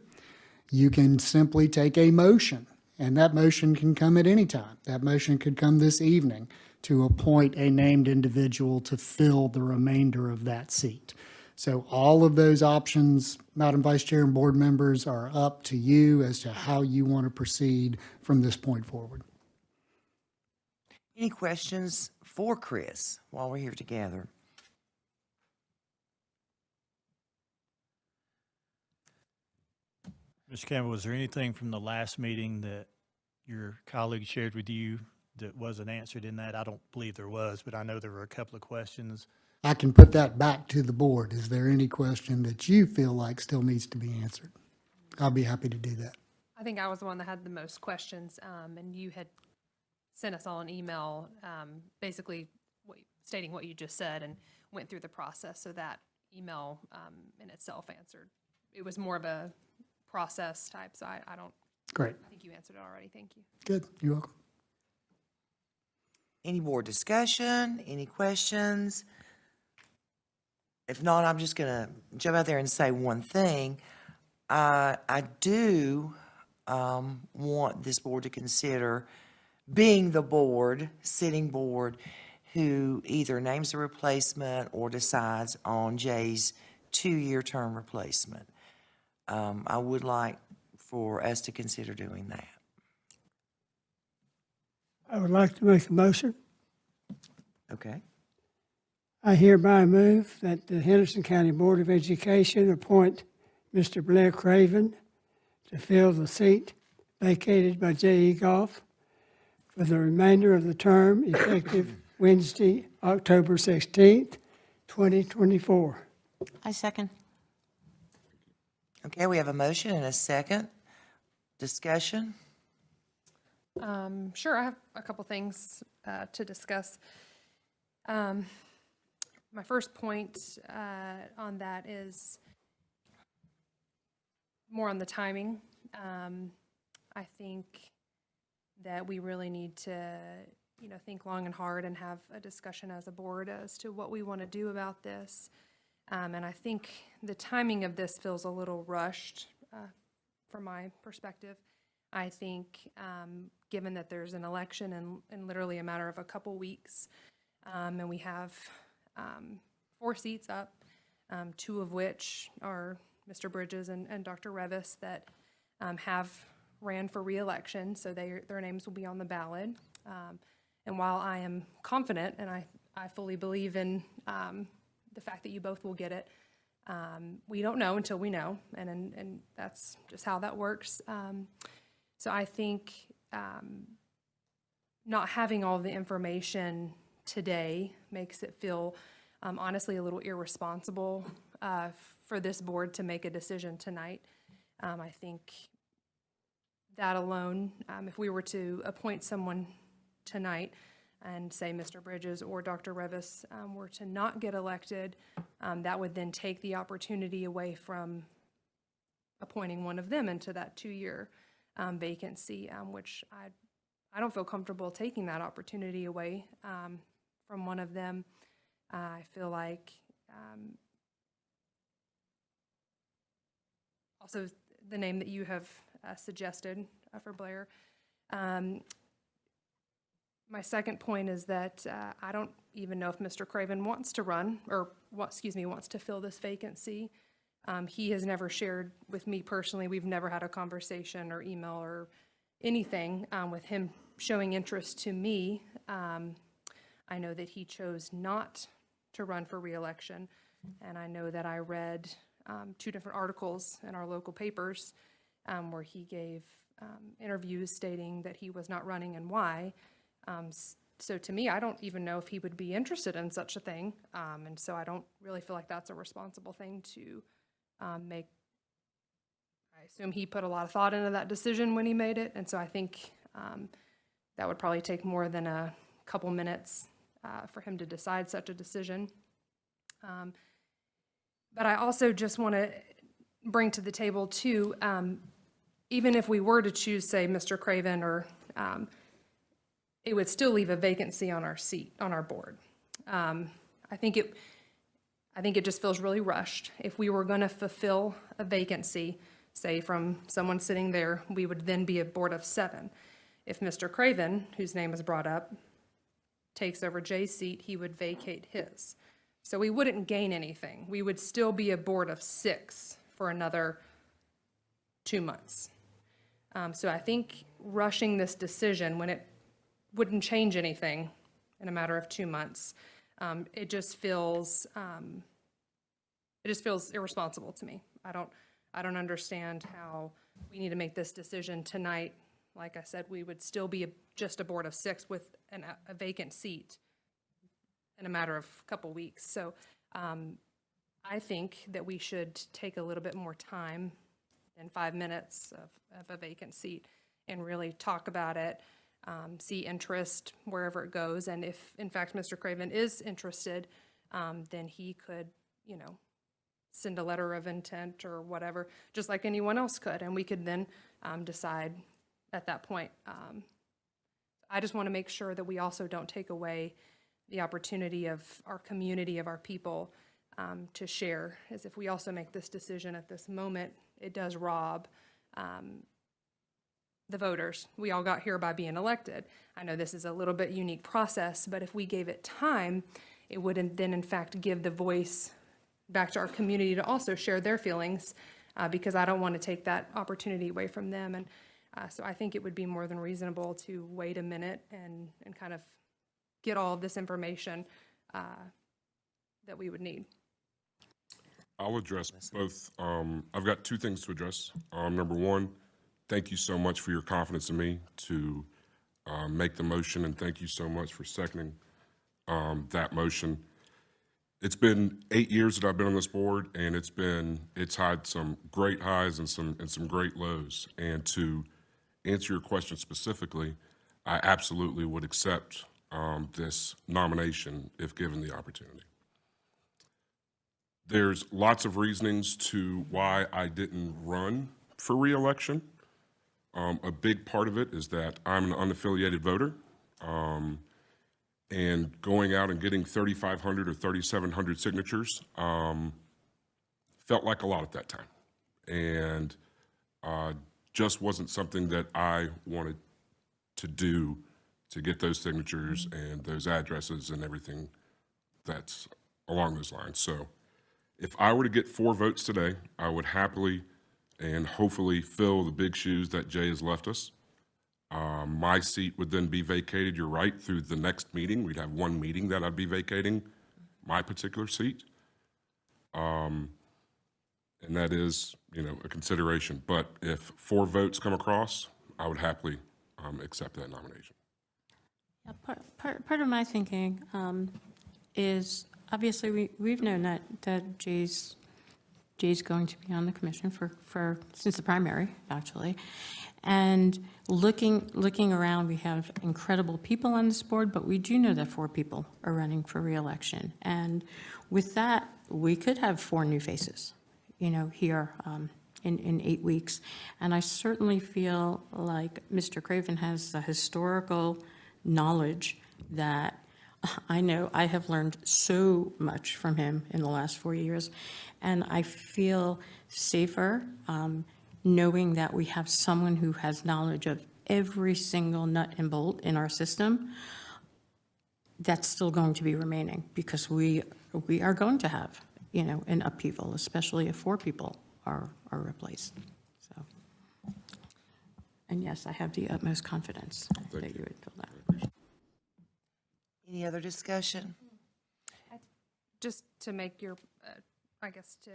You can simply take a motion, and that motion can come at any time. That motion could come this evening to appoint a named individual to fill the remainder of that seat. So all of those options, Madam Vice Chair and board members, are up to you as to how you want to proceed from this point forward. Any questions for Chris while we're here together? Mr. Campbell, was there anything from the last meeting that your colleague shared with you that wasn't answered in that? I don't believe there was, but I know there were a couple of questions. I can put that back to the board. Is there any question that you feel like still needs to be answered? I'll be happy to do that. I think I was the one that had the most questions, and you had sent us all an email, basically stating what you just said and went through the process. So that email in itself answered. It was more of a process type, so I don't. Great. I think you answered it already. Thank you. Good. You're welcome. Any more discussion? Any questions? If not, I'm just going to jump out there and say one thing. I do want this board to consider being the board, sitting board, who either names a replacement or decides on Jay's 2-year term replacement. I would like for us to consider doing that. I would like to make a motion. Okay. I hereby move that the Henderson County Board of Education appoint Mr. Blair Craven to fill the seat vacated by J.E. Goff for the remainder of the term effective Wednesday, October 16th, 2024. I second. Okay, we have a motion and a second. Discussion? Sure, I have a couple things to discuss. My first point on that is more on the timing. I think that we really need to, think long and hard and have a discussion as a board as to what we want to do about this. And I think the timing of this feels a little rushed from my perspective. I think given that there's an election in literally a matter of a couple weeks, and we have 4 seats up, 2 of which are Mr. Bridges and Dr. Revis that have ran for re-election, so their names will be on the ballot. And while I am confident, and I fully believe in the fact that you both will get it, we don't know until we know, and that's just how that works. So I think not having all the information today makes it feel honestly a little irresponsible for this board to make a decision tonight. I think that alone, if we were to appoint someone tonight and say Mr. Bridges or Dr. Revis were to not get elected, that would then take the opportunity away from appointing one of them into that 2-year vacancy, which I don't feel comfortable taking that opportunity away from one of them. I feel like also the name that you have suggested for Blair. My second point is that I don't even know if Mr. Craven wants to run, or wants to fill this vacancy. He has never shared with me personally. We've never had a conversation or email or anything with him showing interest to me. I know that he chose not to run for re-election, and I know that I read 2 different articles in our local papers where he gave interviews stating that he was not running and why. So to me, I don't even know if he would be interested in such a thing, and so I don't really feel like that's a responsible thing to make. I assume he put a lot of thought into that decision when he made it, and so I think that would probably take more than a couple minutes for him to decide such a decision. But I also just want to bring to the table too, even if we were to choose, say, Mr. Craven, or it would still leave a vacancy on our seat, on our board. I think it just feels really rushed. If we were going to fulfill a vacancy, say from someone sitting there, we would then be a board of 7. If Mr. Craven, whose name is brought up, takes over Jay's seat, he would vacate his. So we wouldn't gain anything. We would still be a board of 6 for another 2 months. So I think rushing this decision when it wouldn't change anything in a matter of 2 months, it just feels irresponsible to me. I don't understand how we need to make this decision tonight. Like I said, we would still be just a board of 6 with a vacant seat in a matter of a couple weeks. So I think that we should take a little bit more time than 5 minutes of a vacant seat and really talk about it, see interest wherever it goes. And if, in fact, Mr. Craven is interested, then he could, send a letter of intent or whatever, just like anyone else could. And we could then decide at that point. I just want to make sure that we also don't take away the opportunity of our community, of our people, to share. As if we also make this decision at this moment, it does rob the voters. We all got here by being elected. I know this is a little bit unique process, but if we gave it time, it would then in fact give the voice back to our community to also share their feelings, because I don't want to take that opportunity away from them. And so I think it would be more than reasonable to wait a minute and kind of get all of this information that we would need. I'll address both. I've got 2 things to address. Number one, thank you so much for your confidence in me to make the motion, and thank you so much for seconding that motion. It's been 8 years that I've been on this board, and it's had some great highs and some great lows. And to answer your question specifically, I absolutely would accept this nomination if given the opportunity. There's lots of reasonings to why I didn't run for re-election. A big part of it is that I'm an unaffiliated voter, and going out and getting 3,500 or 3,700 signatures felt like a lot at that time, and just wasn't something that I wanted to do to get those signatures and those addresses and everything that's along those lines. So if I were to get 4 votes today, I would happily and hopefully fill the big shoes that Jay has left us. My seat would then be vacated, you're right, through the next meeting. We'd have 1 meeting that I'd be vacating my particular seat. And that is, a consideration. But if 4 votes come across, I would happily accept that nomination. Yeah, part of my thinking is, obviously, we've known that Jay's Jay's going to be on the commission since the primary, actually. And looking around, we have incredible people on this board, but we do know that 4 people are running for reelection. And with that, we could have 4 new faces, here in 8 weeks. And I certainly feel like Mr. Craven has the historical knowledge that I know I have learned so much from him in the last 4 years. And I feel safer knowing that we have someone who has knowledge of every single nut and bolt in our system. That's still going to be remaining because we are going to have, an upheaval, especially if 4 people are replaced. So, and yes, I have the utmost confidence that you would feel that. Any other discussion? Just to make your, I guess to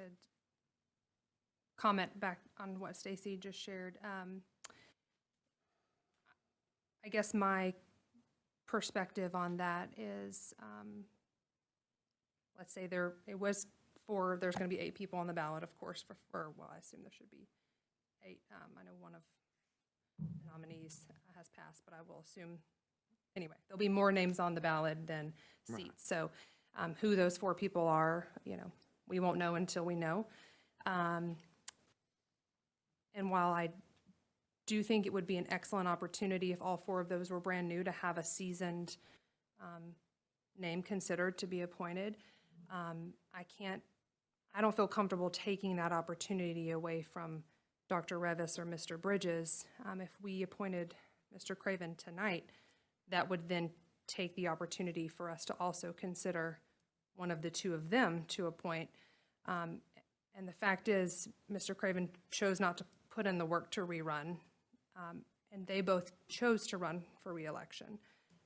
comment back on what Stacy just shared, I guess my perspective on that is, let's say there's going to be 8 people on the ballot, of course, well, I assume there should be 8. I know one of the nominees has passed, but I will assume, anyway, there'll be more names on the ballot than seats. Right. So who those 4 people are, we won't know until we know. And while I do think it would be an excellent opportunity if all 4 of those were brand new to have a seasoned name considered to be appointed, I don't feel comfortable taking that opportunity away from Dr. Revis or Mr. Bridges. If we appointed Mr. Craven tonight, that would then take the opportunity for us to also consider one of the 2 of them to appoint. And the fact is, Mr. Craven chose not to put in the work to rerun, and they both chose to run for reelection.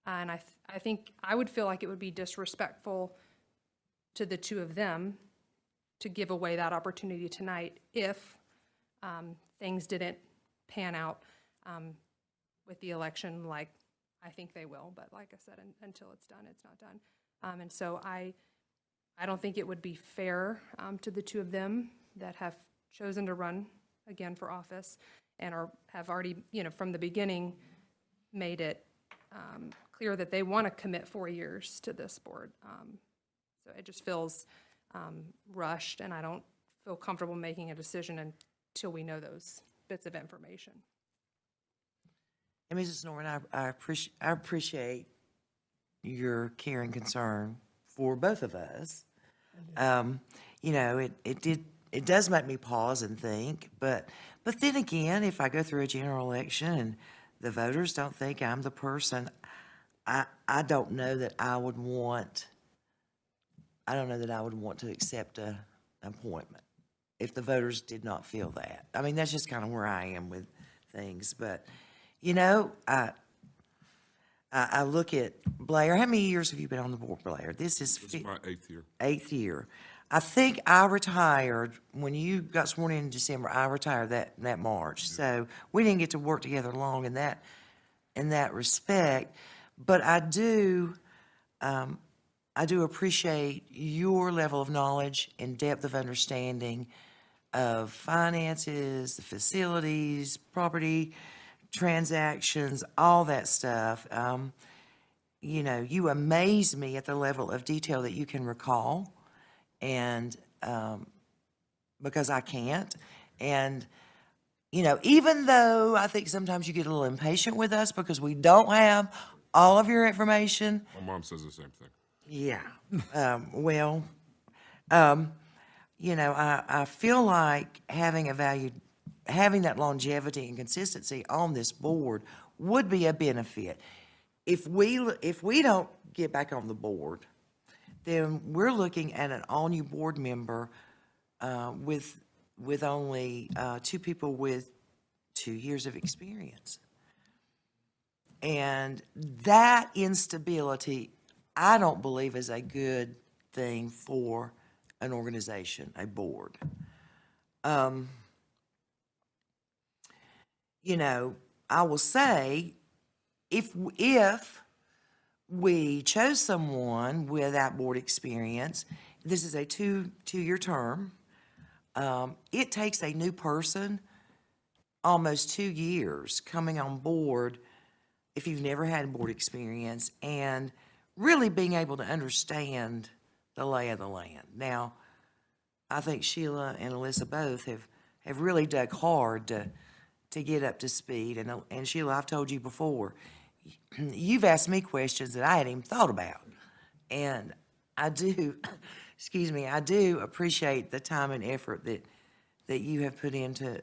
And I think I would feel like it would be disrespectful to the 2 of them to give away that opportunity tonight if things didn't pan out with the election like I think they will. But like I said, until it's done, it's not done. And so I don't think it would be fair to the 2 of them that have chosen to run again for office and have already, from the beginning made it clear that they want to commit 4 years to this board. So it just feels rushed, and I don't feel comfortable making a decision until we know those bits of information. And Mrs. Norman, I appreciate your care and concern for both of us. It does make me pause and think, but then again, if I go through a general election and the voters don't think I'm the person, I don't know that I would want to accept an appointment if the voters did not feel that. I mean, that's just kind of where I am with things, but I look at Blair. How many years have you been on the board, Blair? This is my 8th year. 8th year. I think I retired when you got sworn in December. I retired that March, so we didn't get to work together long in that respect. But I do appreciate your level of knowledge and depth of understanding of finances, the facilities, property transactions, all that stuff. You amaze me at the level of detail that you can recall, and because I can't. And, even though I think sometimes you get a little impatient with us because we don't have all of your information. My mom says the same thing. Yeah. I feel like having that longevity and consistency on this board would be a benefit. If we don't get back on the board, then we're looking at an all-new board member with only 2 people with 2 years of experience. And that instability, I don't believe, is a good thing for an organization, a board. I will say, if we chose someone with that board experience, this is a two-year term, It takes a new person almost 2 years coming on board if you've never had board experience and really being able to understand the lay of the land. Now, I think Sheila and Alyssa both have really dug hard to get up to speed. And Sheila, I've told you before, you've asked me questions that I hadn't even thought about. And I do, excuse me, I do appreciate the time and effort that you have put in to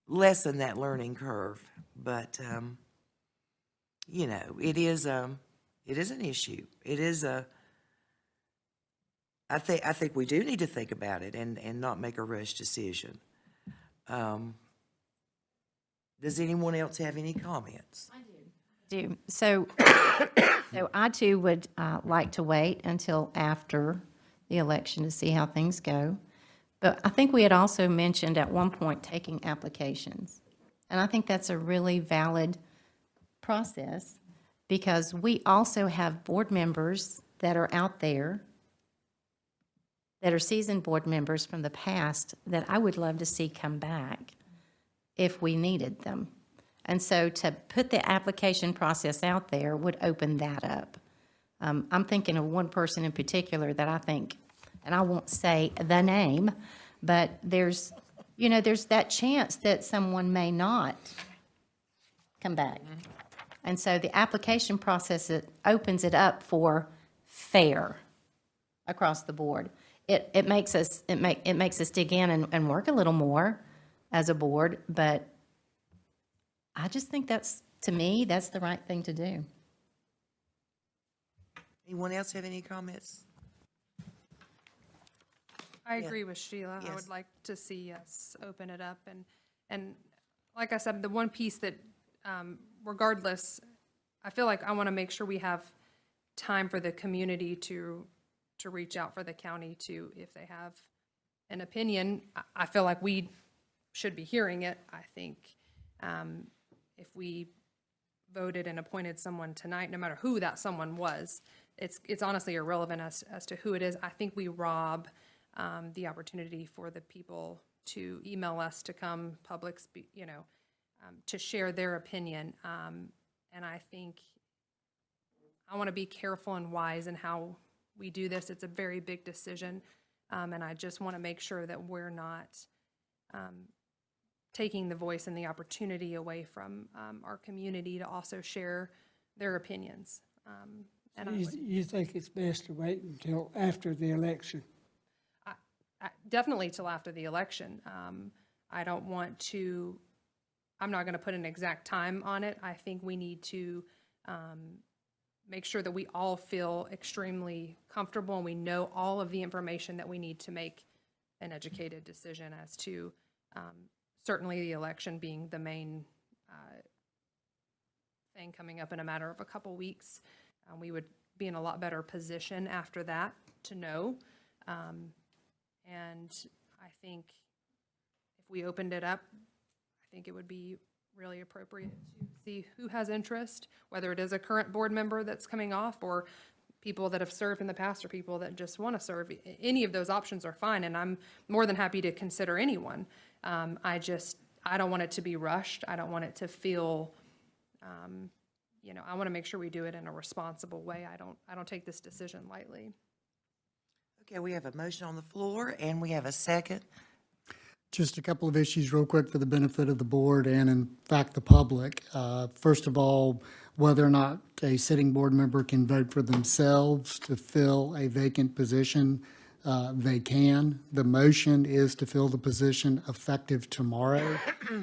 lessen that learning curve. But, you know, it is an issue. It is I think we do need to think about it and not make a rush decision. Does anyone else have any comments? Do. So I too would like to wait until after the election to see how things go. But I think we had also mentioned at one point taking applications. And I think that's a really valid process because we also have board members that are out there that are seasoned board members from the past that I would love to see come back if we needed them. And so to put the application process out there would open that up. I'm thinking of one person in particular that I think, and I won't say the name, but there's that chance that someone may not come back. And so the application process, it opens it up for fair across the board. It makes us dig in and work a little more as a board, but I just think to me, that's the right thing to do. Anyone else have any comments? I agree with Sheila. I Yes. would like to see us open it up and like I said, the one piece that, regardless, I feel like I want to make sure we have time for the community to reach out for the county to, if they have an opinion. I feel like we should be hearing it. I think if we voted and appointed someone tonight, no matter who that someone was, it's honestly irrelevant as to who it is. I think we rob the opportunity for the people to email us, to come public, to share their opinion. And I think I want to be careful and wise in how we do this. It's a very big decision, and I just want to make sure that we're not taking the voice and the opportunity away from our community to also share their opinions. You think it's best to wait until after the election? Definitely till after the election. I don't want to, I'm not going to put an exact time on it. I think we need to make sure that we all feel extremely comfortable and we know all of the information that we need to make an educated decision as to certainly the election being the main thing coming up in a matter of a couple weeks. We would be in a lot better position after that to know. And I think if we opened it up, I think it would be really appropriate to see who has interest, whether it is a current board member that's coming off or people that have served in the past or people that just want to serve. Any of those options are fine, and I'm more than happy to consider anyone. I don't want it to be rushed. I don't want it to feel, I want to make sure we do it in a responsible way. I don't take this decision lightly. Okay, we have a motion on the floor and we have a second. Just a couple of issues real quick for the benefit of the board and in fact the public. First of all, whether or not a sitting board member can vote for themselves to fill a vacant position, they can. The motion is to fill the position effective tomorrow.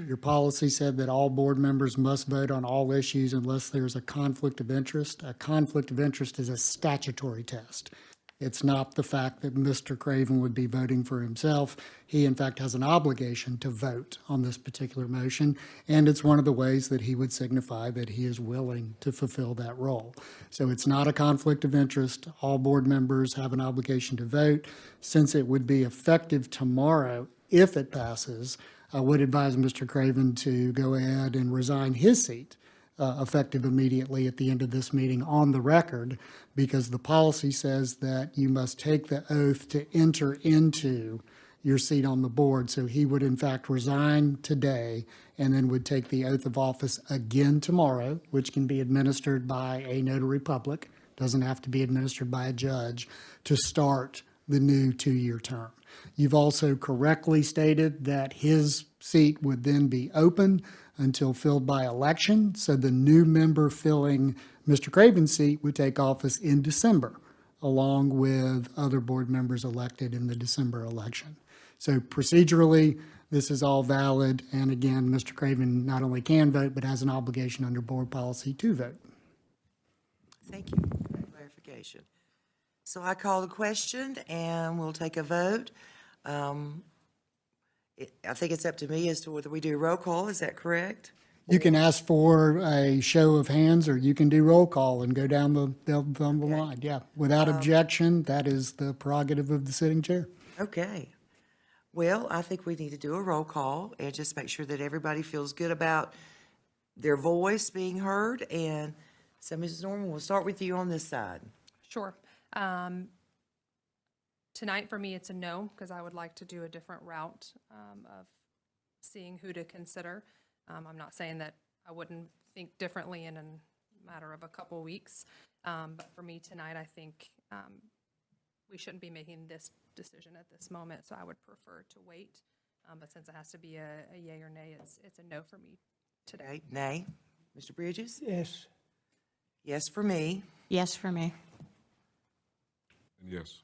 Your policy said that all board members must vote on all issues unless there's a conflict of interest. A conflict of interest is a statutory test. It's not the fact that Mr. Craven would be voting for himself. He, in fact, has an obligation to vote on this particular motion, and it's one of the ways that he would signify that he is willing to fulfill that role. So it's not a conflict of interest. All board members have an obligation to vote. Since it would be effective tomorrow, if it passes, I would advise Mr. Craven to go ahead and resign his seat effective immediately at the end of this meeting on the record, because the policy says that you must take the oath to enter into your seat on the board. So he would in fact resign today and then would take the oath of office again tomorrow, which can be administered by a notary public, doesn't have to be administered by a judge, to start the new 2-year term. You've also correctly stated that his seat would then be open until filled by election. So the new member filling Mr. Craven's seat would take office in December, along with other board members elected in the December election. So procedurally, this is all valid. And again, Mr. Craven not only can vote, but has an obligation under board policy to vote. Thank you for that clarification. So I call the question and we'll take a vote. I think it's up to me as to whether we do roll call. Is that correct? You can ask for a show of hands, or you can do roll call and go down the line. Yeah, without objection, that is the prerogative of the sitting chair. Okay. Well, I think we need to do a roll call and just make sure that everybody feels good about their voice being heard. And so, Mrs. Norman, we'll start with you on this side. Sure. Tonight, for me, it's a no, because I would like to do a different route of seeing who to consider. I'm not saying that I wouldn't think differently in a matter of a couple weeks, but for me tonight, I think we shouldn't be making this decision at this moment, so I would prefer to wait. But since it has to be a yay or nay, it's a no for me today. Okay, nay. Mr. Bridges? Yes. Yes for me. Yes for me. And yes.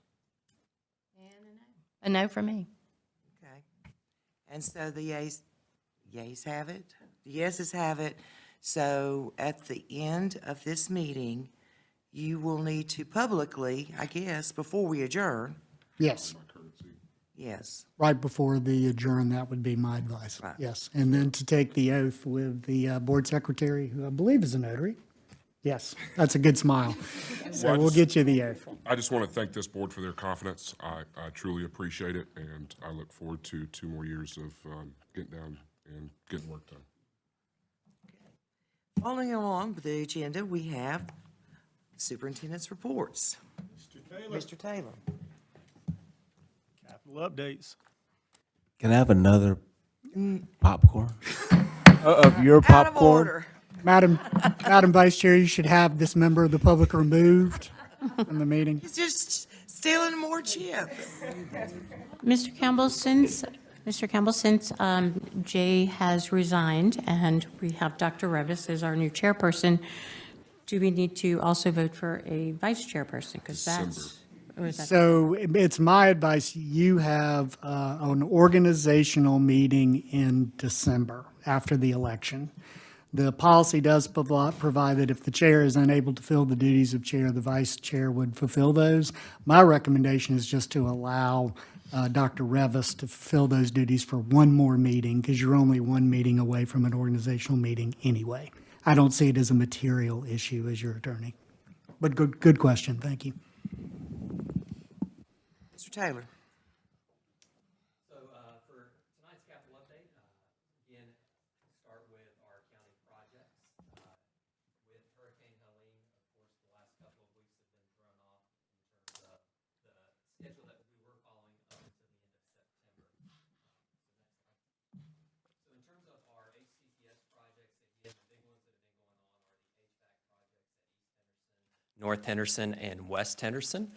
A no for me. Okay. And so the yeas have it, the yeses have it. So at the end of this meeting, you will need to publicly, I guess, before we adjourn. Yes. Yes. Right before the adjourn, that would be my advice. Right. Yes. And then to take the oath with the board secretary, who I believe is a notary. Yes, that's a good smile. So we'll get you the oath. I just want to thank this board for their confidence. I truly appreciate it, and I look forward to 2 more years of getting down and getting work done. Following along with the agenda, we have superintendent's reports. Mr. Taylor. Capital updates. Can I have another popcorn? Of your Out of popcorn? order. Madam Vice Chair, you should have this member of the public removed from the meeting. He's just stealing more chips. Mr. Campbell, since Jay has resigned and we have Dr. Revis as our new chairperson, do we need to also vote for a vice chairperson? Because that's. or is that- So it's my advice, you have an organizational meeting in December after the election. The policy does provide that if the chair is unable to fill the duties of chair, the vice chair would fulfill those. My recommendation is just to allow Dr. Revis to fulfill those duties for one more meeting, because you're only one meeting away from an organizational meeting anyway. I don't see it as a material issue as your attorney. But good question, thank you. Mr. Taylor. So for tonight's capital update, again, start with our county projects. With Hurricane Helene, of course, the last couple of weeks have been thrown off in terms of the schedule that we were following up until the end of September. So in terms of our HCPS projects, again, the big ones that have been going on are the HVAC projects at North Henderson and West Henderson.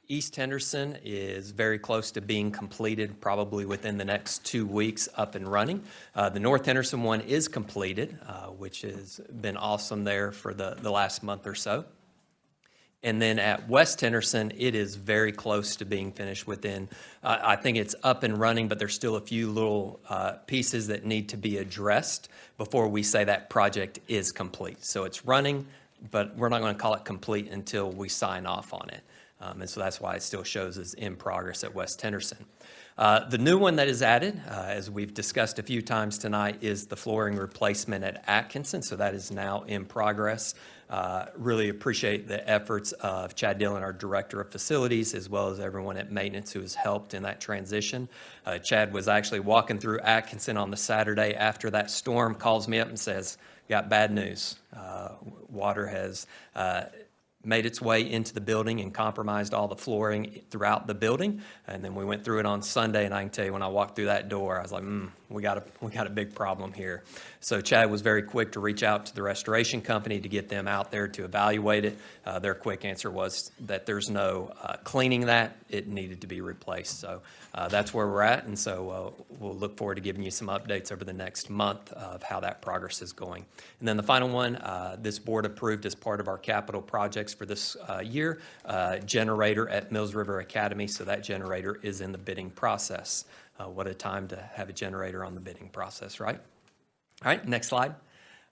East Henderson is very close to being completed, probably within the next 2 weeks, up and running. The North Henderson one is completed, which has been awesome there for the last month or so. And then at West Henderson, it is very close to being finished within, I think it's up and running, but there's still a few little pieces that need to be addressed before we say that project is complete. So it's running, but we're not going to call it complete until we sign off on it. And so that's why it still shows as in progress at West Henderson. The new one that is added, as we've discussed a few times tonight, is the flooring replacement at Atkinson. So that is now in progress. Really appreciate the efforts of Chad Dillon, our Director of Facilities, as well as everyone at Maintenance who has helped in that transition. Chad was actually walking through Atkinson on the Saturday after that storm, calls me up and says, got bad news. Water has made its way into the building and compromised all the flooring throughout the building. And then we went through it on Sunday, and I can tell you, when I walked through that door, I was like, we got a big problem here. So Chad was very quick to reach out to the restoration company to get them out there to evaluate it. Their quick answer was that there's no cleaning that. It needed to be replaced. So that's where we're at, and so we'll look forward to giving you some updates over the next month of how that progress is going. And then the final one, this board approved as part of our capital projects for this year, generator at Mills River Academy, so that generator is in the bidding process. What a time to have a generator on the bidding process, right? All right, next slide.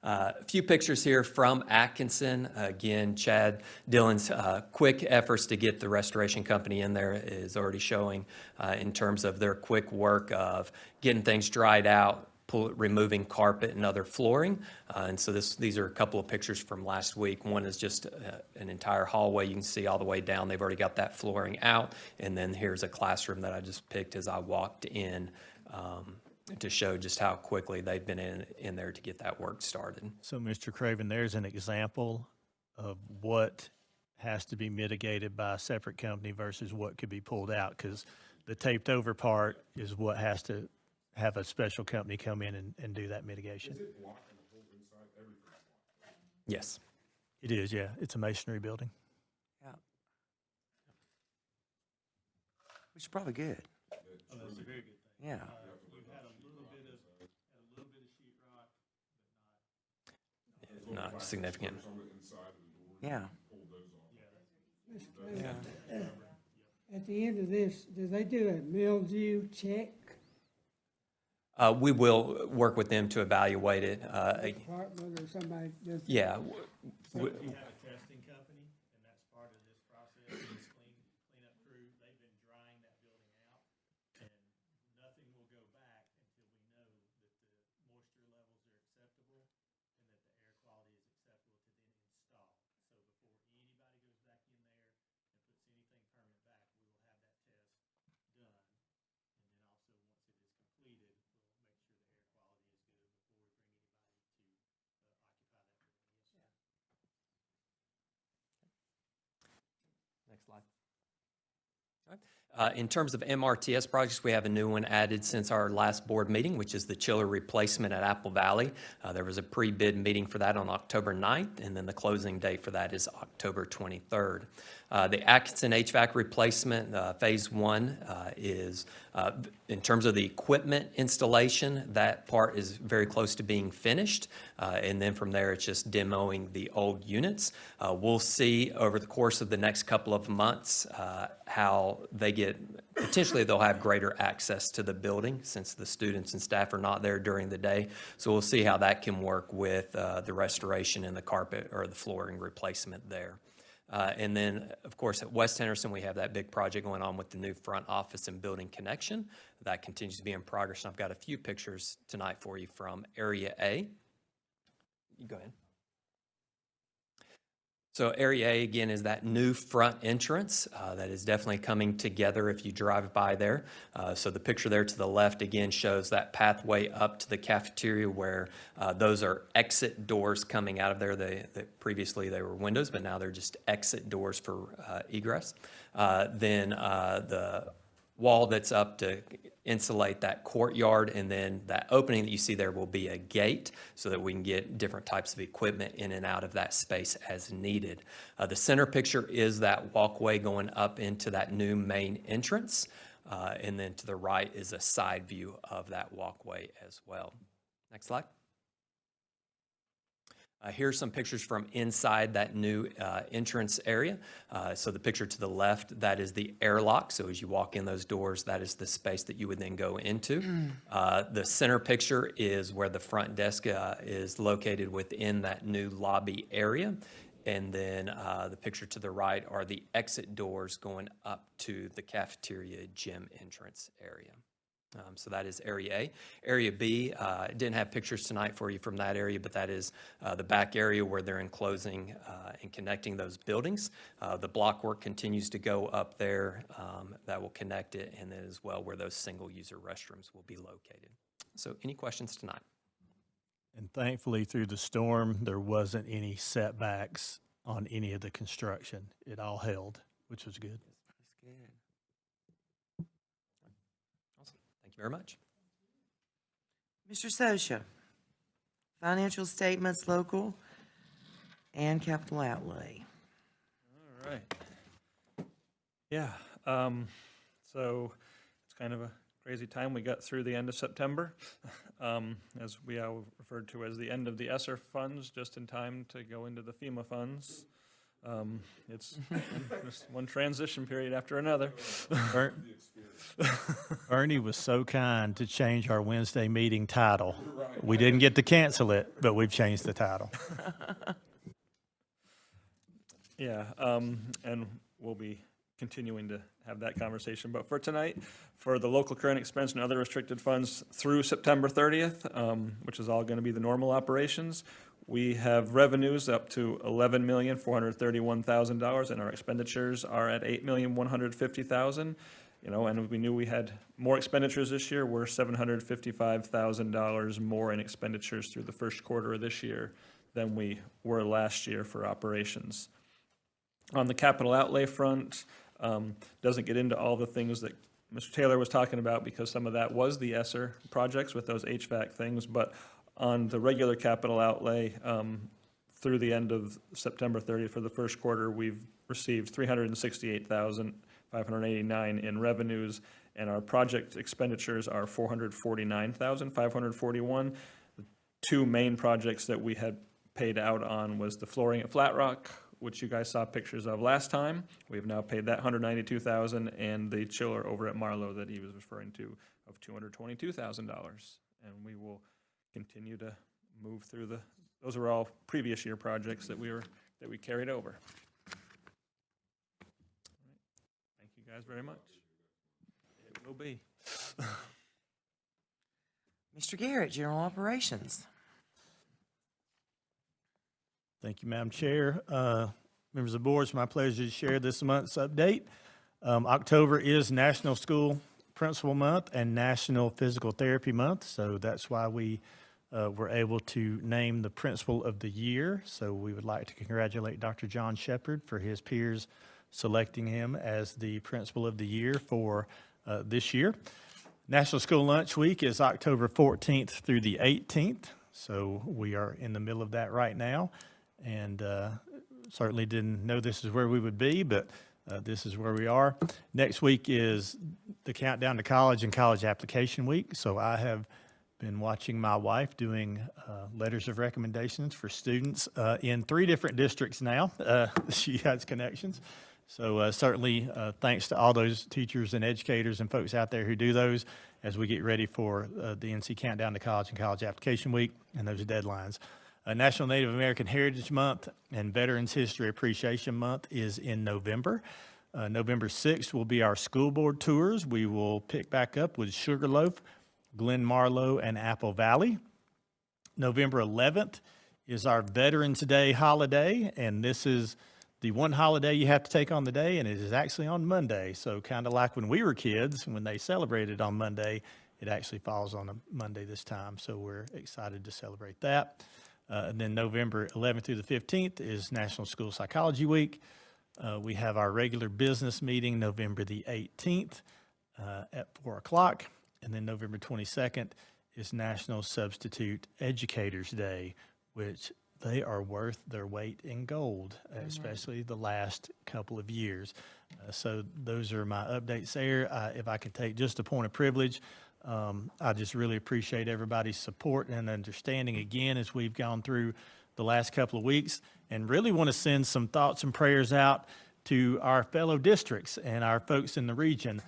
A few pictures here from Atkinson. Again, Chad Dillon's quick efforts to get the restoration company in there is already showing in terms of their quick work of getting things dried out, removing carpet and other flooring. And so these are a couple of pictures from last week. One is just an entire hallway. You can see all the way down. They've already got that flooring out. And then here's a classroom that I just picked as I walked in to show just how quickly they've been in there to get that work started. So, Mr. Craven, there's an example of what has to be mitigated by a separate company versus what could be pulled out, because the taped over part is what has to have a special company come in and do that mitigation. Is it blocking the whole inside, everything? Yes. It is, yeah. It's a masonry building. Yeah. Which is probably good. Oh, that's a very good thing. Yeah. We've had a little bit of sheetrock, but Not significant. Yeah. Yeah. At the end of this, do they do a mildew check? We will work with them to evaluate it. Department or somebody does? Yeah. we have a testing company, and that's part of this process. This cleanup crew, they've been drying that building out, and nothing will go back until we know that the moisture levels are acceptable and that the air quality is acceptable to then install. So before anybody goes back in there and puts anything permanent back, we will have that test done. And then also, once it is completed, we'll make sure the air quality is good before we bring anybody to occupy that building. Next slide. In terms of MRTS projects, we have a new one added since our last board meeting, which is the chiller replacement at Apple Valley. There was a pre-bid meeting for that on October 9th, and then the closing date for that is October 23rd. The Atkinson HVAC replacement, phase one, is, in terms of the equipment installation, that part is very close to being finished. And then from there, it's just demoing the old units. We'll see over the course of the next couple of months how they get, potentially they'll have greater access to the building since the students and staff are not there during the day. So we'll see how that can work with the restoration and the carpet or the flooring replacement there. And then, of course, at West Henderson, we have that big project going on with the new front office and building connection. That continues to be in progress, and I've got a few pictures tonight for you from Area A. You go ahead. So Area A, again, is that new front entrance that is definitely coming together if you drive by there. So the picture there to the left, again, shows that pathway up to the cafeteria where those are exit doors coming out of there. Previously, they were windows, but now they're just exit doors for egress. Then the wall that's up to insulate that courtyard, and then that opening that you see there will be a gate so that we can get different types of equipment in and out of that space as needed. The center picture is that walkway going up into that new main entrance, and then to the right is a side view of that walkway as well. Next slide. Here's some pictures from inside that new entrance area. So the picture to the left, that is the airlock. So as you walk in those doors, that is the space that you would then go into. The center picture is where the front desk is located within that new lobby area. And then the picture to the right are the exit doors going up to the cafeteria gym entrance area. So that is Area A. Area B, didn't have pictures tonight for you from that area, but that is the back area where they're enclosing and connecting those buildings. The block work continues to go up there. That will connect it, and then as well where those single-user restrooms will be located. So any questions tonight? And thankfully, through the storm, there wasn't any setbacks on any of the construction. It all held, which was good. Awesome. Thank you very much. Mr. Sosha, financial statements, local and capital outlay. All right. Yeah, so it's kind of a crazy time. We got through the end of September, as we are referred to as the end of the ESSER funds, just in time to go into the FEMA funds. It's just one transition period after another. Ernie was so kind to change our Wednesday meeting title. We didn't get to cancel it, but we've changed the title. Yeah, and we'll be continuing to have that conversation. But for tonight, for the local current expense and other restricted funds through September 30th, which is all going to be the normal operations, we have revenues up to $11,431,000, and our expenditures are at $8,150,000. You know, and we knew we had more expenditures this year. We're $755,000 more in expenditures through the first quarter of this year than we were last year for operations. On the capital outlay front, doesn't get into all the things that Mr. Taylor was talking about, because some of that was the ESSER projects with those HVAC things, but on the regular capital outlay, through the end of September 30th for the first quarter, we've received $368,589 in revenues, and our project expenditures are $449,541. The two main projects that we had paid out on was the flooring at Flat Rock, which you guys saw pictures of last time. We've now paid that $192,000, and the chiller over at Marlowe that he was referring to of $222,000. And we will continue to move through those are all previous year projects that we carried over. Thank you guys very much. It will be. Mr. Garrett, general operations. Thank you, Madam Chair. Members of the board, it's my pleasure to share this month's update. October is National School Principal Month and National Physical Therapy Month, so that's why we were able to name the Principal of the Year. So we would like to congratulate Dr. John Shepard for his peers selecting him as the Principal of the Year for this year. National School Lunch Week is October 14th through the 18th, so we are in the middle of that right now. And certainly didn't know this is where we would be, but this is where we are. Next week is the countdown to college and college application week. So I have been watching my wife doing letters of recommendations for students in 3 different districts now. She has connections. So certainly thanks to all those teachers and educators and folks out there who do those as we get ready for the NC countdown to college and college application week and those deadlines. National Native American Heritage Month and Veterans History Appreciation Month is in November. November 6th will be our school board tours. We will pick back up with Sugarloaf, Glen Marlowe, and Apple Valley. November 11th is our Veterans Day holiday, and this is the one holiday you have to take on the day, and it is actually on Monday. So kind of like when we were kids, when they celebrated on Monday, it actually falls on a Monday this time. So we're excited to celebrate that. And then November 11th through the 15th is National School Psychology Week. We have our regular business meeting November the 18th at 4 o'clock. And then November 22nd is National Substitute Educators Day, which they are worth their weight in gold, especially the last couple of years. So those are my updates there. If I could take just a point of privilege, I just really appreciate everybody's support and understanding again as we've gone through the last couple of weeks, and really want to send some thoughts and prayers out to our fellow districts and our folks in the region.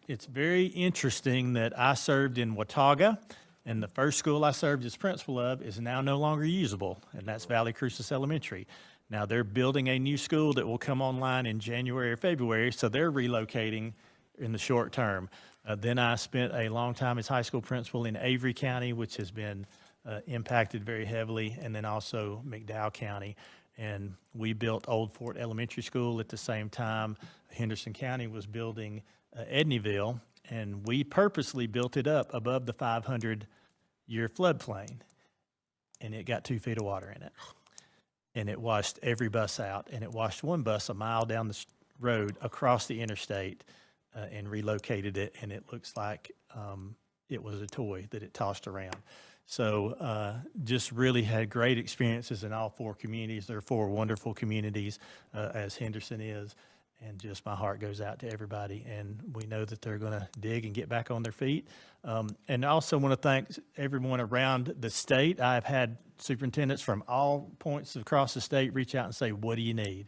It's very interesting that I served in Watauga, and the first school I served as principal of is now no longer usable, and that's Valley Crucis Elementary. Now they're building a new school that will come online in January or February, so they're relocating in the short term. Then I spent a long time as high school principal in Avery County, which has been impacted very heavily, and then also McDowell County. And we built Old Fort Elementary School at the same time. Henderson County was building Edneyville, and we purposely built it up above the 500-year floodplain, and it got 2 feet of water in it. and it washed every bus out, and it washed one bus a mile down the road across the interstate and relocated it, and it looks like it was a toy that it tossed around. So just really had great experiences in all 4 communities. They're 4 wonderful communities, as Henderson is, and just my heart goes out to everybody, and we know that they're going to dig and get back on their feet. And I also want to thank everyone around the state. I've had superintendents from all points across the state reach out and say, what do you need?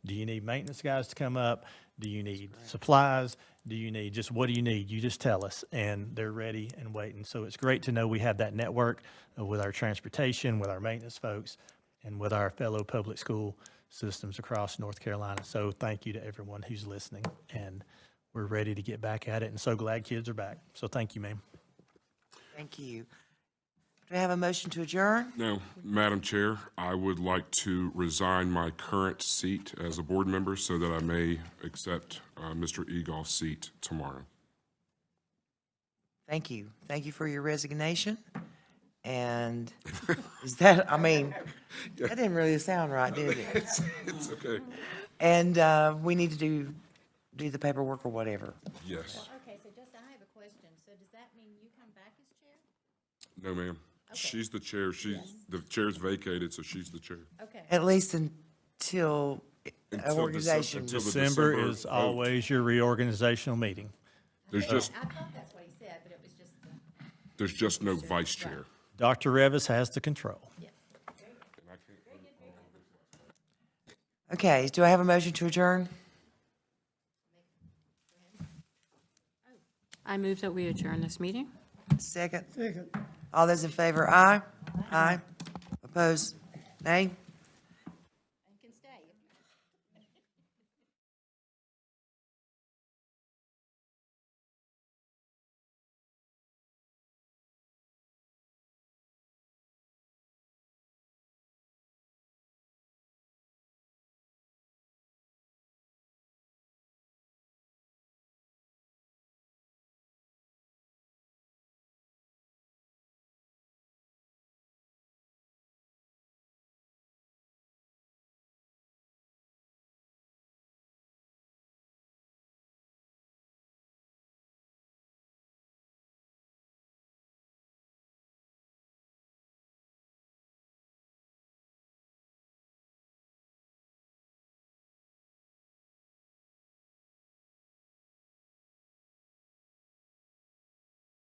Do you need maintenance guys to come up? Do you need supplies? Do you need, just what do you need? You just tell us, and they're ready and waiting. So it's great to know we have that network with our transportation, with our maintenance folks, and with our fellow public school systems across North Carolina. So thank you to everyone who's listening, and we're ready to get back at it, and so glad kids are back. So thank you, ma'am. Thank you. Do I have a motion to adjourn? Now, Madam Chair, I would like to resign my current seat as a board member so that I may accept Mr. Egoff's seat tomorrow. Thank you. Thank you for your resignation. And is that, I mean, that didn't really sound right, did it? It's okay. And we need to do the paperwork or whatever. Yes. Okay, so just, I have a question. So does that mean you come back as chair? No, ma'am. She's the chair. The chair's vacated, so she's the chair. Okay. At least until an Until organization. Until the December December is vote. always your reorganizational meeting. There's just, I thought that's what he said, but it was just, there's just no vice chair. Dr. Revis has the control. Okay, do I have a motion to adjourn? I move that we adjourn this meeting. Second? Second. All those in favor, aye? Aye. Opposed? Nay?